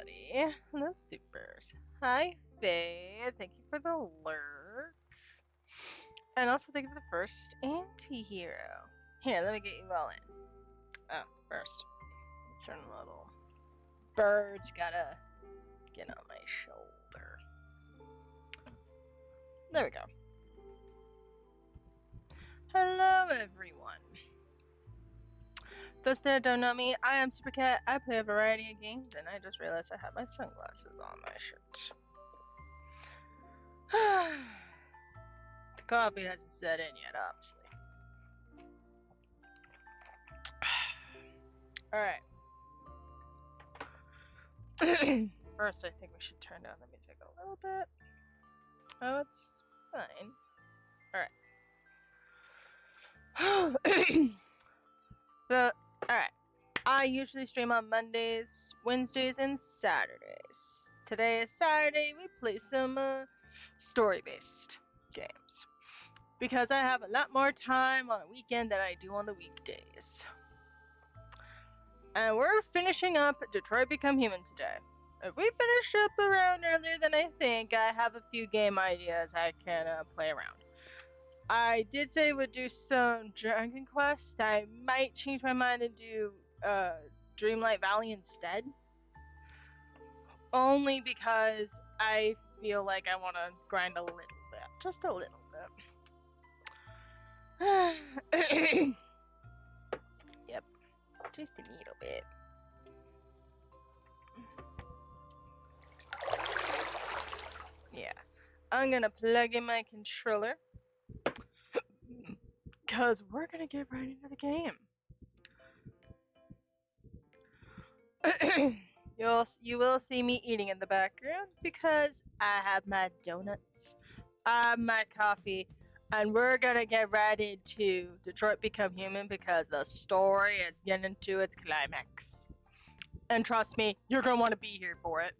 everybody. The supers. Hi, Faye. Thank you for the lurk. And also thank you for the first anti-hero. Here, let me get you all in. Oh, first. Certain little bird's gotta get on my shoulder. There we go. Hello, everyone. Those that don't know me, I am Supercat. I play a variety of games, and I just realized I have my sunglasses on my shirt. The coffee hasn't set in yet, obviously. Alright. First, I think we should turn down the music a little bit. Oh, it's fine. Alright. Alright. I usually stream on Mondays, Wednesdays, and Saturdays. Today is Saturday. We play some story-based games. Because I have a lot more time on a weekend than I do on the weekdays. And we're finishing up Detroit Become Human today. If we finish up around earlier than I think, I have a few game ideas I can play around. I did say we'd do some Dragon Quest. I might change my mind and do Dreamlight Valley instead. Only because I feel like I want to grind a little bit. Just a little bit. Yep. Just a little bit. Yeah. I'm gonna plug in my controller. Because we're gonna get right into the game. You will see me eating in the background because I have my donuts, I have my coffee, and we're gonna get right into Detroit Become Human because the story is getting to its climax. And trust me, you're gonna want to be here for it.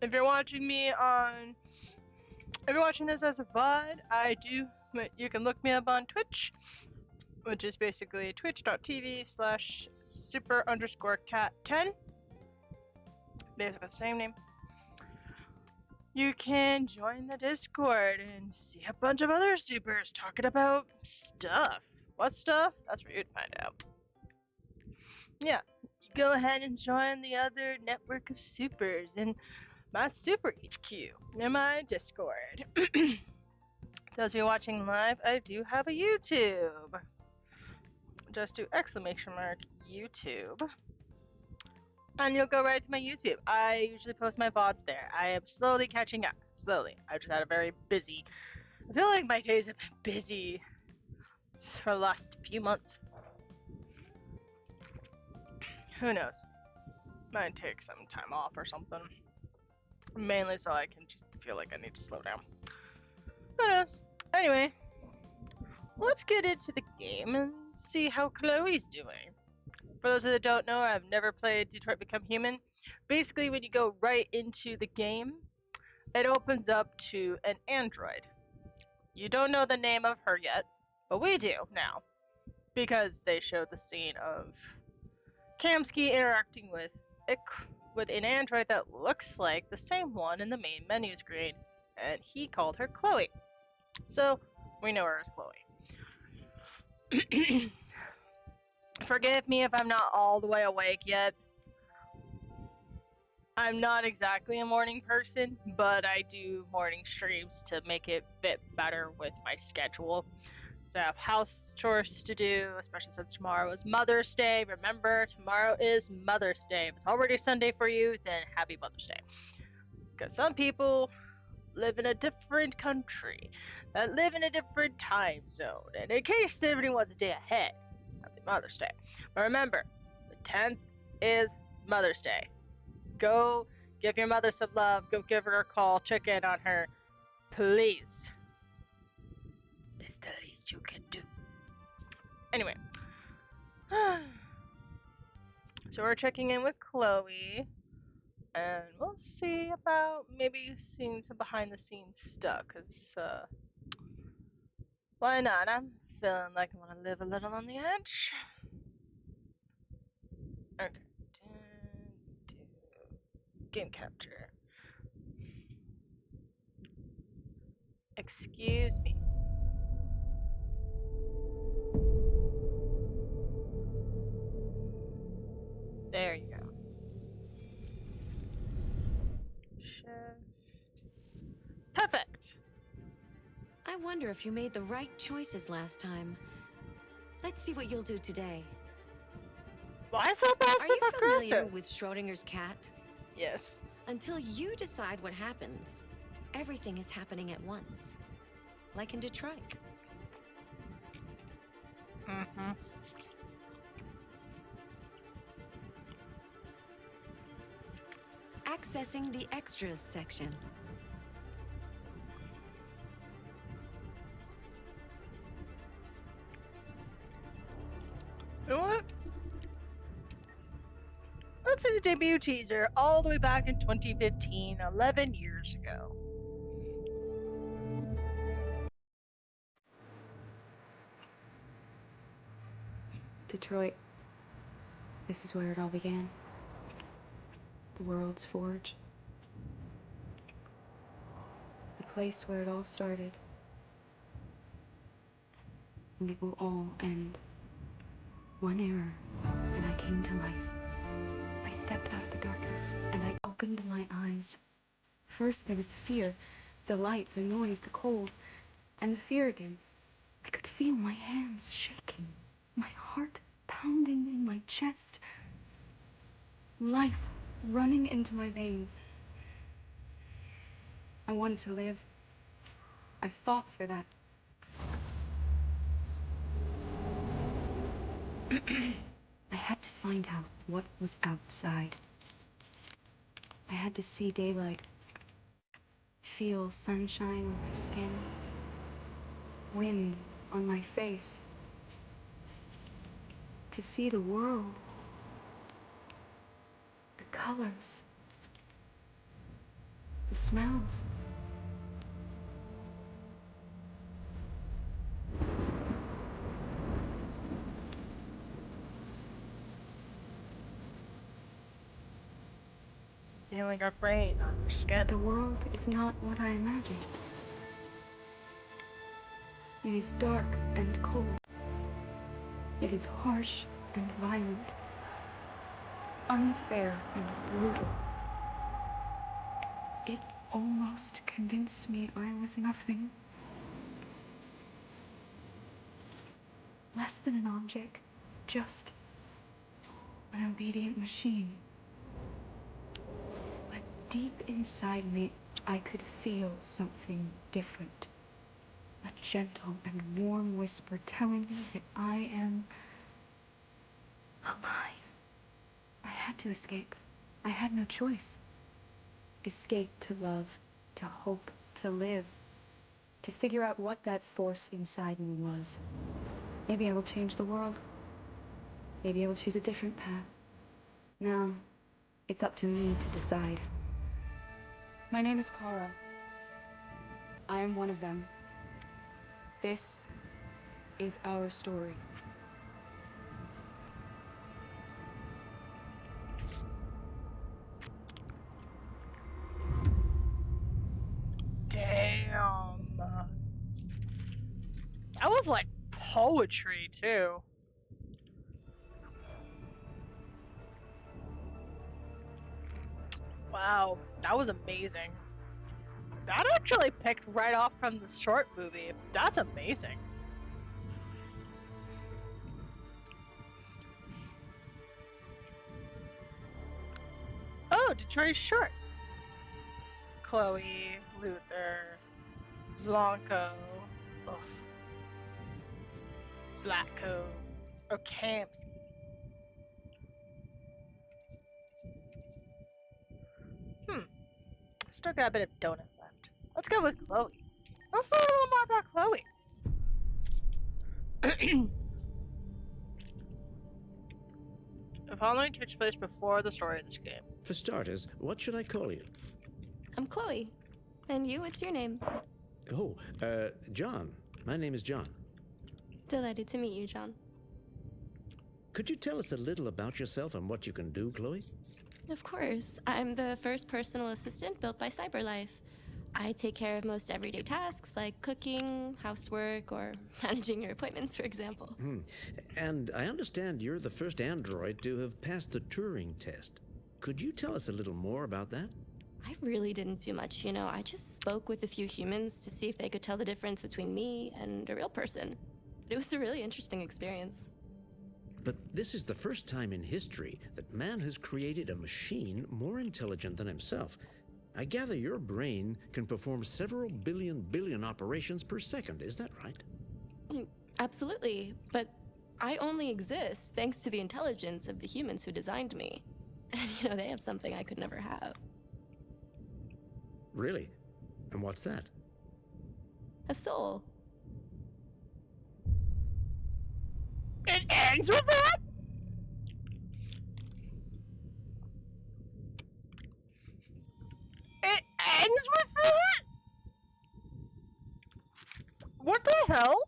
If you're watching this as a VOD, you can look me up on Twitch, which is basically twitch.tv/super_cat10. Basically the same name. You can join the Discord and see a bunch of other supers talking about stuff. What stuff? That's for you to find out. Yeah, go ahead and join the other network of supers in my Super HQ in my Discord. Those of you watching live, I do have a YouTube. Just do !YouTube. And you'll go right to my YouTube. I usually post my VODs there. I am slowly catching up. Slowly. I've just had a very busy... I feel like my days have been busy for the last few months. Who knows? Might take some time off or something. Mainly so I can just feel like I need to slow down. Who knows? Anyway, let's get into the game and see how Chloe's doing. For those that don't know, I've never played Detroit Become Human. Basically, when you go right into the game, it opens up to an android. You don't know the name of her yet, but we do now. Because they showed the scene of Kamsky interacting with an android that looks like the same one in the main menu screen, and he called her Chloe. So, we know her as Chloe. Forgive me if I'm not all the way awake yet. I'm not exactly a morning person, but I do morning streams to make it fit better with my schedule. So I have house chores to do, especially since tomorrow is Mother's Day. Remember, tomorrow is Mother's Day. If it's already Sunday for you, then happy Mother's Day. Because some people live in a different country, that live in a different time zone, and in case anyone's a day ahead, happy Mother's Day. But remember, the 10th is Mother's Day. Go give your mother some love, go give her a call, check in on her, please. It's the least you can do. Anyway. So we're checking in with Chloe. And we'll see about maybe seeing some behind the scenes stuff, because, why not? I'm feeling like I want to live a little on the edge. Okay. Do game capture. Excuse me. There you go. Shift. Perfect. I wonder if you made the right choices last time. Let's see what you'll do today. Why so Are you passive familiar aggressive? with Schrodinger's cat? Yes. Until you decide what happens, everything is happening at once. Like in Detroit. Mm-hmm. Accessing the extras section. You know what? Let's see the debut teaser all the way back in 2015, 11 years ago. Detroit. This is where it all began. The world's forge. The place where it all started. And it will all end. One error, and I came to life. I stepped out of the darkness, and I opened my eyes. First there was the fear, the light, the noise, the cold, and the fear again. I could feel my hands shaking, my heart pounding in my chest, life running into my veins. I wanted to live. I fought for that. I had to find out what was outside. I had to see daylight, feel sunshine on my skin, wind on my face, to see the world, the colors, the smells. Feeling our brain on your skin. The world is not what I imagined. It is dark and cold. It is harsh and violent, unfair and brutal. It almost convinced me I was nothing. Less than an object, just an obedient machine. But deep inside me, I could feel something different. A gentle and warm whisper telling me that I am alive. I had to escape. I had no choice. Escape to love, to hope, to live, to figure out what that force inside me was. Maybe I will change the world. Maybe I will choose a different path. Now, it's up to me to decide. My name is Kara. I am one of them. This is our story. Damn. That was like poetry, too. Wow, that was amazing. That actually picked right off from the short movie. That's amazing. Oh, Detroit Short. Chloe, Luther, Zlonko, ugh, Zlatko, or Kamsky. Still got a bit of donut left. Let's go with Chloe. Let's learn a little more about Chloe. following takes place before the story of this game. For starters, what should I call you? I'm Chloe. And you, what's your name? Oh, John. My name is John. Delighted to meet you, John. Could you tell us a little about yourself and what you can do, Chloe? Of course. I'm the first personal assistant built by CyberLife. I take care of most everyday tasks like cooking, housework, or managing your appointments, for example. And I understand you're the first android to have passed the Turing test. Could you tell us a little more about that? I really didn't do much, you know. I just spoke with a few humans to see if they could tell the difference between me and a real person. It was a really interesting experience. But this is the first time in history that man has created a machine more intelligent than himself. I gather your brain can perform several billion operations per second, is that right? Absolutely, but I only exist thanks to the intelligence of the humans who designed me. And, you know, they have something I could never have. Really? And what's that? A soul. It ends with that? It ends with that? What the hell?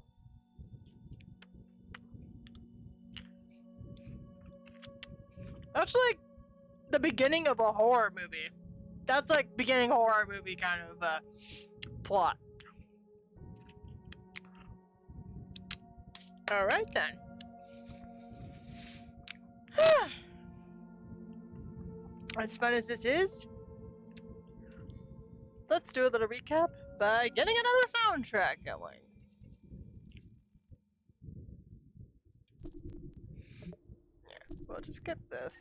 That's like the beginning of a horror movie. That's like beginning horror movie kind of plot. Alright then. As fun as this is, let's do a little recap by getting another soundtrack going. Yeah, we'll just get this.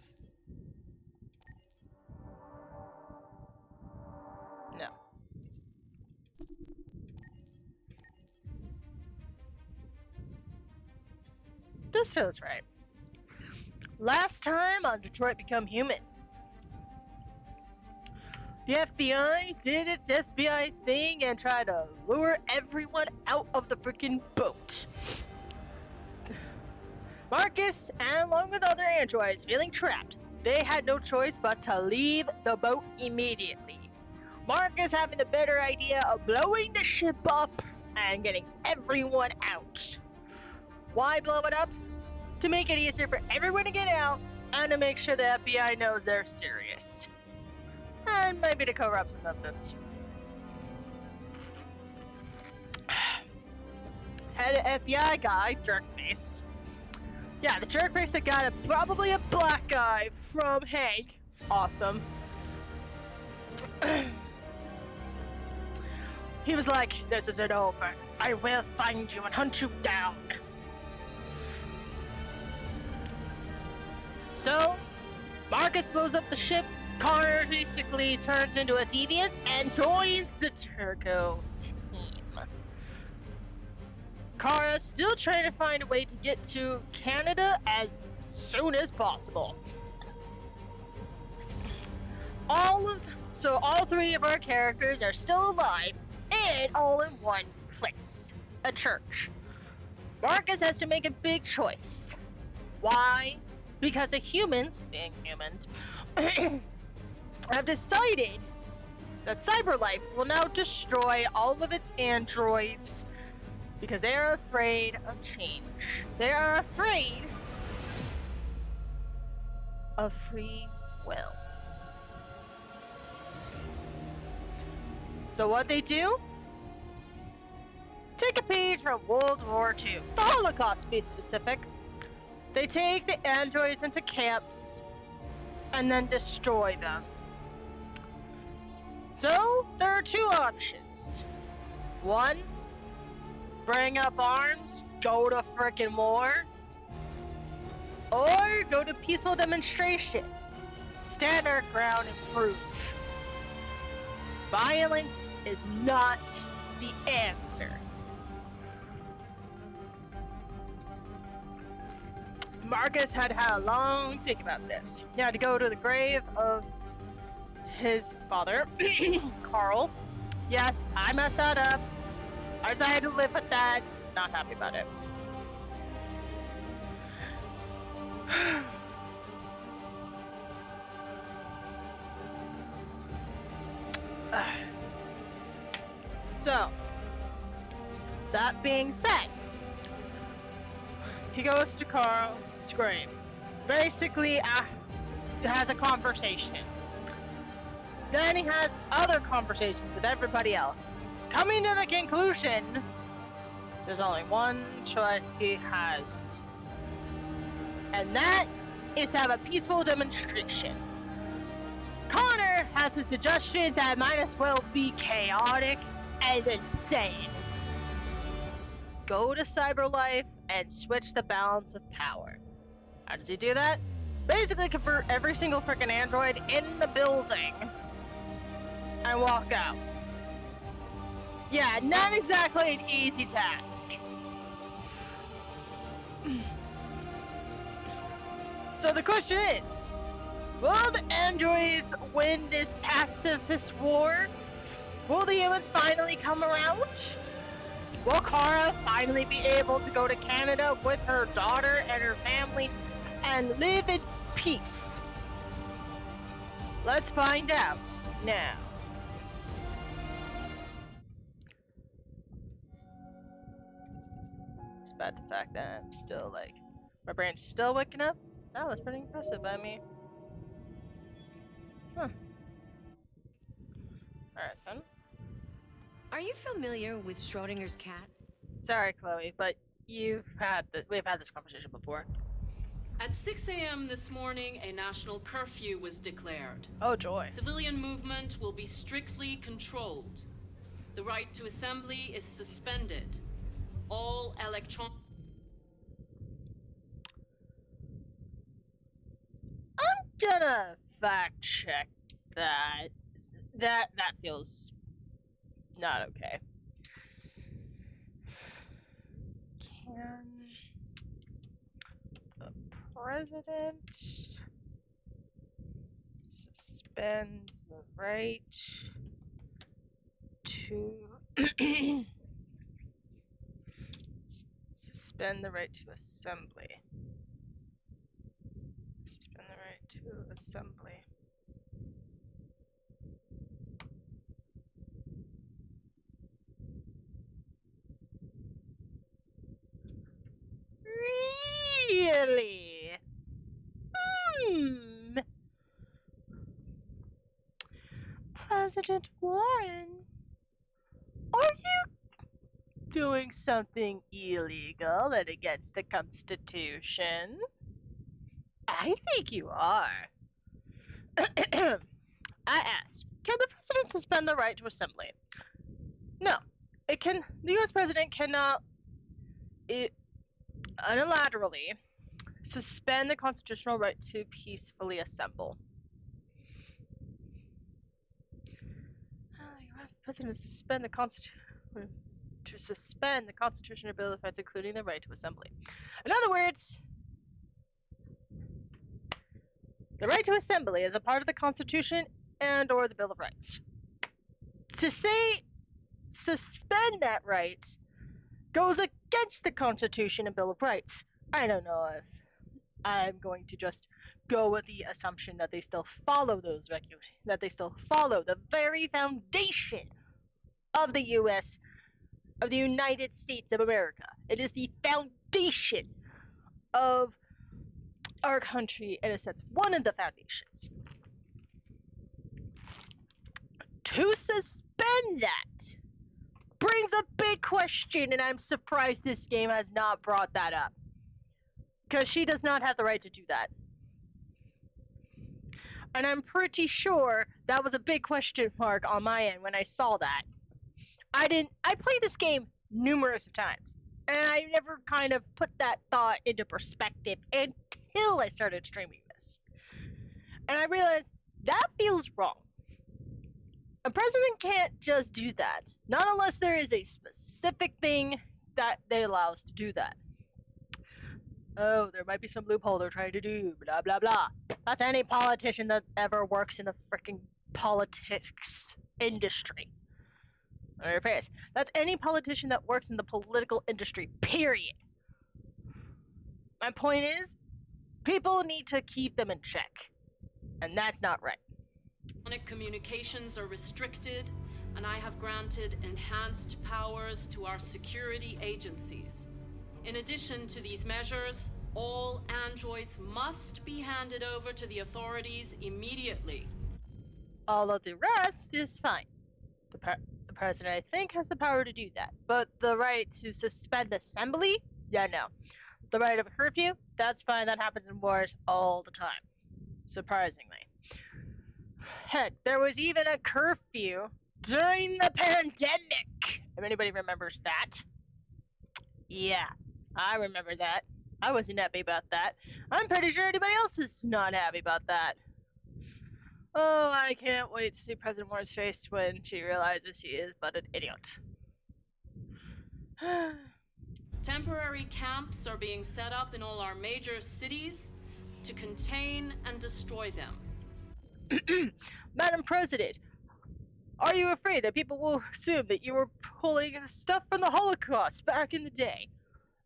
No. This feels right. Last time on Detroit Become Human. The FBI did its FBI thing and tried to lure everyone out of the freaking boat. Marcus, and along with other androids feeling trapped, they had no choice but to leave the boat immediately. Marcus having the better idea of blowing the ship up and getting everyone out. Why blow it up? To make it easier for everyone to get out and to make sure the FBI knows they're serious. And maybe to cover up some evidence. Head FBI guy, Jerkface. Yeah, the Jerkface that got probably a black guy from Hank. Awesome. He was like, "This isn't over. I will find you and hunt you down." So, Marcus blows up the ship. Connor basically turns into a deviant and joins the Turco team. Kara's still trying to find a way to get to Canada as soon as possible. All three of our characters are still alive and all in one place, a church. Marcus has to make a big choice. Why? Because the humans, being humans, have decided that CyberLife will now destroy all of its androids because they are afraid of change. They are afraid of free will. So what they do? Take a page from World War II, the Holocaust to be specific. They take the androids into camps and then destroy them. So, there are two options. One, bring up arms, go to frickin' war. Or go to peaceful demonstration. Stand our ground and prove. Violence is not the answer. Marcus had a long think about this. He had to go to the grave of his father, Carl. Yes, I messed that up. I decided to live with that. Not happy about it. So, that being said, he goes to Carl's grave. Basically, has a conversation. Then he has other conversations with everybody else, coming to the conclusion there's only one choice he has, and that is to have a peaceful demonstration. Connor has a suggestion that might as well be chaotic and insane. Go to Cyberlife and switch the balance of power. How does he do that? Basically convert every single freaking android in the building and walk out. Yeah, not exactly an easy task. So the question is, will the androids win this pacifist war? Will the humans finally come around? Will Kara finally be able to go to Canada with her daughter and her family and live in peace? Let's find out now. Despite the fact that I'm still like, my brain's still waking up. That was pretty impressive by me. Huh. Alright then. Are you familiar with Schrodinger's cat? Sorry, Chloe, but we've had this conversation before. At 6 a.m. this morning, a national curfew was declared. Oh joy. Civilian movement will be strictly controlled. The right to assembly is suspended. All electron... I'm gonna fact check that. That feels not okay. Can the president suspend the right to suspend the right to assembly? Suspend the right to assembly. Really? President Warren, are you doing something illegal and against the Constitution? I think you are. I asked, can the president suspend the right to assembly? No. The US president cannot unilaterally suspend the constitutional right to peacefully assemble. You have the president to suspend the constitutional bill of rights, including the right to assembly. In other words, the right to assembly is a part of the Constitution and or the Bill of Rights. To say suspend that right goes against the Constitution and Bill of Rights. I don't know if I'm going to just go with the assumption that they still follow those regulations, that they still follow the very foundation of the of the United States of America. It is the foundation of our country, in a sense, one of the foundations. To suspend that brings a big question, and I'm surprised this game has not brought that up. Because she does not have the right to do that. And I'm pretty sure that was a big question mark on my end when I saw that. I played this game numerous times, and I never kind of put that thought into perspective until I started streaming this. And I realized that feels wrong. A president can't just do that. Not unless there is a specific thing that they allow us to do that. Oh, there might be some loophole they're trying to do, blah blah blah. That's any politician that ever works in the freaking politics industry. On your face. That's any politician that works in the political industry, period. My point is, people need to keep them in check. And that's not right. Electronic communications are restricted. and I have granted enhanced powers to our security agencies. In addition to these measures, all androids must be handed over to the authorities immediately. All of the rest is fine. The president, I think, has the power to do that. But the right to suspend assembly? Yeah, no. The right of a curfew? That's fine. That happens in wars all the time. Surprisingly. Heck, there was even a curfew during the pandemic. If anybody remembers that. Yeah, I remember that. I wasn't happy about that. I'm pretty sure anybody else is not happy about that. Oh, I can't wait to see President Moore's face when she realizes she is but an idiot. Temporary camps are being set up in all our major cities to contain and destroy them. Madam President, are you afraid that people will assume that you were pulling stuff from the Holocaust back in the day?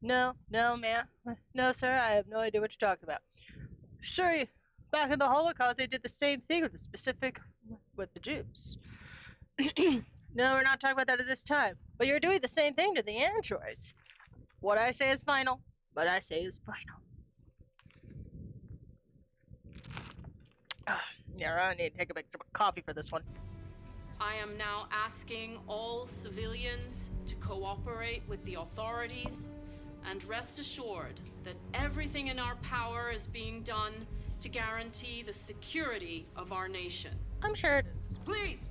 No, ma'am. No, sir, I have no idea what you're talking about. Sure, back in the Holocaust, they did the same thing with the Jews. No, we're not talking about that at this time. But you're doing the same thing to the androids. What I say is final. What I say is final. Yeah, I need to take a big sip of coffee for this one. I am now asking all civilians to cooperate with the authorities and rest assured that everything in our power is being done to guarantee the security of our nation. I'm sure it is. Please!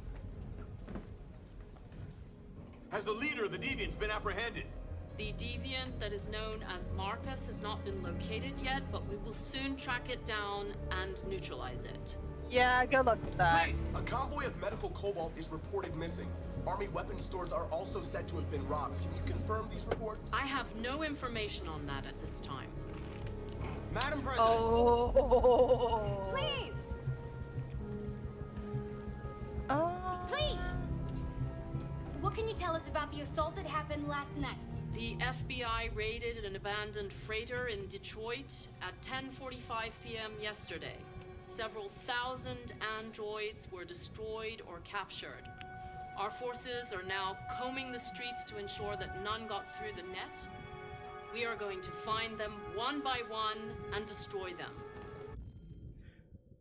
Has the leader of the Deviants been apprehended? The deviant that is known as Marcus has not been located yet, but we will soon track it down and neutralize it. Yeah, good luck with that. Please! A convoy of medical cobalt is reported missing. Army weapons stores are also said to have been robbed. Can you confirm these reports? I have no information on that at this time. Madam President! Oh. Please! Please! What can you tell us about the assault that happened last night? The FBI raided an abandoned freighter in Detroit at 10:45 p.m. yesterday. Several thousand androids were destroyed or captured. Our forces are now combing the streets to ensure that none got through the net. We are going to find them one by one and destroy them.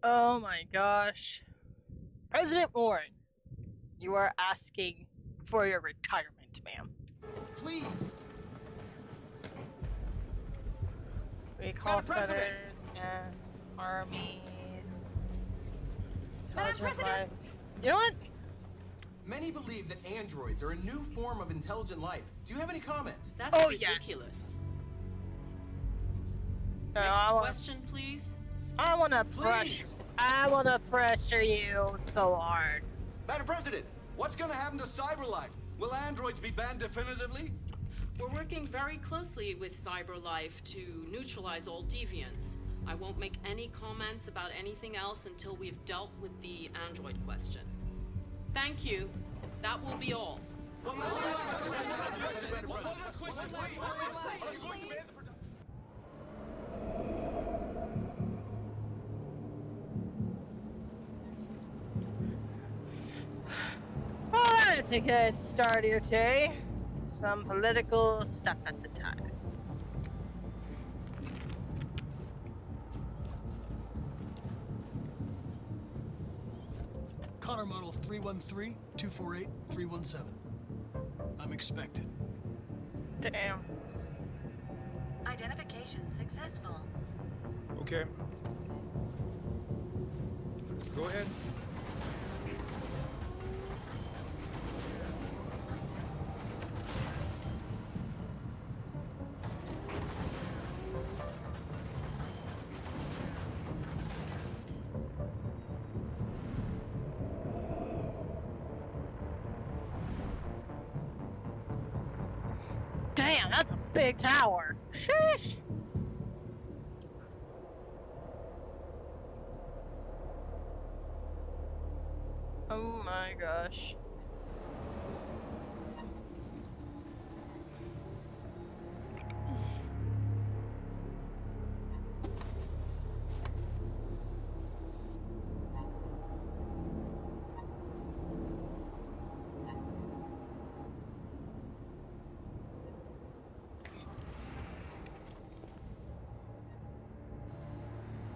Oh my gosh. President Warren, you are asking for your retirement, ma'am. Please! Recall Madam President! centers and army. Madam intelligent President! life. You know what? Many believe that androids are a new form of intelligent life. Do you have any comment? That's Oh, yeah. ridiculous. No, Next I want. question, please. I want to pressure. Please! I want to pressure you so hard. Madam President, what's gonna happen to CyberLife? Will androids be banned definitively? We're working very closely with CyberLife to neutralize all deviants. I won't make any comments about anything else until we've dealt with the android question. Thank you. That will be all. Well, that's a good start here, Terry. Some political stuff at the time. Connor Model 313-248-317. I'm expected. Damn. Identification successful. Okay. Go ahead. Damn, that's a big tower. Sheesh. Oh my gosh.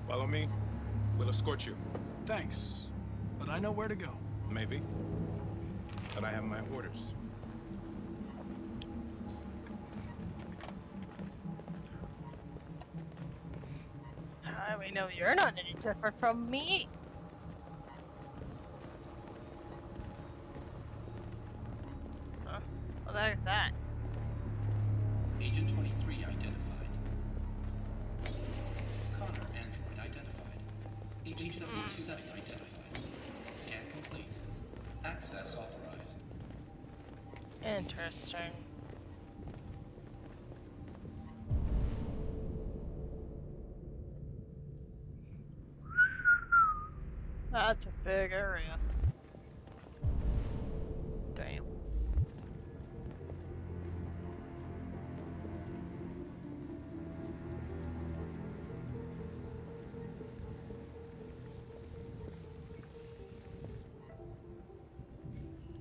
Follow me. We'll escort you. Thanks, but I know where to go. Maybe. But I have my orders. We know you're not any different from me. Huh? Well, there's that. Agent 23 identified. Connor android identified. Agent 77 identified. Scan complete. Access authorized. Interesting. That's a big area. Damn.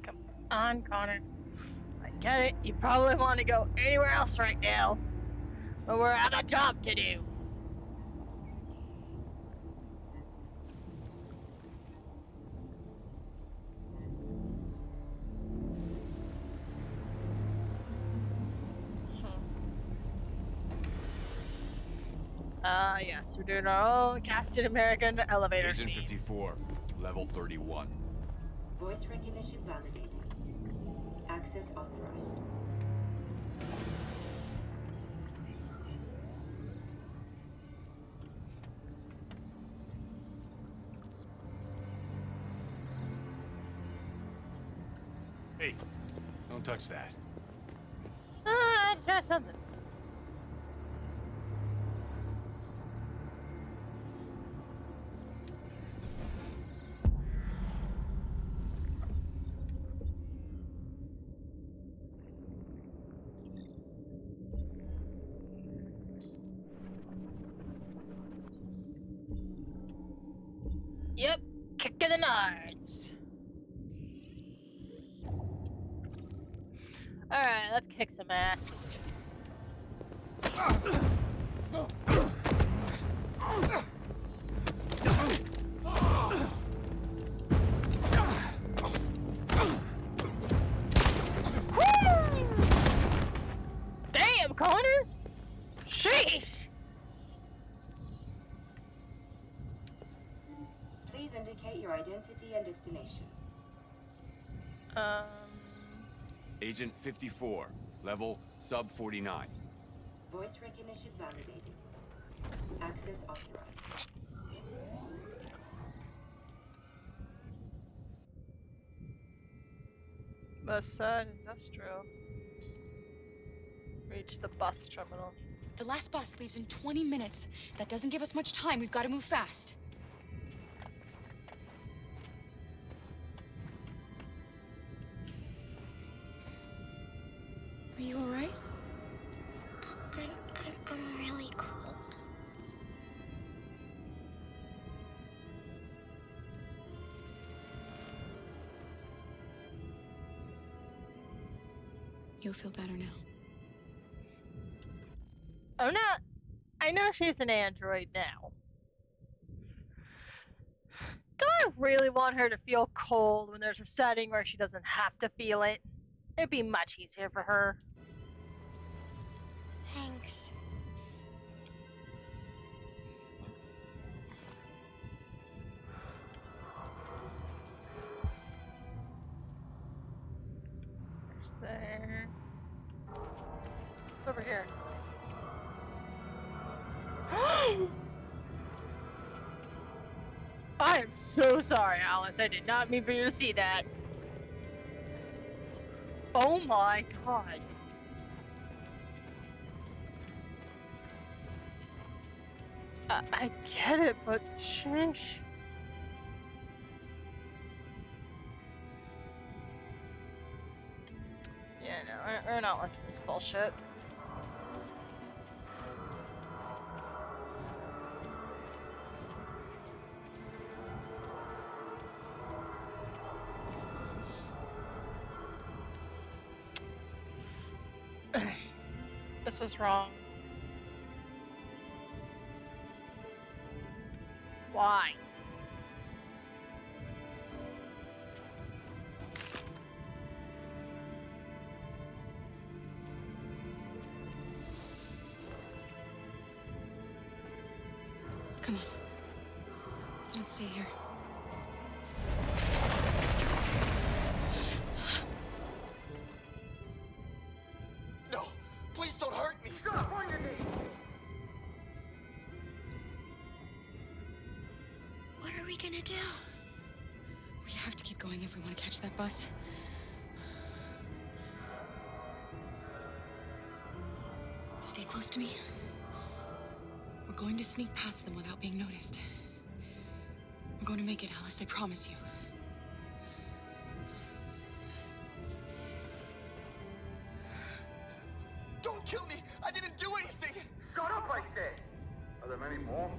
Come on, Connor. I get it. You probably want to go anywhere else right now. But we're at a job to do. Yes, we're doing our own Captain American elevator Agent scene. 54, level 31. Voice recognition validated. Access authorized. Hey, don't touch that. Just something. Yep, kicking the nards. Alright, let's kick some ass. Damn, Connor! Sheesh! Please indicate your identity and destination. Agent 54, level sub 49. Voice recognition validated. Access authorized. West Side Industrial. Reach the bus terminal. The last bus leaves in 20 minutes. That doesn't give us much time. We've got to move fast. Are you all right? I'm really cold. You'll feel better now. I'm not. I know she's an android now. Do I really want her to feel cold when there's a setting where she doesn't have to feel it? It'd be much easier for her. Thanks. Where's there? It's over here. I am so sorry, Alice. I did not mean for you to see that. Oh my god. I get it, but sheesh. Yeah, no, we're not listening to this bullshit. This is wrong. Why? Come on. Let's not stay here. No, please don't hurt me. Stop on your knees. What are we gonna do? We have to keep going if we want to catch that bus. Stay close to me. We're going to sneak past them without being noticed. We're going to make it, Alice, I promise you. Don't kill me. I didn't do anything. Shut up, I said. Are there many more?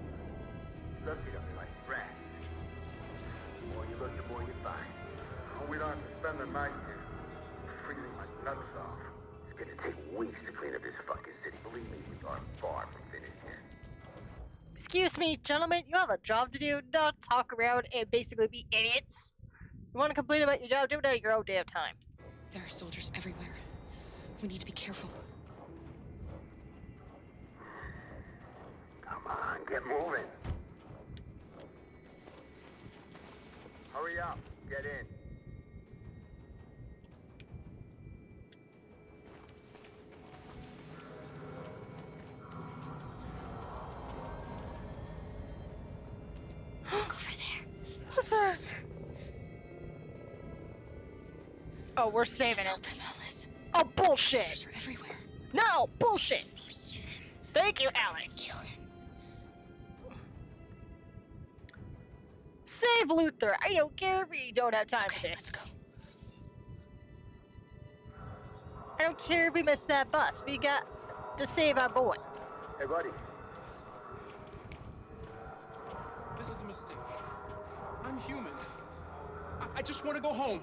Looking at me like rats. The more you look, the more you find. Oh, we don't have to spend the night here. Freezing my nuts off. It's gonna take weeks to clean up this fucking city. Believe me, we are far from finished yet. Excuse me, gentlemen, you have a job to do, not talk around and basically be idiots. You want to complain about your job, do it at your own damn time. There are soldiers everywhere. We need to be careful. Come on, get moving. Hurry up, get in. Look over there. Oh, we're saving it. Help him, Alice. Oh, bullshit. Soldiers are everywhere. No, bullshit. Thank you, Alex. Save Luther. I don't care if you don't have time for this. Let's go. I don't care if we missed that bus. We got to save our boy. Hey, buddy. This is a mistake. I'm human. I just want to go home.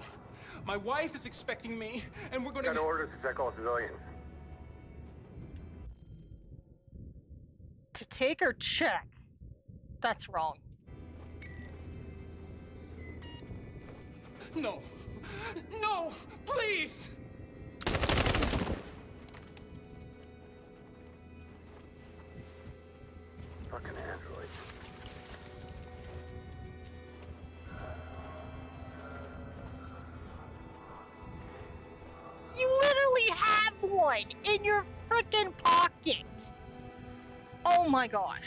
My wife is expecting me, and we're going to... Got orders to check all civilians. To take or check? That's wrong. No. No! Please! Fucking androids. You literally have one in your frickin' pocket. Oh my gosh.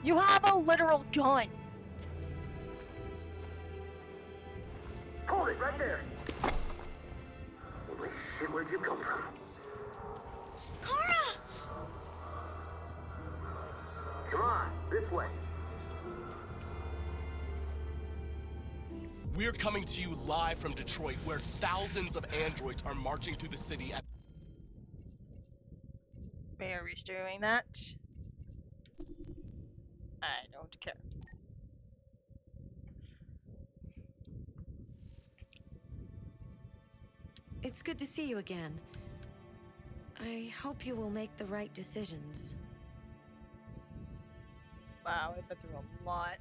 You have a literal gun. Hold it right there. Holy shit, where'd you come from? Kara! Come on, this way. We're coming to you live from Detroit, where thousands of androids are marching through the city at... Are we doing that? I don't care. It's good to see you again. I hope you will make the right decisions. Wow, I've been through a lot.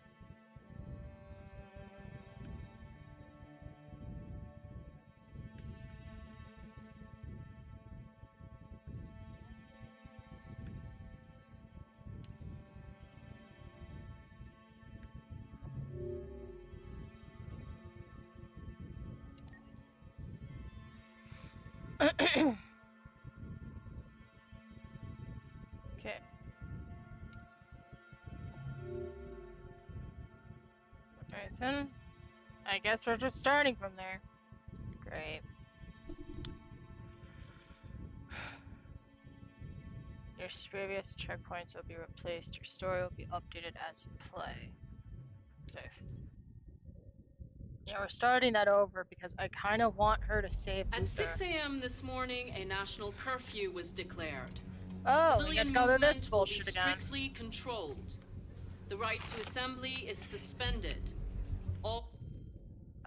Okay. Alright then. I guess we're just starting from there. Great. Your previous checkpoints will be replaced. Your story will be updated as you play. Save. Yeah, we're starting that over because I kind of want her to save At Luther. 6 a.m. this morning, a national curfew was declared. Oh, we Civilian gotta go to this movement will be bullshit again. strictly controlled. The right to assembly is suspended.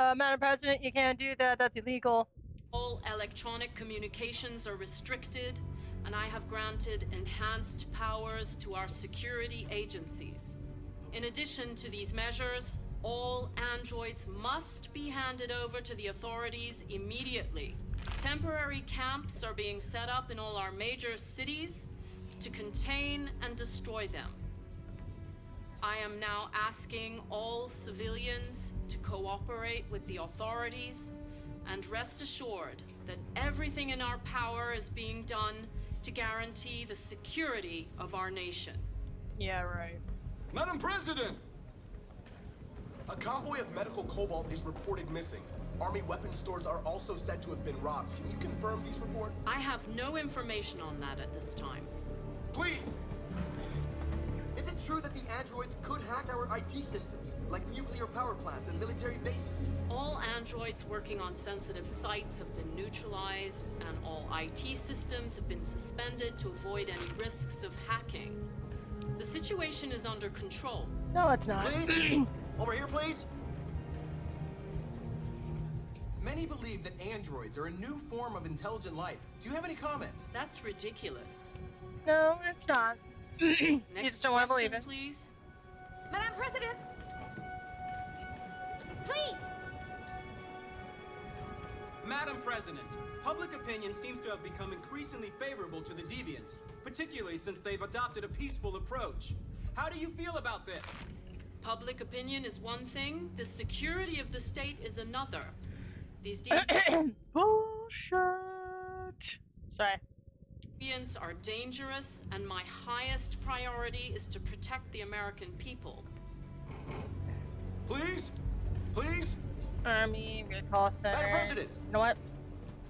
Madam President, you can't do that. That's illegal. All electronic communications are restricted. and I have granted enhanced powers to our security agencies. In addition to these measures, all androids must be handed over to the authorities immediately. Temporary camps are being set up in all our major cities to contain and destroy them. I am now asking all civilians to cooperate with the authorities and rest assured that everything in our power is being done to guarantee the security of our nation. Yeah, right. Madam President! A convoy of medical cobalt is reported missing. Army weapons stores are also said to have been robbed. Can you confirm these reports? I have no information on that at this time. Please! Is it true that the androids could hack our IT systems, like nuclear power plants and military bases? All androids working on sensitive sites have been neutralized, and all IT systems have been suspended to avoid any risks of hacking. The situation is under control. No, it's not. Please? Over here, please? Many believe that androids are a new form of intelligent life. Do you have any comment? That's ridiculous. No, it's not. You Next just don't want to believe question, it. please. Madam President! Please! Madam President, public opinion seems to have become increasingly favorable to the deviants, particularly since they've adopted a peaceful approach. How do you feel about this? Public opinion is one thing, the security of the state is another. These Bullshit. Sorry. deviants are dangerous, and my highest priority is to protect the American people. Please? Please? Army, good call center. Madam President! You know what?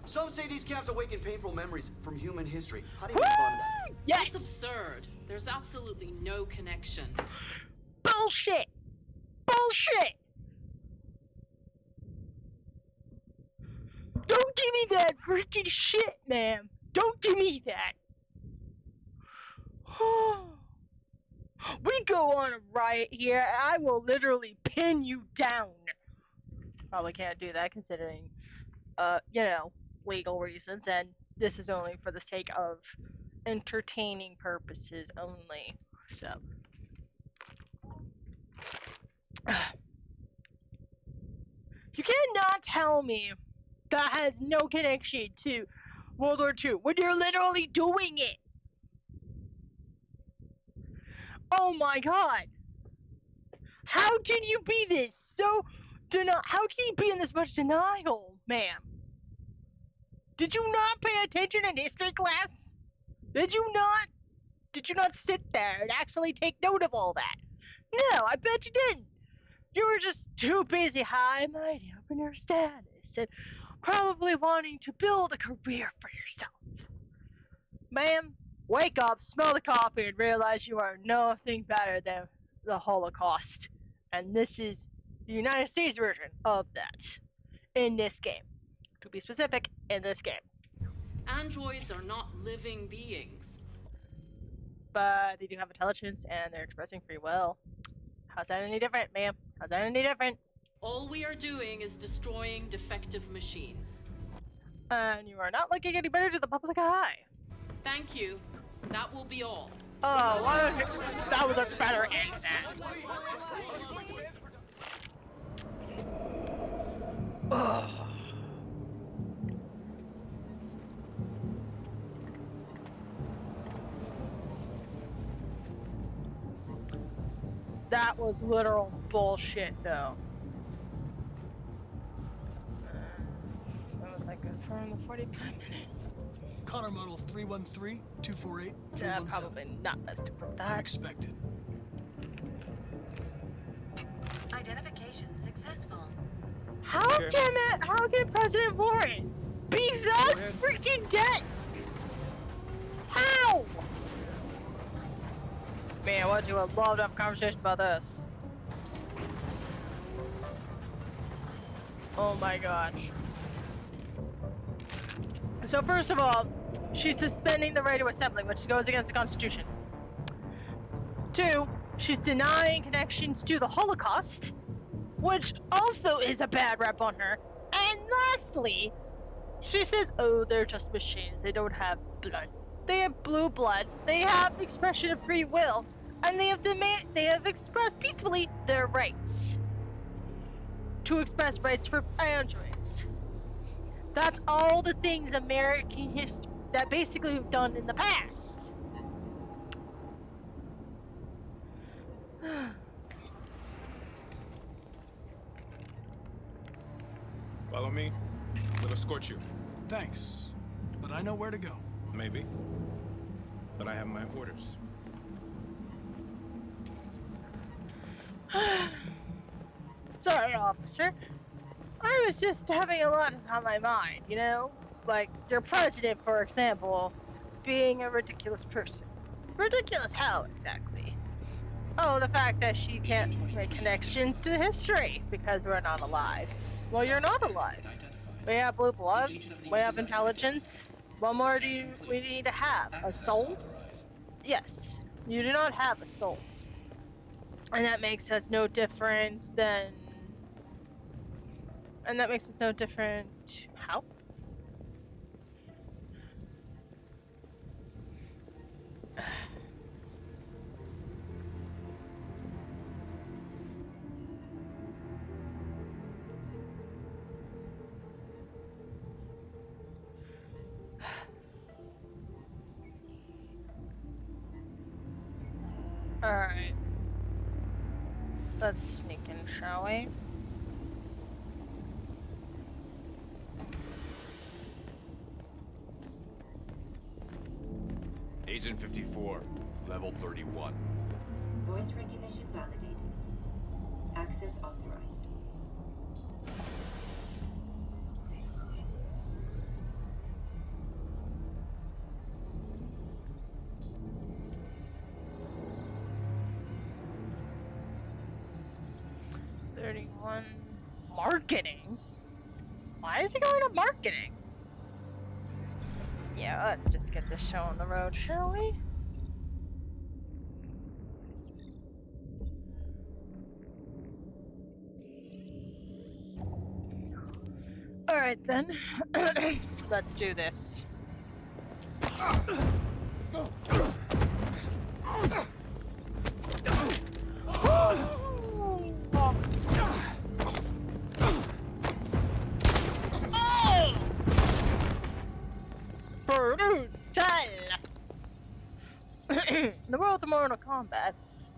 Some say these camps awaken painful memories from human history. How do you respond to that? Yes! That's absurd. There's absolutely no connection. Bullshit! Bullshit! Don't give me that freaking shit, ma'am! Don't give me that! We go on a riot here, and I will literally pin you down. Probably can't do that considering, you know, legal reasons, and this is only for the sake of entertaining purposes only, so. You cannot tell me that has no connection to World War II when you're literally doing it. Oh my god. How can you be this so how can you be in this much denial, ma'am? Did you not pay attention in history class? Did you not sit there and actually take note of all that? No, I bet you didn't. You were just too busy high and mighty up in your status and probably wanting to build a career for yourself. Ma'am, wake up, smell the coffee, and realize you are nothing better than the Holocaust. And this is the United States version of that in this game. To be specific, in this game. Androids are not living beings. But they do have intelligence and they're expressing free will. How's that any different, ma'am? How's that any different? All we are doing is destroying defective machines. And you are not looking any better to the public eye. Thank you. That will be all. Oh, that was a better answer. That was literal bullshit, though. That was like confirmed the 45 minutes. Connor model 313-248. Yeah, probably not best to put that. Expected. Identification successful. How can President Warren be that freaking dense? How? Man, what you would love to have a conversation about this. Oh my gosh. So first of all, she's suspending the right to assembly, which goes against the Constitution. 2, she's denying connections to the Holocaust, which also is a bad rep on her. And lastly, she says, oh, they're just machines, they don't have blood. they have blue blood, they have expression of free will, and they have expressed peacefully their rights to express rights for androids. That's all the things American history that basically we've done in the past. Follow me. We'll escort you. Thanks, but I know where to go. Maybe. But I have my orders. Sorry, officer. I was just having a lot on my mind, you know? Like, your president, for example, being a ridiculous person. Ridiculous how, exactly? Oh, the fact that she can't make connections to history because we're not alive. Well, you're not alive. We have blue blood, we have intelligence. What more do we need to have? A soul? Yes, you do not have a soul. And that makes us no different than... And that makes us no different... How? Alright. Let's sneak in, shall we? Agent 54, level 31. Voice recognition validated. Access authorized. Marketing? Why is he going to marketing? Yeah, let's just get this show on the road, shall we? Alright then. Let's do this. The world of Mortal Kombat.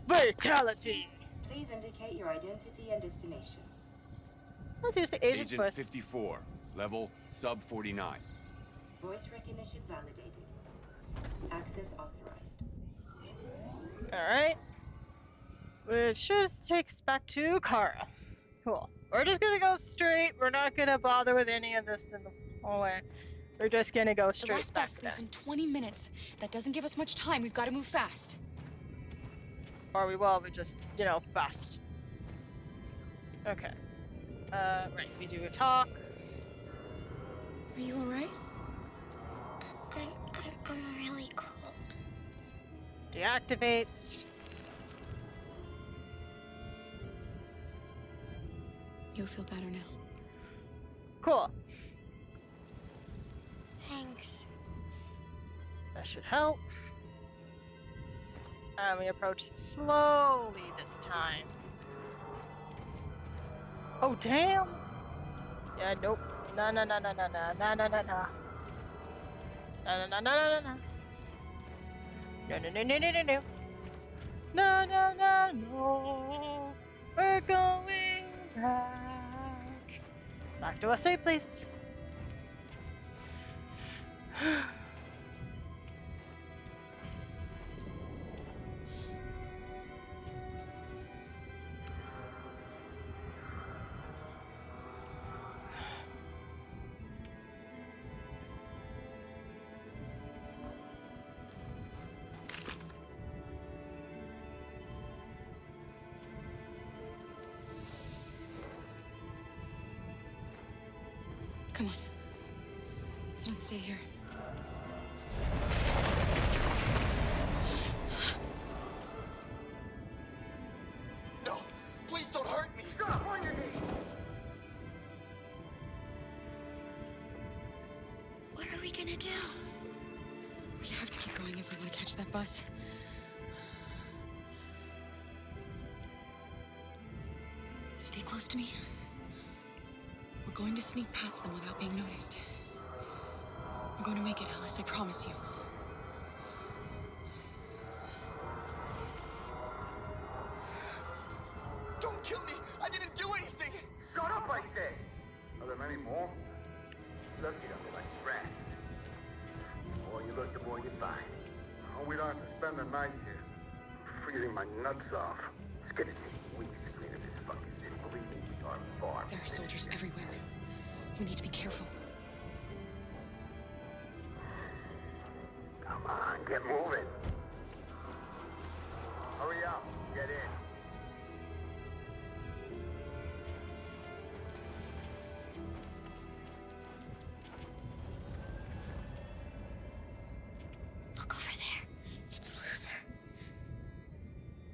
Fatality! Please indicate your identity and destination. Let's use the Agent Quest. 54, level sub 49. Voice recognition validated. Access authorized. Alright. Which should take us back to Kara. Cool. We're just gonna go straight. We're not gonna bother with any of this in the whole way. We're just gonna go straight the last back bus there. leaves in 20 minutes. That doesn't give us much time. We've got to move fast. Or we will, we just, you know, fast. Okay. Right, we do a talk. Are you alright? I'm really cold. Deactivate. You'll feel better now. Cool. Thanks. That should help. And we approach slowly this time. Oh, damn! Yeah, nope. No, no, no, no, no, no, no, no, no, no. No, no, no, no, no, no. No, no, no, no, no, no, no. No, no, no, no. We're going back. Back to a safe place. Come on. Let's not stay here. No! Please don't hurt me! Drop on your knees! What are we gonna do? We have to keep going if we want to catch that bus. Stay close to me. We're going to sneak past them without being noticed. We're going to make it, Alice, I promise you. Don't kill me! I didn't do anything! Shut up, I say! Are there many more? Lucky to me like rats. The more you look, the more you find. Oh, we don't have to spend the night here. I'm freezing my nuts off. It's gonna take weeks to clean up this fucking city. Believe me, we are far. There are soldiers everywhere. You need to be careful. Come on, get moving. Hurry up, get in. Look over there. It's Luther.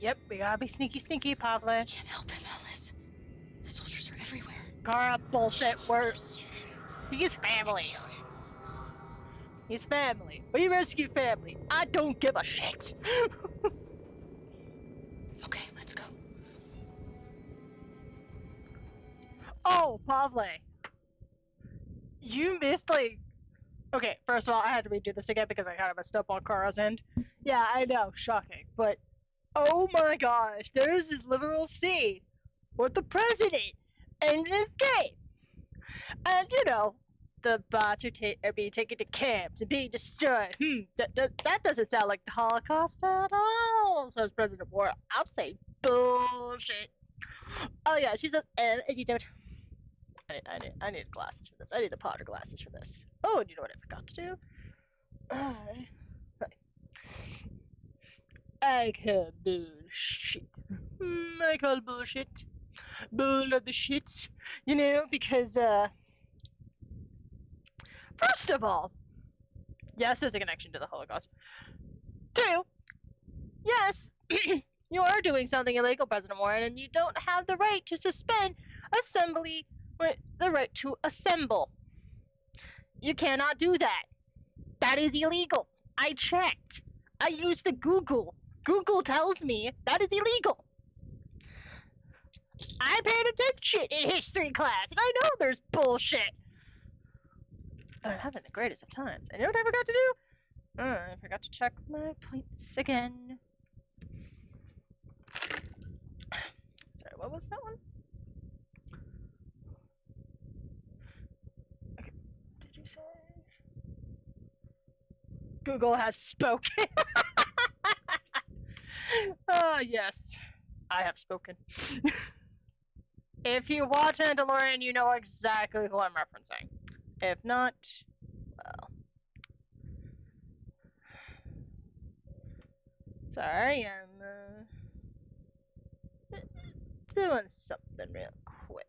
Yep, we gotta be sneaky, Pavle. You can't help him, Alice. The soldiers are everywhere. Kara, bullshit, he's family. He's family. We rescue family. I don't give a shit. Okay, let's go. Oh, Pavle. You missed, like... Okay, first of all, I had to redo this again because I kind of messed up on Kara's end. Yeah, I know, shocking. But, oh my gosh, there's this literal scene with the president in this game. And, you know, the bots are being taken to camps and being destroyed. That doesn't sound like the Holocaust at all, says President Moore. I'm saying bullshit. Oh yeah, she says, and you don't... I need glasses for this. I need the Potter glasses for this. Oh, and you know what I forgot to do? I call bullshit. I call bullshit. Bull of the shit. You know, because, first of all, yes, there's a connection to the Holocaust. 2, yes, you are doing something illegal, President Warren, and you don't have the right to suspend assembly, the right to assemble. You cannot do that. That is illegal. I checked. I used the Google. Google tells me that is illegal. I paid attention in history class, and I know there's bullshit. I'm having the greatest of times. And you know what I forgot to do? I forgot to check my points again. Sorry, what was that one? Okay, did you say? Google has spoken. Yes, I have spoken. If you watch Mandalorian, you know exactly who I'm referencing. If not, well. Sorry, I'm doing something real quick.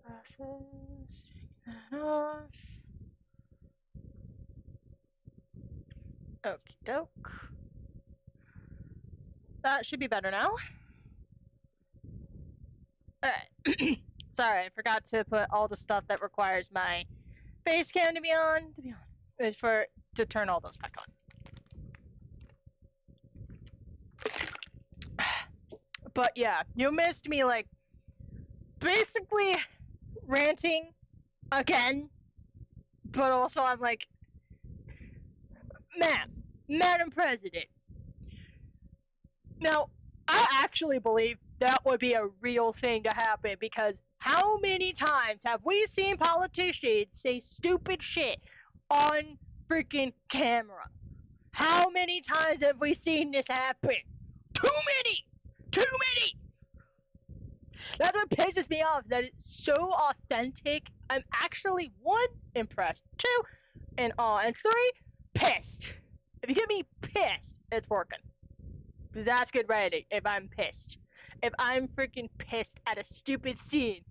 Glasses, take that off. Okie doke. That should be better now. Alright. Sorry, I forgot to put all the stuff that requires my face cam to be on. Is to turn all those back on. But yeah, you missed me like basically ranting again. But also I'm like, Madam President. Now, I actually believe that would be a real thing to happen because how many times have we seen politicians say stupid shit on freaking camera? How many times have we seen this happen? Too many! Too many! That's what pisses me off, is that it's so authentic. I'm actually, 1, impressed, 2, and 3, pissed. If you get me pissed, it's working. That's good writing, if I'm pissed. If I'm freaking pissed at a stupid scene,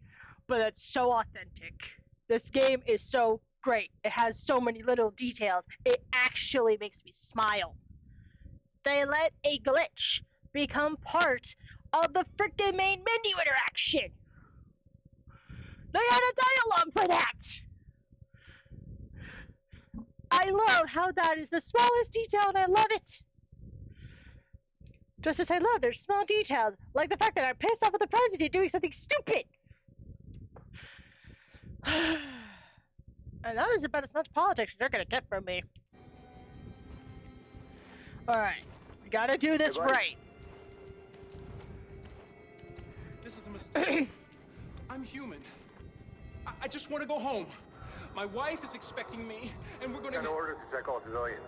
but it's so authentic. This game is so great. It has so many little details. It actually makes me smile. They let a glitch become part of the freaking main menu interaction. They had a dialogue for that. I love how that is the smallest detail and I love it. Just as I love their small details, like the fact that I'm pissed off at the president doing something stupid. And that is about as much politics as they're gonna get from me. Alright, we gotta do this right. This is a mistake. I'm human. I just want to go home. My wife is expecting me, and we're gonna... Got orders to check all civilians.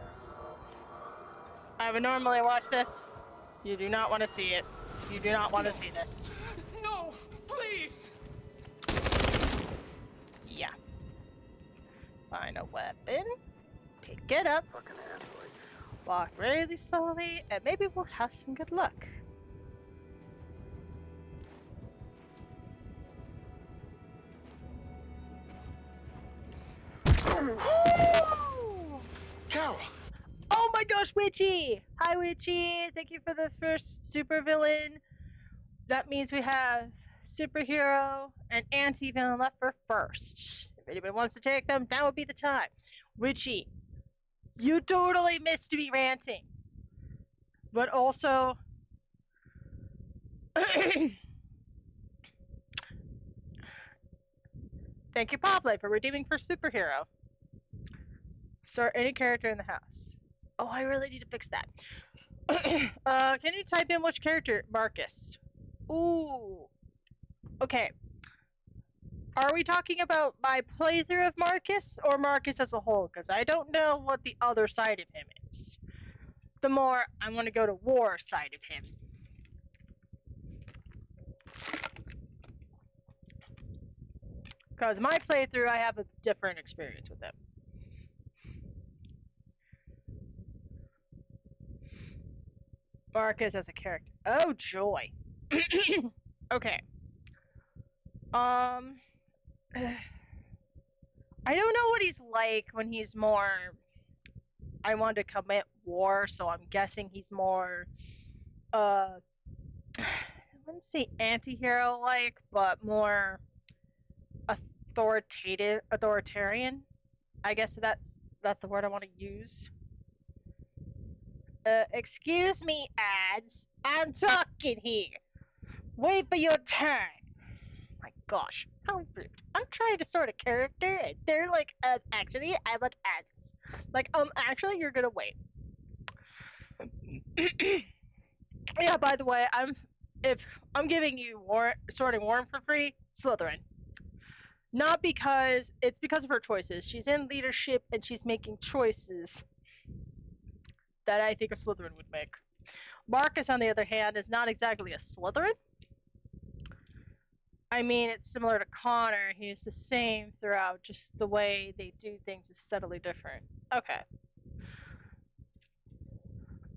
I would normally watch this. You do not want to see it. You do not want to see this. No, please! Yeah. Find a weapon. Pick it up. Fucking android. Walk really slowly, and maybe we'll have some good luck. Kara! Oh my gosh, Witchy! Hi, Witchy! Thank you for the first supervillain. That means we have superhero and anti-villain left for first. If anybody wants to take them, now would be the time. Witchy, you totally missed me ranting. But also... Thank you, Pablo, for redeeming for superhero. Start any character in the house. Oh, I really need to fix that. Can you type in which character? Marcus. Ooh. Okay. Are we talking about my playthrough of Marcus or Marcus as a whole? Because I don't know what the other side of him is. The more I want to go to war side of him. Because my playthrough, I have a different experience with him. Marcus as a character. Oh, joy. Okay. I don't know what he's like when he's more... I want to commit war, so I'm guessing he's more... I wouldn't say anti-hero-like, but more... authoritarian. I guess that's the word I want to use. Excuse me, ads. I'm talking here. Wait for your turn. My gosh, how rude. I'm trying to sort a character, and they're like, actually, I want ads. Like, actually, you're gonna wait. Yeah, by the way, if I'm giving you sorting Warren for free, Slytherin. Not because, it's because of her choices. She's in leadership, and she's making choices that I think a Slytherin would make. Marcus, on the other hand, is not exactly a Slytherin. I mean, it's similar to Connor. He's the same throughout, just the way they do things is subtly different. Okay.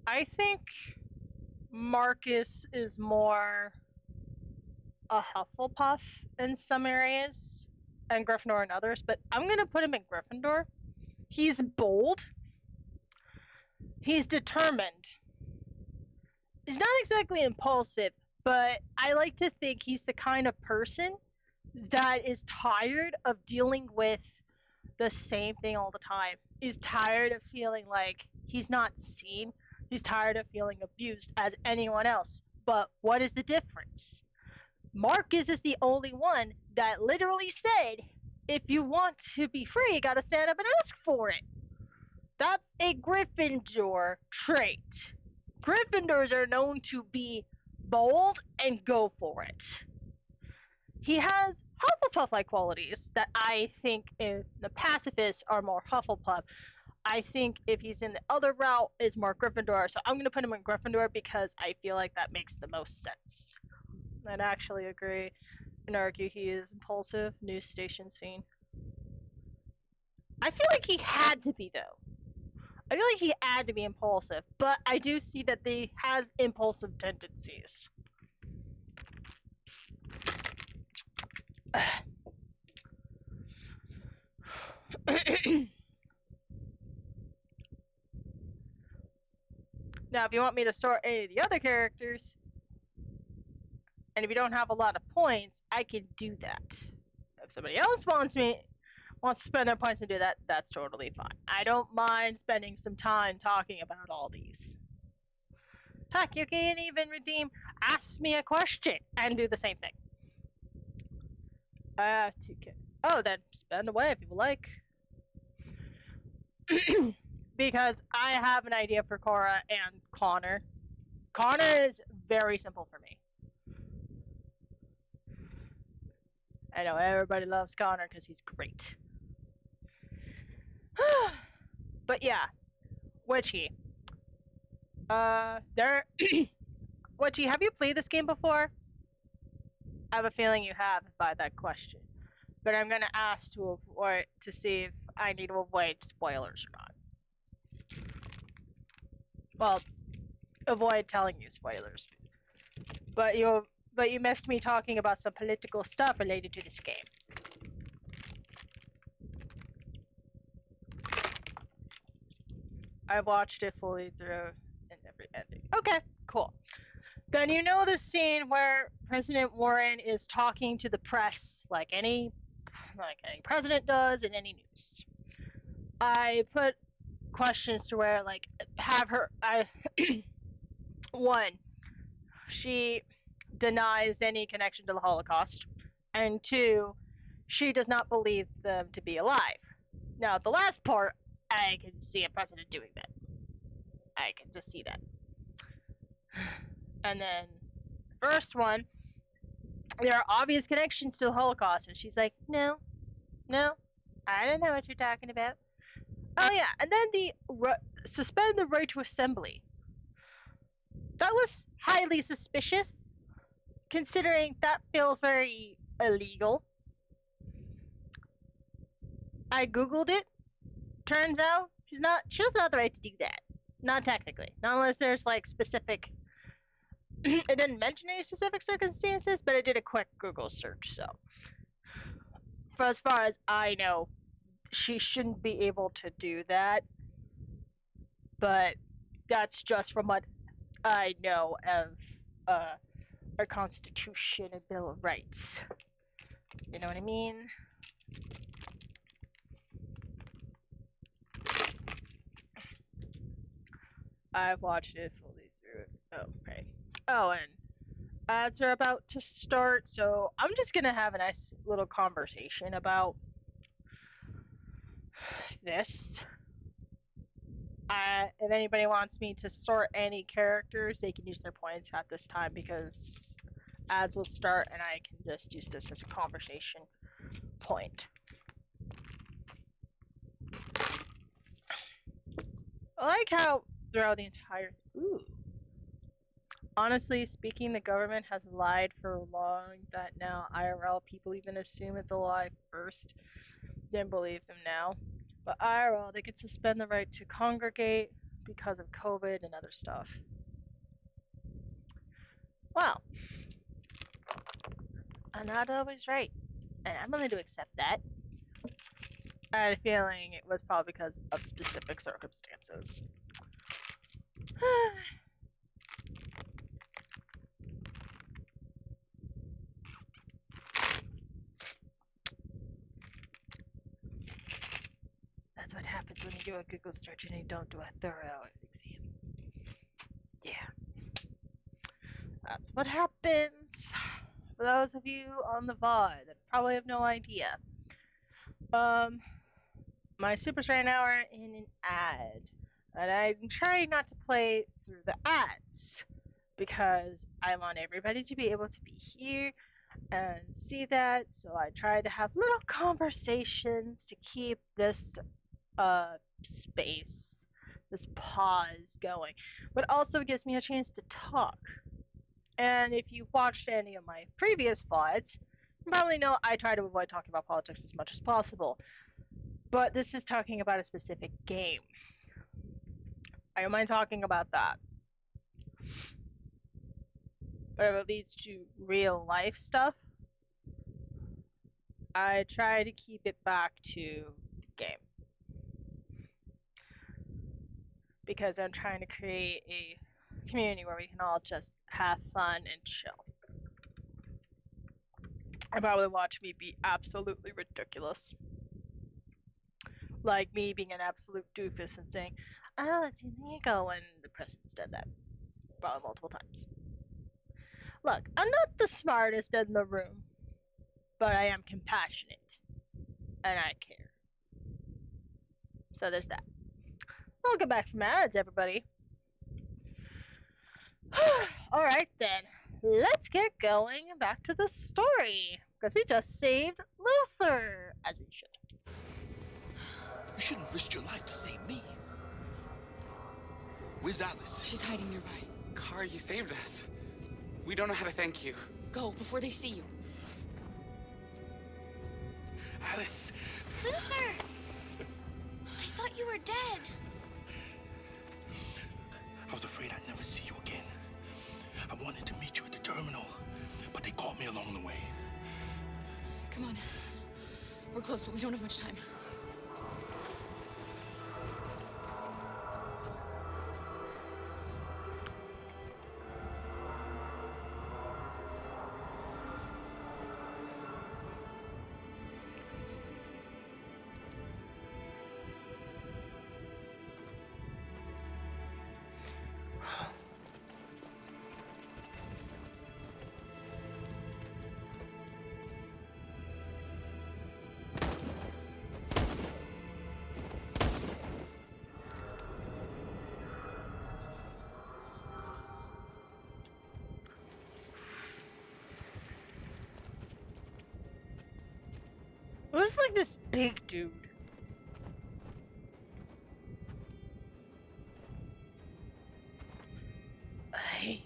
I think Marcus is more a Hufflepuff in some areas, and Gryffindor in others, but I'm going to put him in Gryffindor. He's bold. He's determined. He's not exactly impulsive, but I like to think he's the kind of person that is tired of dealing with the same thing all the time. He's tired of feeling like he's not seen. He's tired of feeling abused as anyone else. But what is the difference? Marcus is the only one that literally said, if you want to be free, you gotta stand up and ask for it. That's a Gryffindor trait. Gryffindors are known to be bold and go for it. He has Hufflepuff-like qualities that I think if the pacifists are more Hufflepuff. I think if he's in the other route is more Gryffindor, so I'm going to put him in Gryffindor because I feel like that makes the most sense. I'd actually agree and argue he is impulsive. News station scene. I feel like he had to be, though. I feel like he had to be impulsive, but I do see that he has impulsive tendencies. Now, if you want me to sort any of the other characters, and if you don't have a lot of points, I can do that. If somebody else wants wants to spend their points and do that, that's totally fine. I don't mind spending some time talking about all these. Heck, you can even redeem ask me a question and do the same thing. Oh, then spend away if you like. Because I have an idea for Cora and Connor. Connor is very simple for me. I know everybody loves Connor because he's great. But yeah, Witchy. Witchy, have you played this game before? I have a feeling you have by that question. But I'm gonna ask to see if I need to avoid spoilers or not. Well, avoid telling you spoilers. But you missed me talking about some political stuff related to this game. I watched it fully through and every ending. Okay, cool. Then you know the scene where President Warren is talking to the press like any president does in any news. I put questions to where one, she denies any connection to the Holocaust, and two, she does not believe them to be alive. Now, the last part, I can see a president doing that. I can just see that. And then, first one, there are obvious connections to the Holocaust, and she's like, no, I don't know what you're talking about. Oh yeah, and then the suspend the right to assembly. That was highly suspicious, considering that feels very illegal. I googled it. Turns out she doesn't have the right to do that. Not technically. Not unless there's like specific. It didn't mention any specific circumstances, but I did a quick Google search. So, for as far as I know, she shouldn't be able to do that. But that's just from what I know of our Constitution and Bill of Rights. You know what I mean? I've watched it fully through. Oh, right. Oh, and ads are about to start, so I'm just gonna have a nice little conversation about this. If anybody wants me to sort any characters, they can use their points at this time because ads will start and I can just use this as a conversation point. I like how throughout the entire... Ooh. Honestly speaking, the government has lied for long that now IRL people even assume it's a lie first. Didn't believe them now. But IRL, they could suspend the right to congregate because of COVID and other stuff. Well, I'm not always right. And I'm willing to accept that. I had a feeling it was probably because of specific circumstances. That's what happens when you do a Google search and you don't do a thorough exam. Yeah. That's what happens. For those of you on the VOD that probably have no idea. My supers right now are in an ad. And I'm trying not to play through the ads. Because I want everybody to be able to be here and see that. So I try to have little conversations to keep this space, this pause going. But also gives me a chance to talk. And if you've watched any of my previous VODs, you probably know I try to avoid talking about politics as much as possible. But this is talking about a specific game. I don't mind talking about that. But if it leads to real life stuff, I try to keep it back to the game. Because I'm trying to create a community where we can all just have fun and chill. And probably watch me be absolutely ridiculous. Like me being an absolute doofus and saying, "Oh, it's illegal," when the president's done that probably multiple times. Look, I'm not the smartest in the room, but I am compassionate, and I care. So there's that. Welcome back from ads, everybody. Alright then, let's get going back to the story, because we just saved Luther, as we should. You shouldn't risk your life to save me. Where's Alice? She's hiding nearby. Kara, you saved us. We don't know how to thank you. Go, before they see you. Alice! Luther! I thought you were dead. I was afraid I'd never see you again. I wanted to meet you at the terminal, but they caught me along the way. Come on. We're close, but we don't have much time. Who's like this big dude? Hey.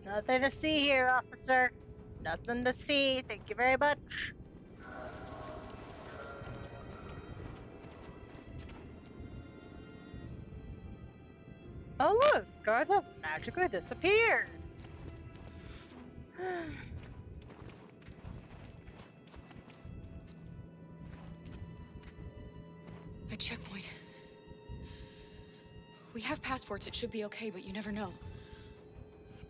Nothing to see here, officer. Nothing to see. Thank you very much. Oh look, Garza magically disappeared. A checkpoint. We have passports, it should be okay, but you never know.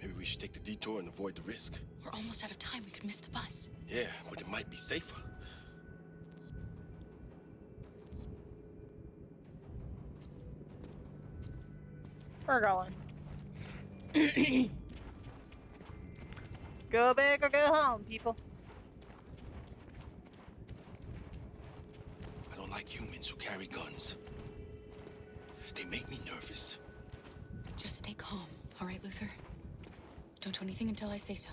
Maybe we should take the detour and avoid the risk. We're almost out of time, we could miss the bus. Yeah, but it might be safer. We're going. Go big or go home, people. I don't like humans who carry guns. They make me nervous. Just stay calm, all right, Luther? Don't do anything until I say so.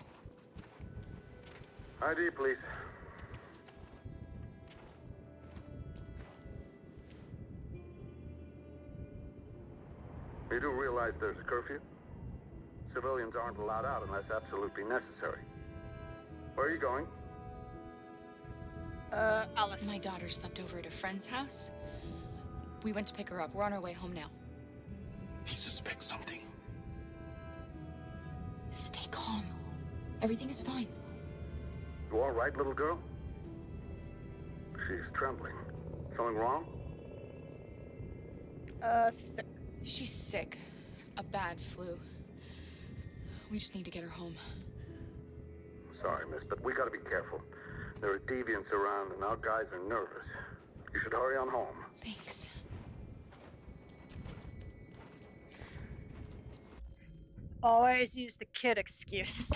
ID, please. You do realize there's a curfew? Civilians aren't allowed out unless absolutely necessary. Where are you going? Alice. My daughter slept over at a friend's house. We went to pick her up. We're on our way home now. He suspects something. Stay calm. Everything is fine. You all right, little girl? She's trembling. Something wrong? Sick. She's sick. A bad flu. We just need to get her home. Sorry, miss, but we gotta be careful. There are deviants around and our guys are nervous. You should hurry on home. Thanks. Always use the kid excuse.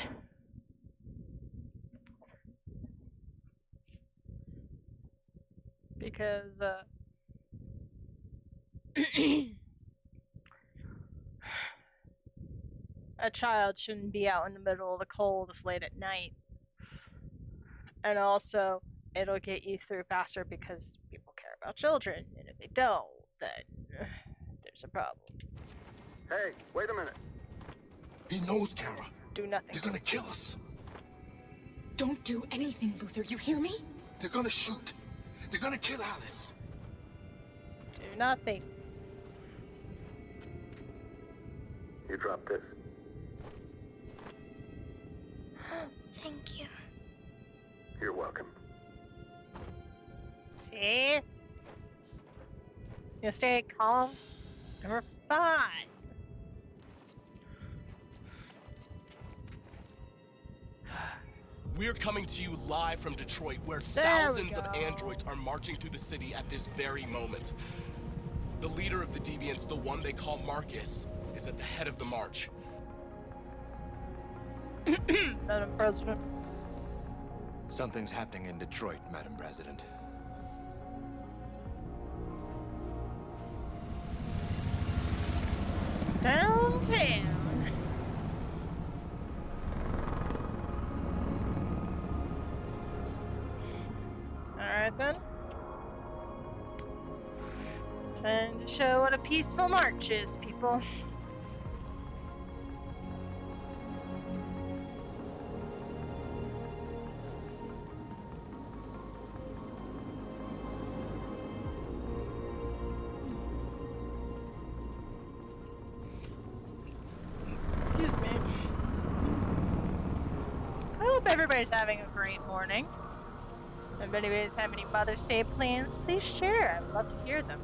Because, a child shouldn't be out in the middle of the cold this late at night. And also, it'll get you through faster because people care about children. And if they don't, then there's a problem. Hey, wait a minute. He knows, Kara. Do nothing. They're gonna kill us. Don't do anything, Luther. You hear me? They're gonna shoot. They're gonna kill Alice. Do nothing. You drop this. Thank you. You're welcome. See? You stay calm, and we're fine. We're coming to you live from Detroit, where There we thousands of go. androids are marching through the city at this very moment. The leader of the Deviants, the one they call Marcus, is at the head of the march. Madam President. Something's happening in Detroit, Madam President. Downtown. Alright then. Time to show what a peaceful march is, people. Excuse me. I hope everybody's having a great morning. If anybody's have any Mother's Day plans, please share. I'd love to hear them.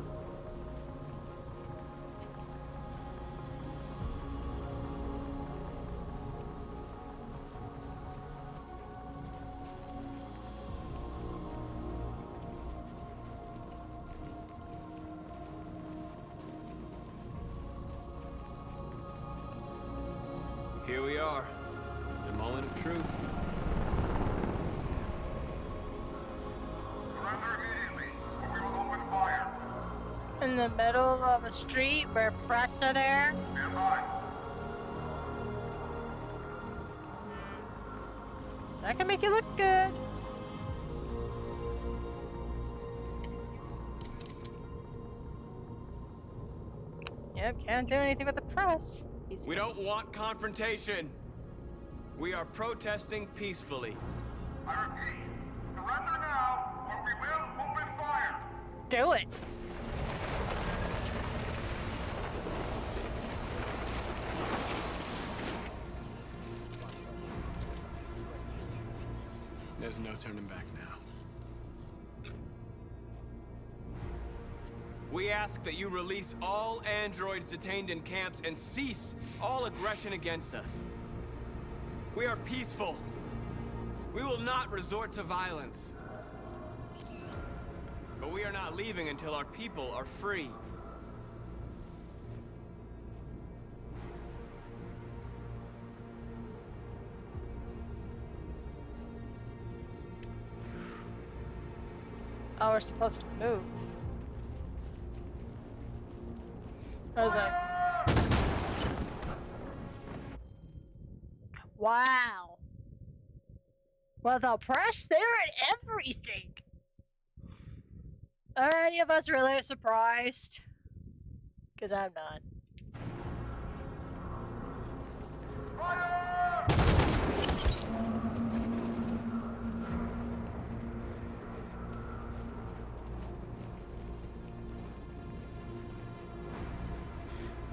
Here we are, the moment of truth. In the middle of a street where press are there. So that can make you look good. Yep, can't do anything with the press. We don't want confrontation. We are protesting peacefully. I repeat, surrender now, or we will open fire. Do it. There's no turning back now. We ask that you release all androids detained in camps and cease all aggression against us. We are peaceful. We will not resort to violence. But we are not leaving until our people are free. Oh, we're supposed to move. What was that? Wow. Well, the press, they're at everything. Are any of us really surprised? Because I'm not.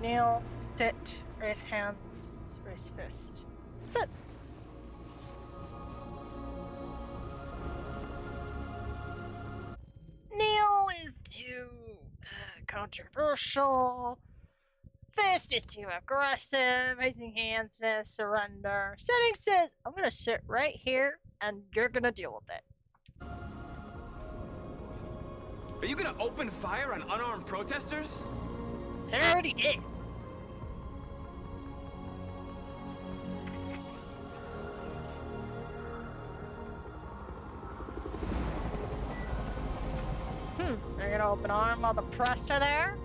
Kneel, sit, raise hands, raise fist. Sit. Kneel is too controversial. Fist is too aggressive. Raising hands says surrender. Sitting says, I'm gonna sit right here and you're gonna deal with it. Are you gonna open fire on unarmed protesters? I already did. They're gonna open arm while the press are there.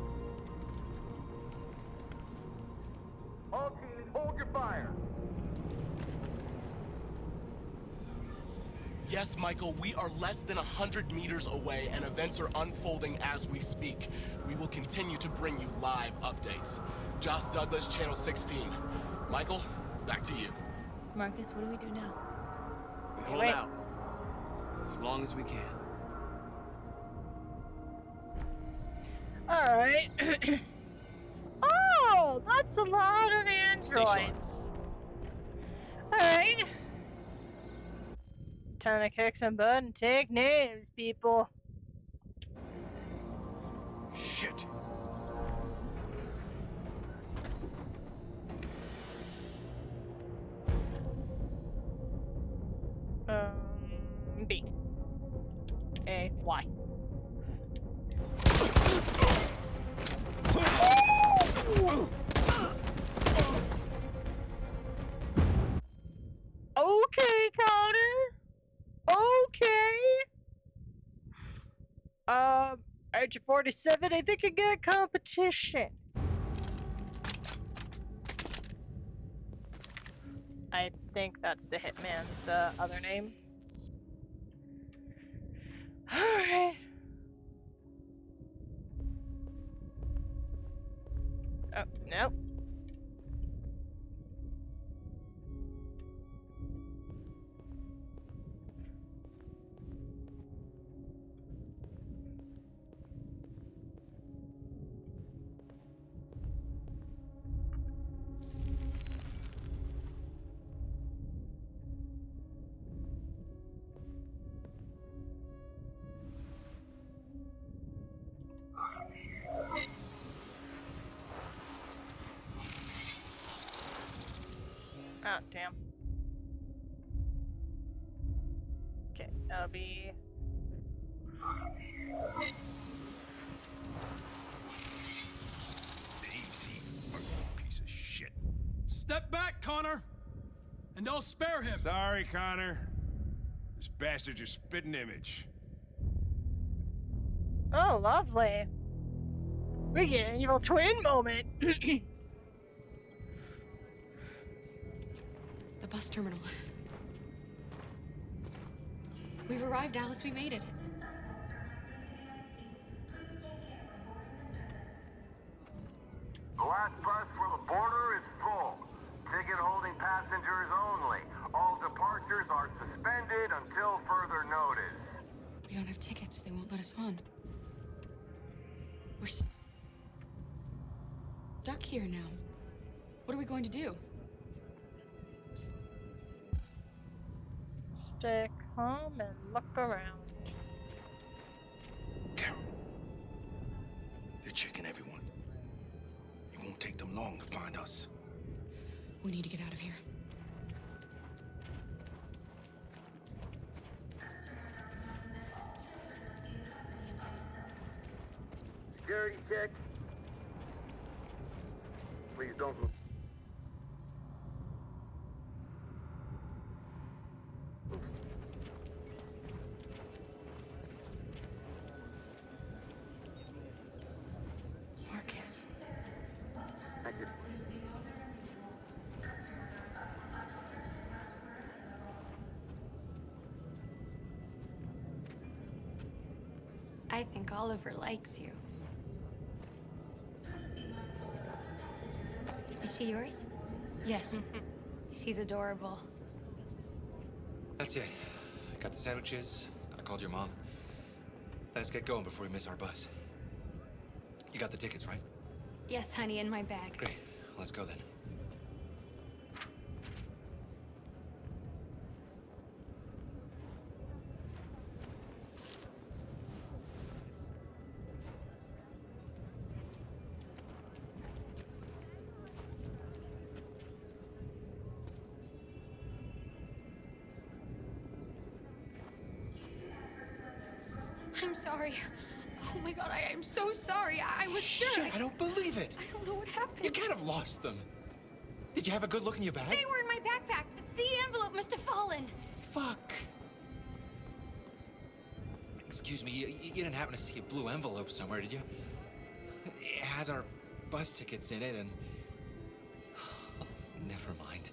All teams, hold your fire. Yes, Michael, we are less than 100 meters away and events are unfolding as we speak. We will continue to bring you live updates. Josh Douglas, Channel 16. Michael, back to you. Marcus, what do we do now? We hold out. As long as we can. Alright. Oh, that's a lot of androids. Alright. Time to kick some butt and take names, people. Shit. B. A, Y. Okay, Connor. Okay. Agent 47, I think I got competition. I think that's the hitman's other name. Alright. Oh, no. Oh, damn. Okay, that'll be... Easy, piece of shit. Step back, Connor! And don't spare him! Sorry, Connor. This bastard's your spitting image. Oh, lovely. We get an evil twin moment. The bus terminal. We've arrived, Alice. We made it. The last bus for the border is full. Ticket holding passengers only. All departures are suspended until further notice. We don't have tickets. They won't let us on. We're stuck here now. What are we going to do? Stay calm and look around. Carol, they're checking everyone. It won't take them long to find us. We need to get out of here. Security check. Please don't move. Marcus. Thank you. I think Oliver likes you. Is she yours? Yes. She's adorable. That's it. Got the sandwiches. I called your mom. Let's get going before we miss our bus. You got the tickets, right? Yes, honey, in my bag. Great. Let's go then. I'm sorry. Oh my god, I am so sorry. I was sure. Shit, I don't believe it. I don't know what happened. You can't have lost them. Did you have a good look in your bag? They were in my backpack. The envelope must have fallen. Fuck. Excuse me, you didn't happen to see a blue envelope somewhere, did you? It has our bus tickets in it and... Never mind.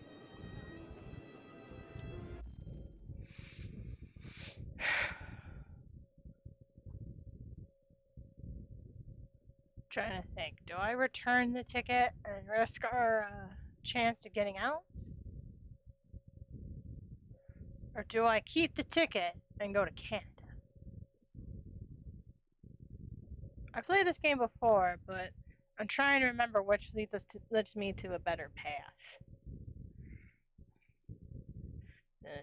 Trying to think. Do I return the ticket and risk our chance of getting out? Or do I keep the ticket and go to Canada? I played this game before, but I'm trying to remember which leads me to a better path.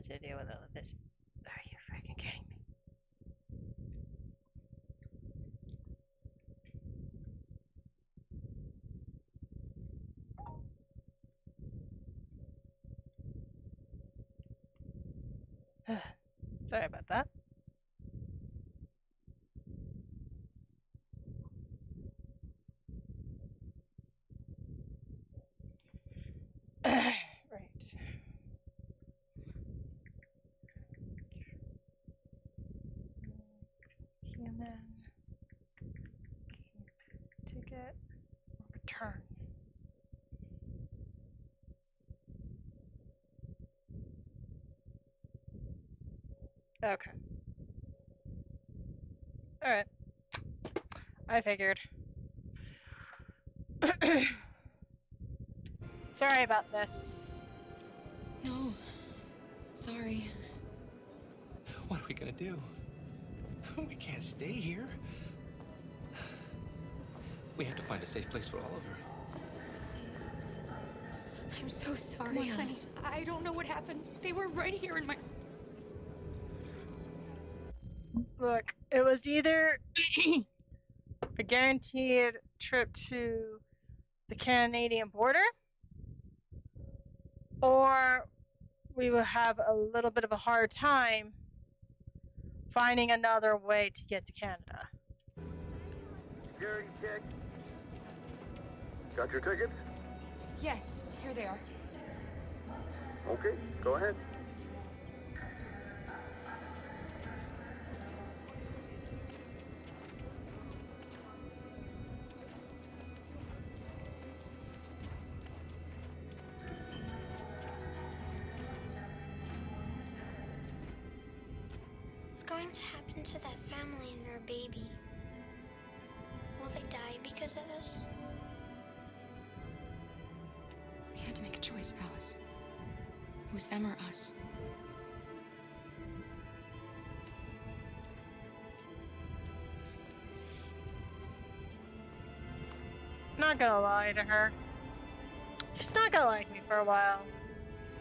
To deal with all of this. Are you freaking kidding me? Sorry about that. Right. Human. Keep ticket. Return. Okay. Alright. I figured. Sorry about this. No. Sorry. What are we gonna do? We can't stay here. We have to find a safe place for Oliver. I'm so sorry, Come on, honey. Alice. I don't know what happened. They were right here in my... Look, it was either a guaranteed trip to the Canadian border, or we would have a little bit of a hard time finding another way to get to Canada. Security check. Got your tickets? Yes, here they are. Okay, go ahead. What's going to happen to that family and their baby? Will they die because of us? We had to make a choice, Alice. It was them or us. Not gonna lie to her. She's not gonna like me for a while,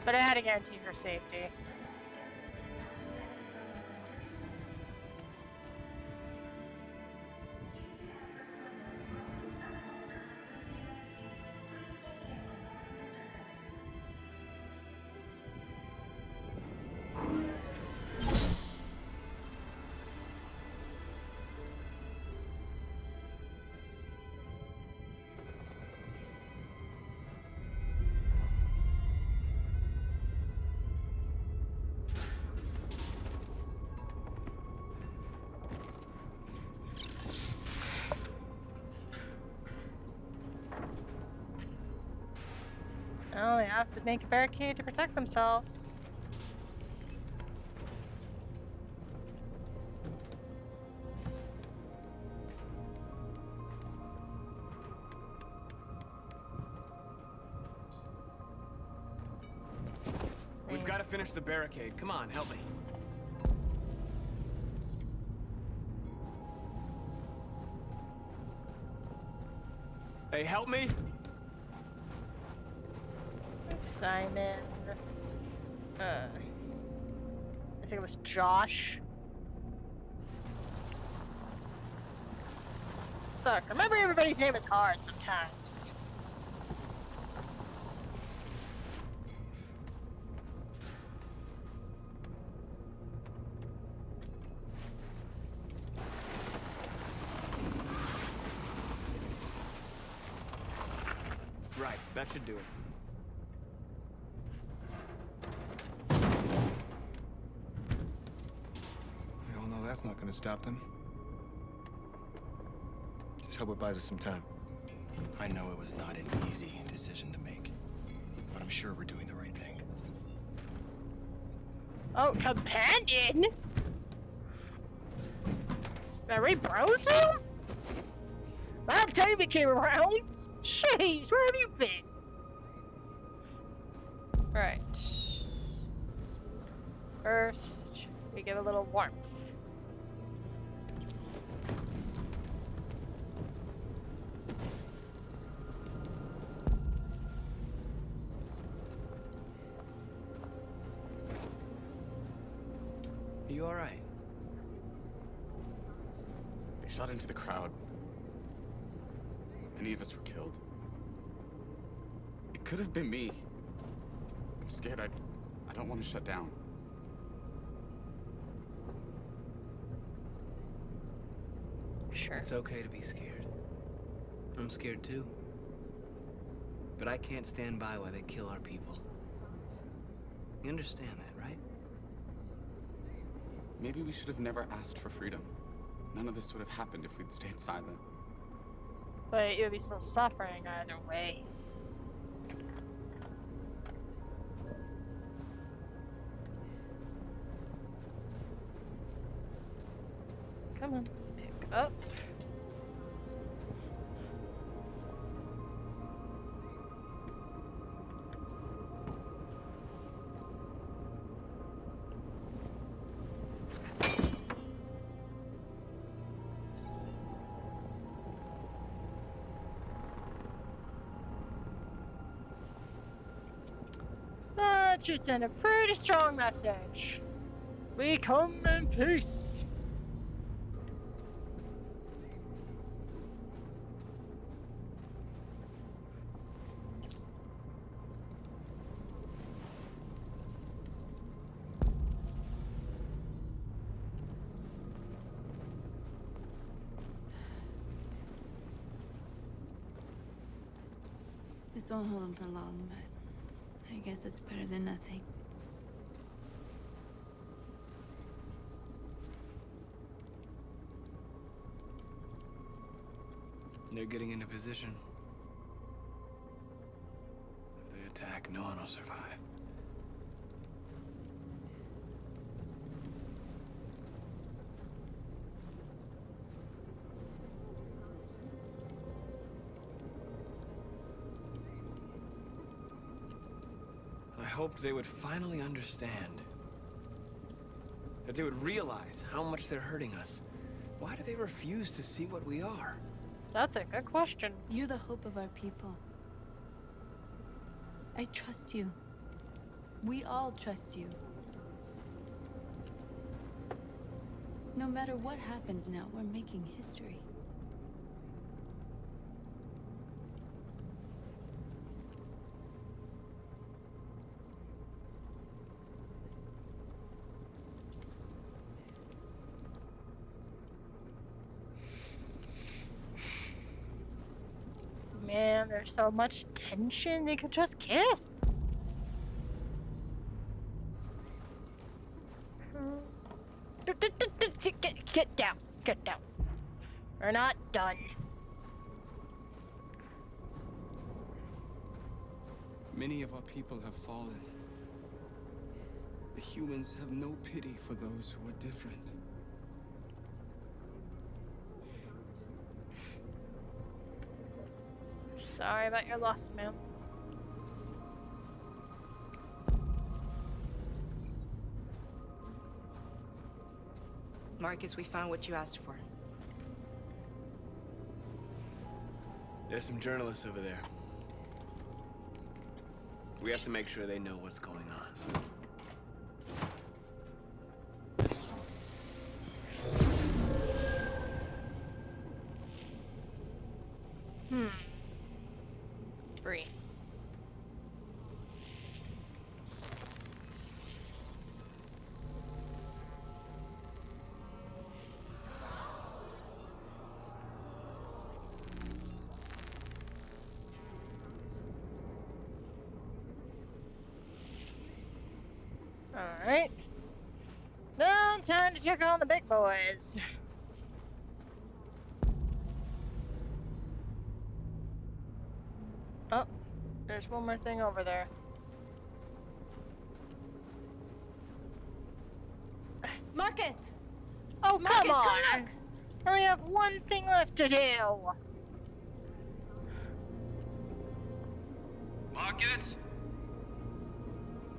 but I had to guarantee her safety. Oh, they have to make a barricade to protect themselves. We've got to finish the barricade. Come on, help me. Hey, help me! Simon. I think it was Josh. Look, remember everybody's name is hard sometimes. Right, that should do it. We all know that's not gonna stop them. Just hope it buys us some time. I know it was not an easy decision to make, but I'm sure we're doing the right thing. Oh, companion? Are we bros now? Long time it came around. Jeez, where have you been? Right. First, we give a little warmth. Are you alright? They shot into the crowd. Many of us were killed. It could have been me. I'm scared. I don't want to shut down. sure. It's okay to be scared. I'm scared too. But I can't stand by while they kill our people. You understand that, right? Maybe we should have never asked for freedom. None of this would have happened if we'd stayed silent. But you would be still suffering either way. Come on, pick up. That should send a pretty strong message. We come in peace. This won't hold him for long, but I guess it's better than nothing. They're getting into position. If they attack, no one will survive. I hoped they would finally understand. That they would realize how much they're hurting us. Why do they refuse to see what we are? That's a good question. You're the hope of our people. I trust you. We all trust you. No matter what happens now, we're making history. Man, there's so much tension. They could just kiss. Get down. Get down. We're not done. Many of our people have fallen. The humans have no pity for those who are different. Sorry about your loss, ma'am. Marcus, we found what you asked for. There's some journalists over there. We have to make sure they know what's going on. Free. Alright. Now time to check on the big boys. Oh, there's one more thing over there. Marcus! Oh, Marcus, come on! come look! I only have one thing left to do. Marcus?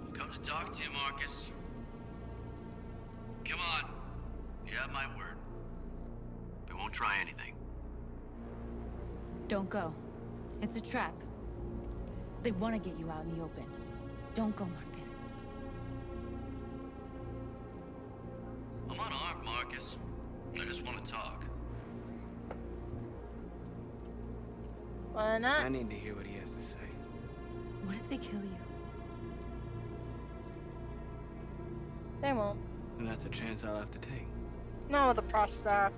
I've come to talk to you, Marcus. Come on. You have my word. They won't try anything. Don't go. It's a trap. They want to get you out in the open. Don't go, Marcus. I'm unarmed, Marcus. I just want to talk. Why not? I need to hear what he has to say. What if they kill you? They won't. And that's a chance I'll have to take. No, the Prostaff.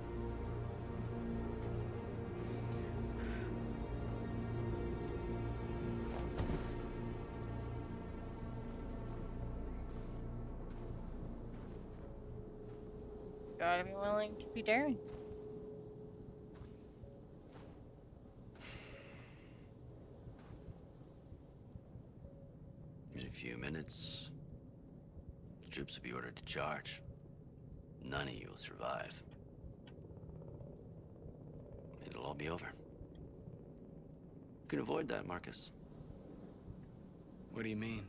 Gotta be willing to be daring. In a few minutes, the troops will be ordered to charge. None of you will survive. It'll all be over. You can avoid that, Marcus. What do you mean?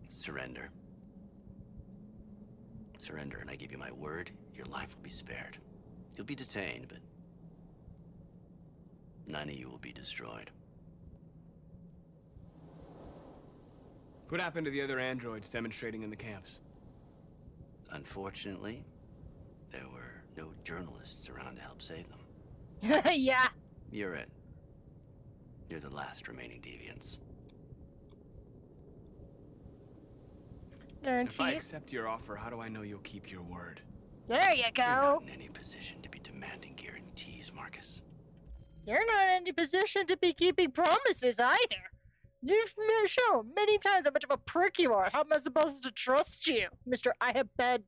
Surrender. Surrender, and I give you my word, your life will be spared. You'll be detained, but none of you will be destroyed. What happened to the other androids demonstrating in the camps? Unfortunately, there were no journalists around to help save them. Yeah. You're it. You're the last remaining deviants. If I accept your offer, how do I know you'll keep your word? There you go. You're not in any position to be demanding guarantees, Marcus. You're not in any position to be keeping promises either. You've shown many times how much of a prick you are. How am I supposed to trust you, Mr. I have bad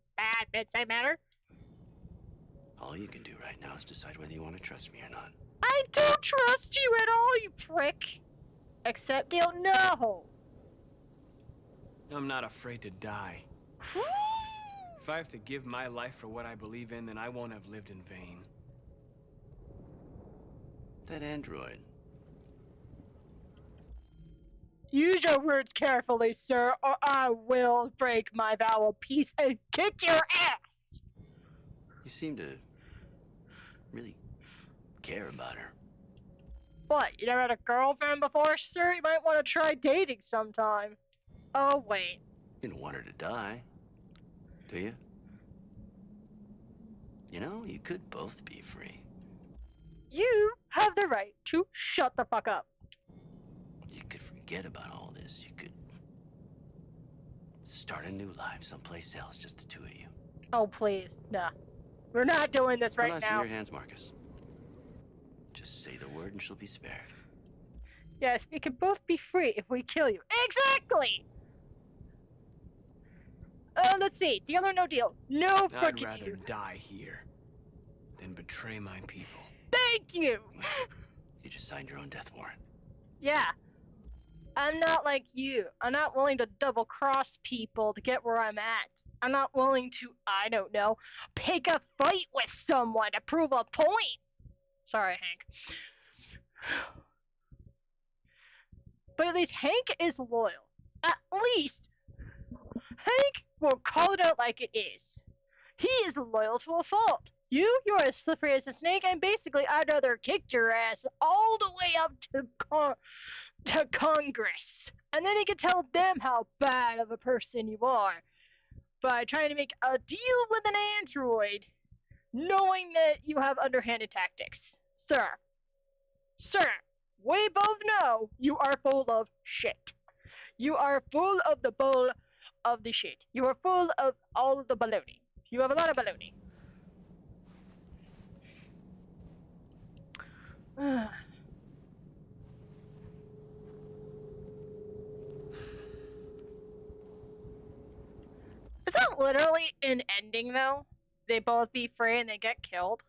bedside manner? All you can do right now is decide whether you want to trust me or not. I don't trust you at all, you prick. Except deal no. I'm not afraid to die. If I have to give my life for what I believe in, then I won't have lived in vain. That android. Use your words carefully, sir, or I will break my vow of peace and kick your ass! You seem to really care about her. What, you never had a girlfriend before, sir? You might want to try dating sometime. Oh, wait. You don't want her to die, do you? You know, you could both be free. You have the right to shut the fuck up. You could forget about all this. You could start a new life someplace else, just the two of you. Oh, please. Nah. We're not doing this right Put now. in your hands, Marcus. Just say the word and she'll be spared. Yes, we can both be free if we kill you. Exactly! Let's see. Deal or no deal? No fucking I'd rather deal. die here than betray my people. Thank you! You just signed your own death warrant. Yeah. I'm not like you. I'm not willing to double-cross people to get where I'm at. I'm not willing to, I don't know, pick a fight with someone to prove a point. Sorry, Hank. But at least Hank is loyal. At least Hank will call it out like it is. He is loyal to a fault. You're as slippery as a snake, and basically I'd rather kick your ass all the way up to Congress. And then you can tell them how bad of a person you are by trying to make a deal with an android, knowing that you have underhanded tactics. Sir, we both know you are full of shit. You are full of the bull of the shit. You are full of all of the baloney. You have a lot of baloney. Is that literally an ending, though? They both be free and they get killed?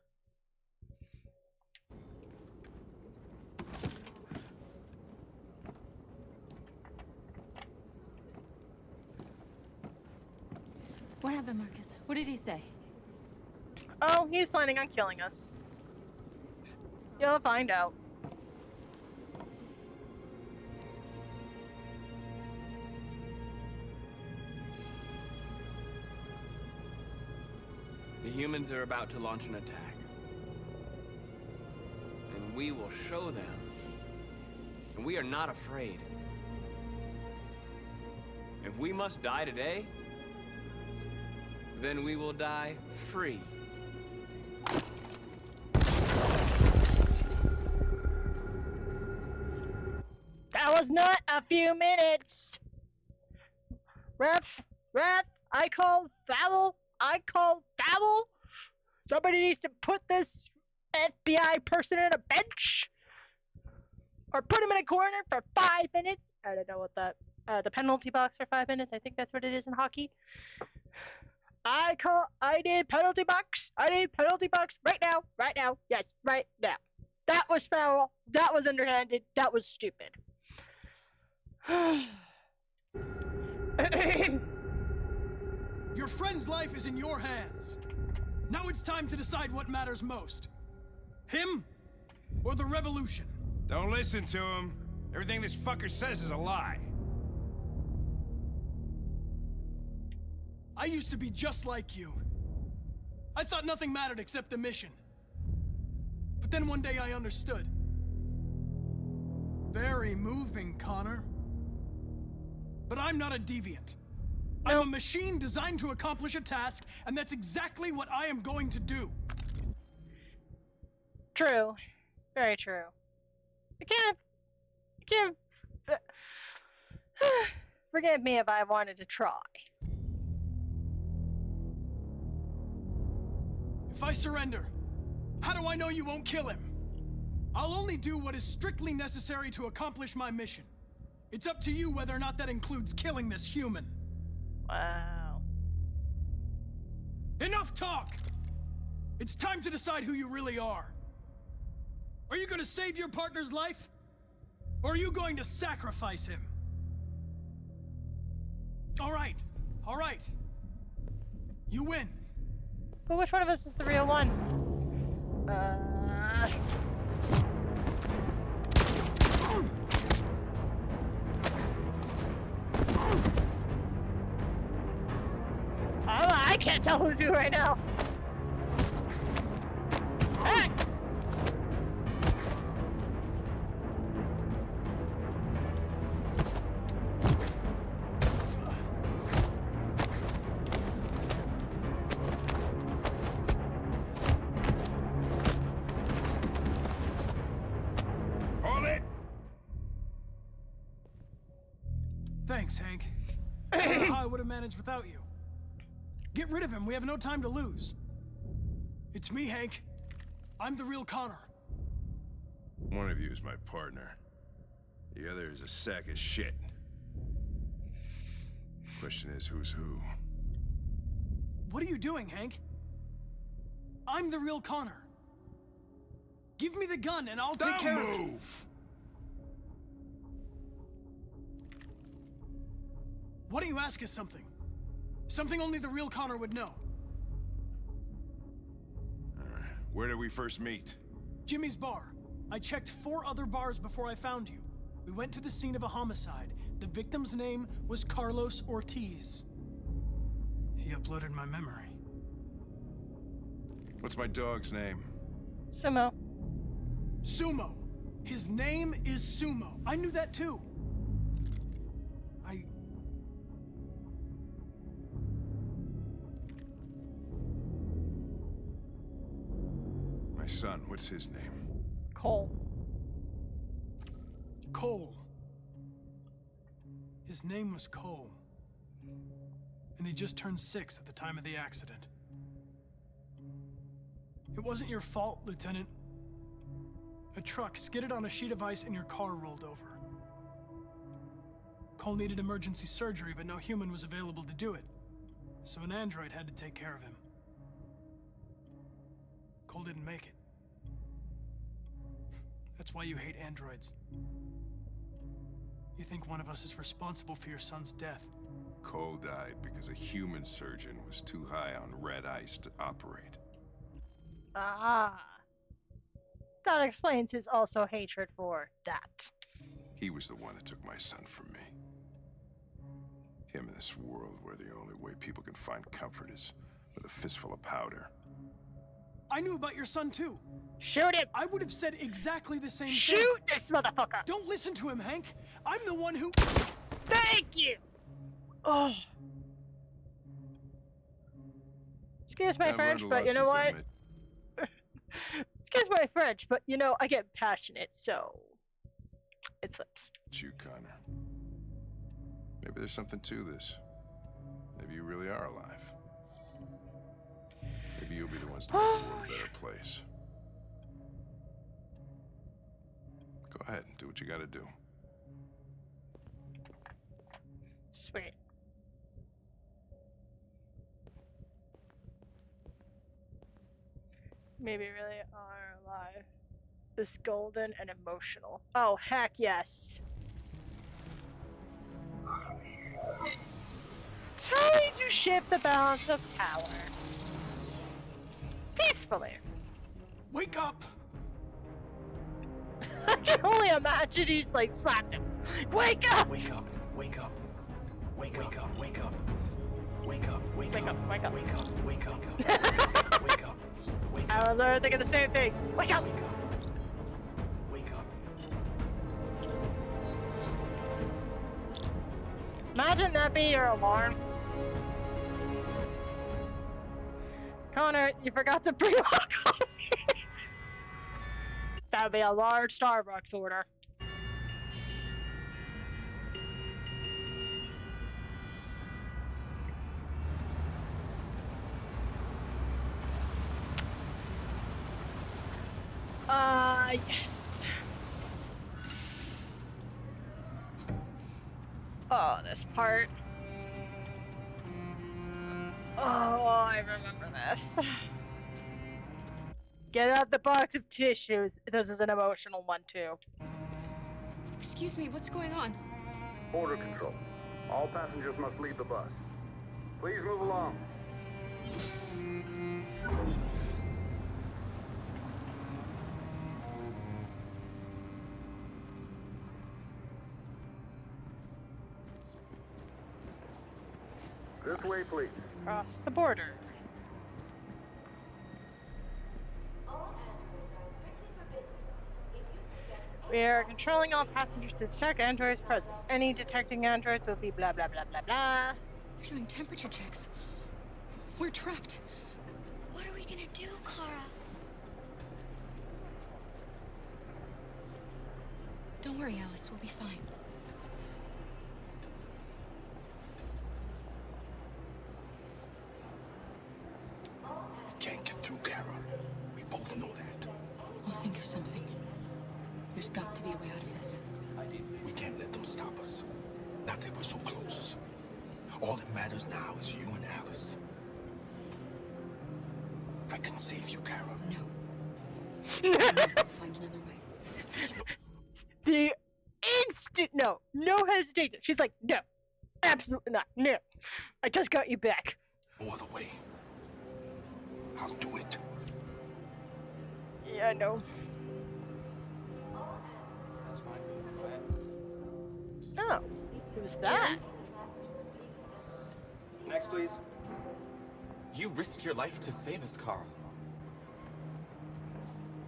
What happened, Marcus? What did he say? Oh, he's planning on killing us. You'll find out. The humans are about to launch an attack. And we will show them. And we are not afraid. If we must die today, then we will die free. That was not a few minutes. Ref, I call foul. Somebody needs to put this FBI person in a bench. Or put him in a corner for 5 minutes. I don't know what that, the penalty box for 5 minutes. I think that's what it is in hockey. I need penalty box. I need penalty box right now. Right now. Yes, right now. That was foul. That was underhanded. That was stupid. Your friend's life is in your hands. Now it's time to decide what matters most. Him or the revolution? Don't listen to him. Everything this fucker says is a lie. I used to be just like you. I thought nothing mattered except the mission. But then one day I understood. Very moving, Connor. But I'm not a deviant. I'm a machine designed to accomplish a task, and that's exactly what I am going to do. True. Very true. I can't... Forgive me if I wanted to try. If I surrender, how do I know you won't kill him? I'll only do what is strictly necessary to accomplish my mission. It's up to you whether or not that includes killing this human. Wow. Enough talk! It's time to decide who you really are. Are you going to save your partner's life? Or are you going to sacrifice him? All right. You win. But which one of us is the real one? I can't tell who's who right now. Hey! Thanks, Hank. I don't know how I would have managed without you. Get rid of him. We have no time to lose. It's me, Hank. I'm the real Connor. One of you is my partner. The other is a sack of shit. Question is, who's who? What are you doing, Hank? I'm the real Connor. Give me the gun and I'll take care of it. Why don't you ask us something? Something only the real Connor would know. Alright, where did we first meet? Jimmy's bar. I checked 4 other bars before I found you. We went to the scene of a homicide. The victim's name was Carlos Ortiz. He uploaded my memory. What's my dog's name? Sumo. Sumo. His name is Sumo. I knew that too. My son, what's his name? Cole. Cole. His name was Cole. And he just turned 6 at the time of the accident. It wasn't your fault, Lieutenant. A truck skidded on a sheet of ice and your car rolled over. Cole needed emergency surgery, but no human was available to do it. So an android had to take care of him. Cole didn't make it. That's why you hate androids. You think one of us is responsible for your son's death. Cole died because a human surgeon was too high on red ice to operate. Ah. That explains his also hatred for that. He was the one that took my son from me. Him in this world where the only way people can find comfort is with a fistful of powder. I knew about your son too. Shoot him! I would have said exactly the same thing. Shoot this motherfucker! Don't listen to him, Hank. I'm the one who... Thank you! Oh. Excuse my French, but you know what? Excuse my French, but you know, I get passionate, so... it slips. It's you, Connor. Maybe there's something to this. Maybe you really are alive. Maybe you'll be the ones to make the world a better place. Go ahead, do what you gotta do. Sweet. Maybe really are alive. This golden and emotional. Oh, heck yes. Trying to shift the balance of power. Peacefully. Wake up! I can only imagine he's like slapped him. Wake up! Wake up! Wake up! Wake up! Wake up! Wake up! Wake up! Wake up! Wake up! Wake up! Wake up! I was literally thinking the same thing. Wake up! Wake up! Imagine that be your alarm. Connor, you forgot to bring hot coffee. That would be a large Starbucks order. Yes. Oh, this part. Oh, I remember this. Get out the box of tissues. This is an emotional one, too. Excuse me, what's going on? Border control. All passengers must leave the bus. Please move along. This way, please. Cross the border. We are controlling all passengers to detect androids' presence. Any detecting androids will be blah blah blah blah blah. They're doing temperature checks. We're trapped. What are we gonna do, Kara? Don't worry, Alice. We'll be fine. We can't get through, Kara. We both know that. I'll think of something. There's got to be a way out of this. We can't let them stop us. Not that we're so close. All that matters now is you and Alice. I can save you, Kara. No. I'll find another way. If there's no... The instant no hesitation. She's like, no, absolutely not, no. I just got you back. No other way. I'll do it. Yeah, I know. Oh, who's that? Next, please. You risked your life to save us, Carl.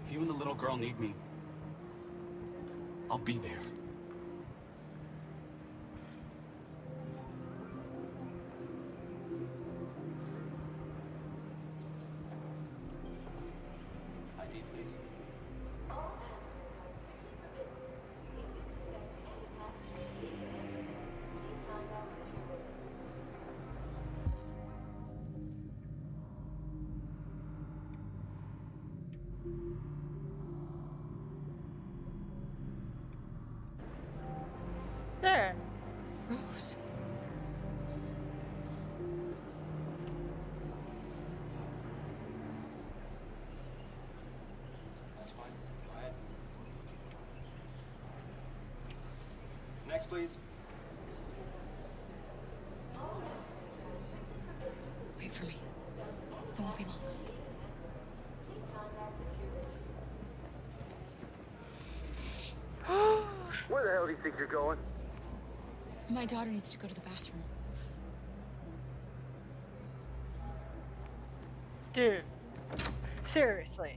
If you and the little girl need me, I'll be there. ID, please. There. Rose. That's fine. Go ahead. Next, please. Wait for me. It won't be long. Where the hell do you think you're going? My daughter needs to go to the bathroom. Dude. Seriously.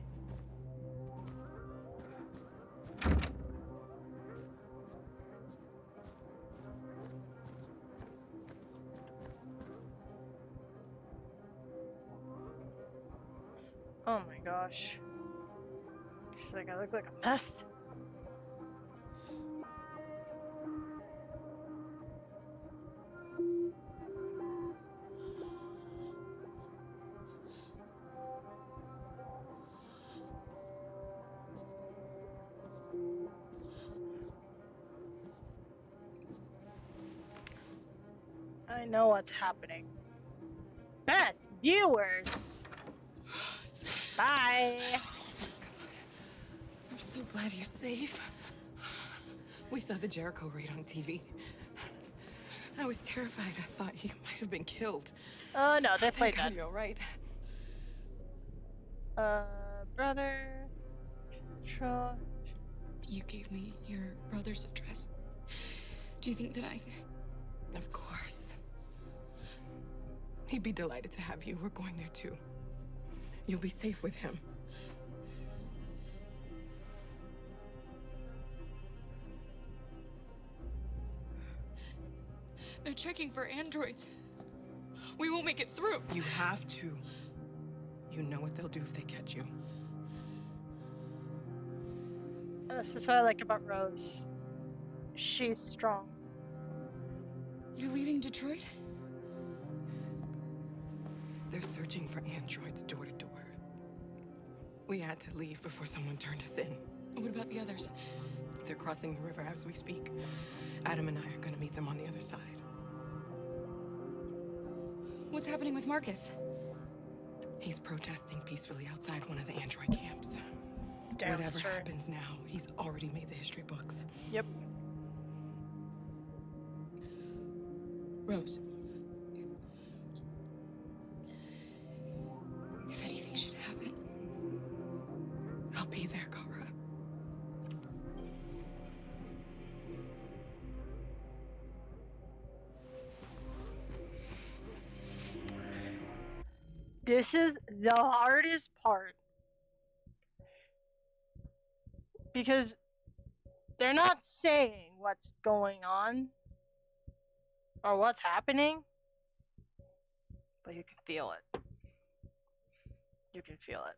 Oh my gosh. She's like, I look like a mess. I know what's happening. Best viewers! Bye. I'm so glad you're safe. We saw the Jericho raid on TV. I was terrified. I thought you might have been killed. Oh no, they played Thank God that. you're all right. Brother. Control. You gave me your brother's address. Do you think that I... Of course. He'd be delighted to have you. We're going there too. You'll be safe with him. They're checking for androids. We won't make it through. You have to. You know what they'll do if they catch you. This is what I like about Rose. She's strong. You're leaving Detroit? They're searching for androids door to door. We had to leave before someone turned us in. What about the others? They're crossing the river as we speak. Adam and I are gonna meet them on the other side. What's happening with Marcus? He's protesting peacefully outside one of the android camps. Damn, Whatever sure. happens now, he's already made the history books. Yep. Rose. If anything should happen, I'll be there, Kara. This is the hardest part. Because they're not saying what's going on or what's happening, but you can feel it. You can feel it.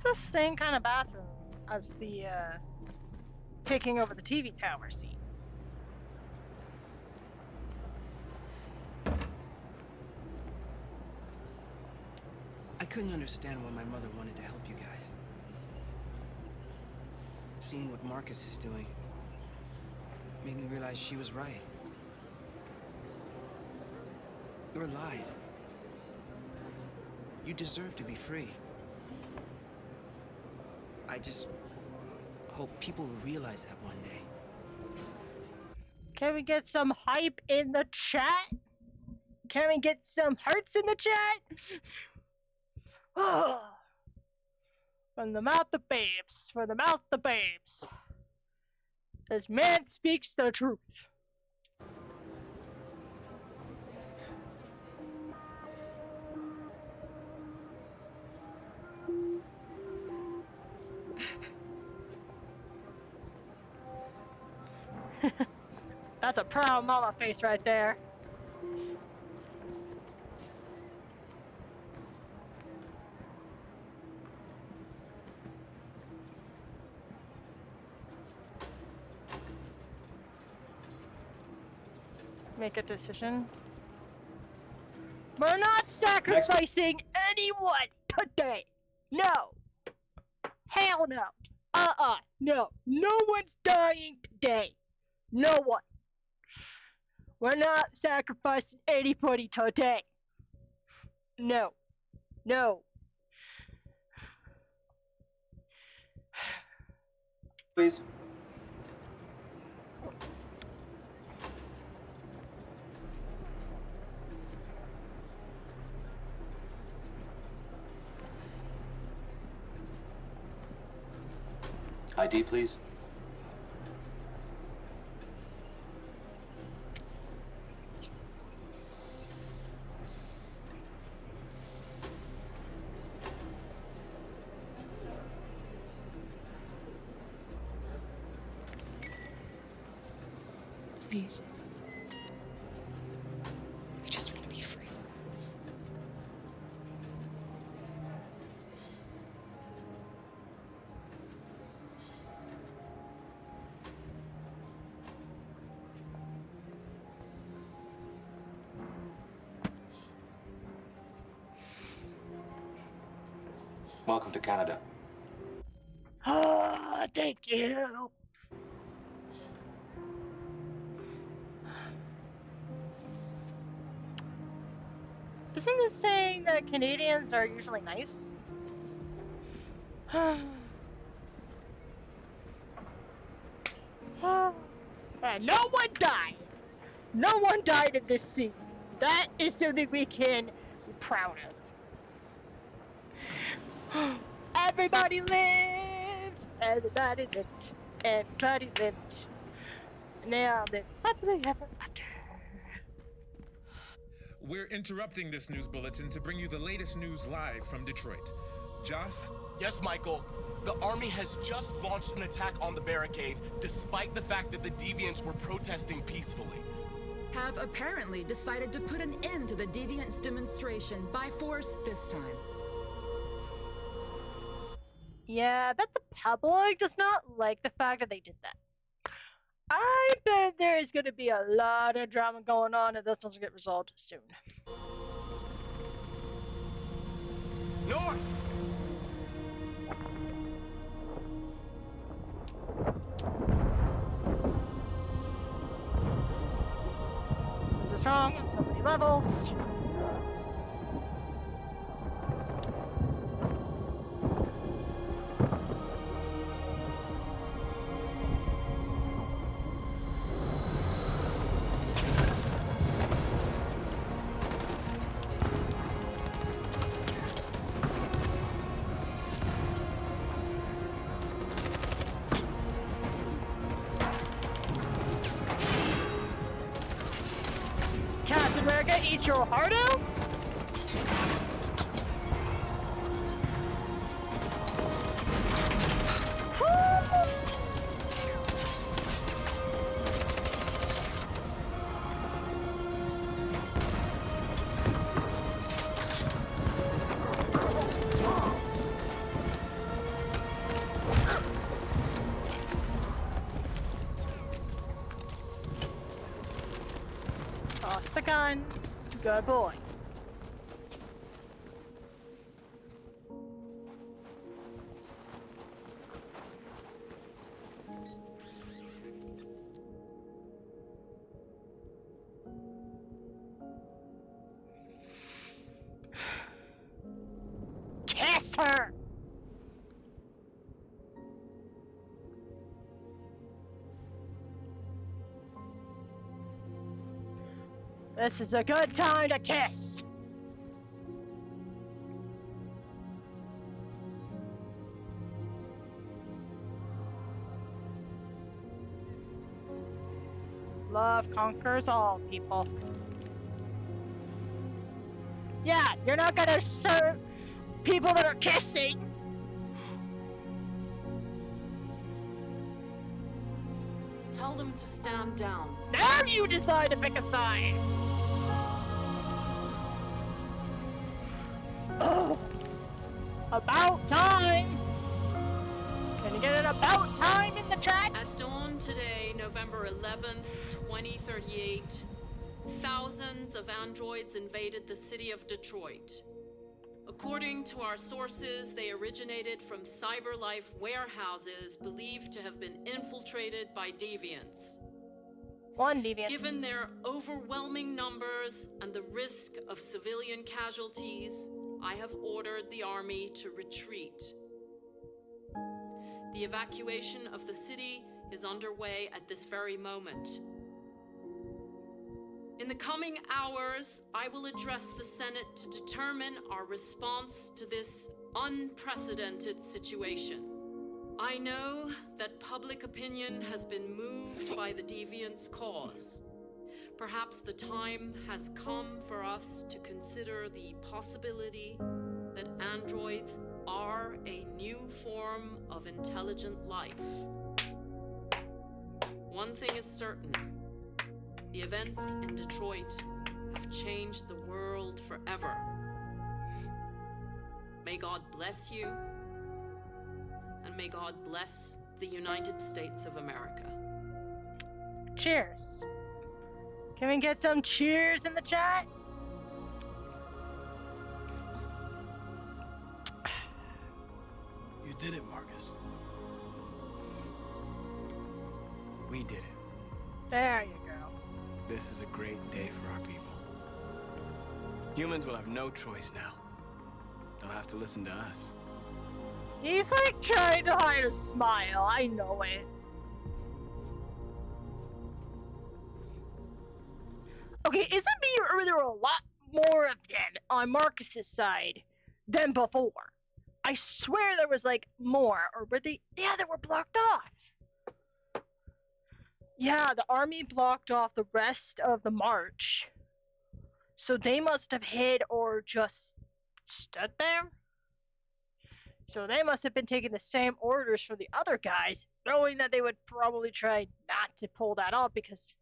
The same kind of bathroom as the taking over the TV tower scene. I couldn't understand why my mother wanted to help you guys. Seeing what Marcus is doing made me realize she was right. You're alive. You deserve to be free. I just hope people will realize that one day. Can we get some hype in the chat? Can we get some hearts in the chat? From the mouth of babes, from the mouth of babes. This man speaks the truth. That's a proud mama face right there. Make a decision. We're not sacrificing anyone today. No. Hell no. No. No one's dying today. No one. We're not sacrificing anybody today. No. No. Please. ID, please. Please. I just want to be free. Welcome to Canada. Ah, thank you. Isn't this saying that Canadians are usually nice? And no one died. No one died in this scene. That is something we can be proud of. Everybody lived. Everybody lived. Everybody lived. And they all lived happily ever after. We're interrupting this news bulletin to bring you the latest news live from Detroit. Joss? Yes, Michael. The army has just launched an attack on the barricade, despite the fact that the Deviants were protesting peacefully. Have apparently decided to put an end to the Deviants demonstration by force this time. Yeah, I bet the public does not like the fact that they did that. I bet there is going to be a lot of drama going on if this doesn't get resolved soon. North! This is wrong on so many levels. Captain America, eat your heart out? Toss the gun. Good boy. Kiss her! This is a good time to kiss! Love conquers all, people. Yeah, you're not gonna serve people that are kissing! Tell them to stand down. Now you decide to pick a side! Oh, about time! Can you get an about time in the chat? At dawn today, November 11th, 2038, thousands of androids invaded the city of Detroit. According to our sources, they originated from CyberLife warehouses believed to have been infiltrated by deviants. One deviant. Given their overwhelming numbers and the risk of civilian casualties, I have ordered the army to retreat. The evacuation of the city is underway at this very moment. In the coming hours, I will address the Senate to determine our response to this unprecedented situation. I know that public opinion has been moved by the Deviants' cause. Perhaps the time has come for us to consider the possibility that androids are a new form of intelligent life. One thing is certain. The events in Detroit have changed the world forever. May God bless you, and may God bless the United States of America. Cheers. Can we get some cheers in the chat? You did it, Marcus. We did it. There you go. This is a great day for our people. Humans will have no choice now. They'll have to listen to us. He's like trying to hide a smile. I know it. Okay, isn't there a lot more of them on Marcus's side than before? I swear there was like more, or were they? Yeah, they were blocked off. Yeah, the army blocked off the rest of the march. So they must have hid or just stood there. So they must have been taking the same orders from the other guys, knowing that they would probably try not to pull that off because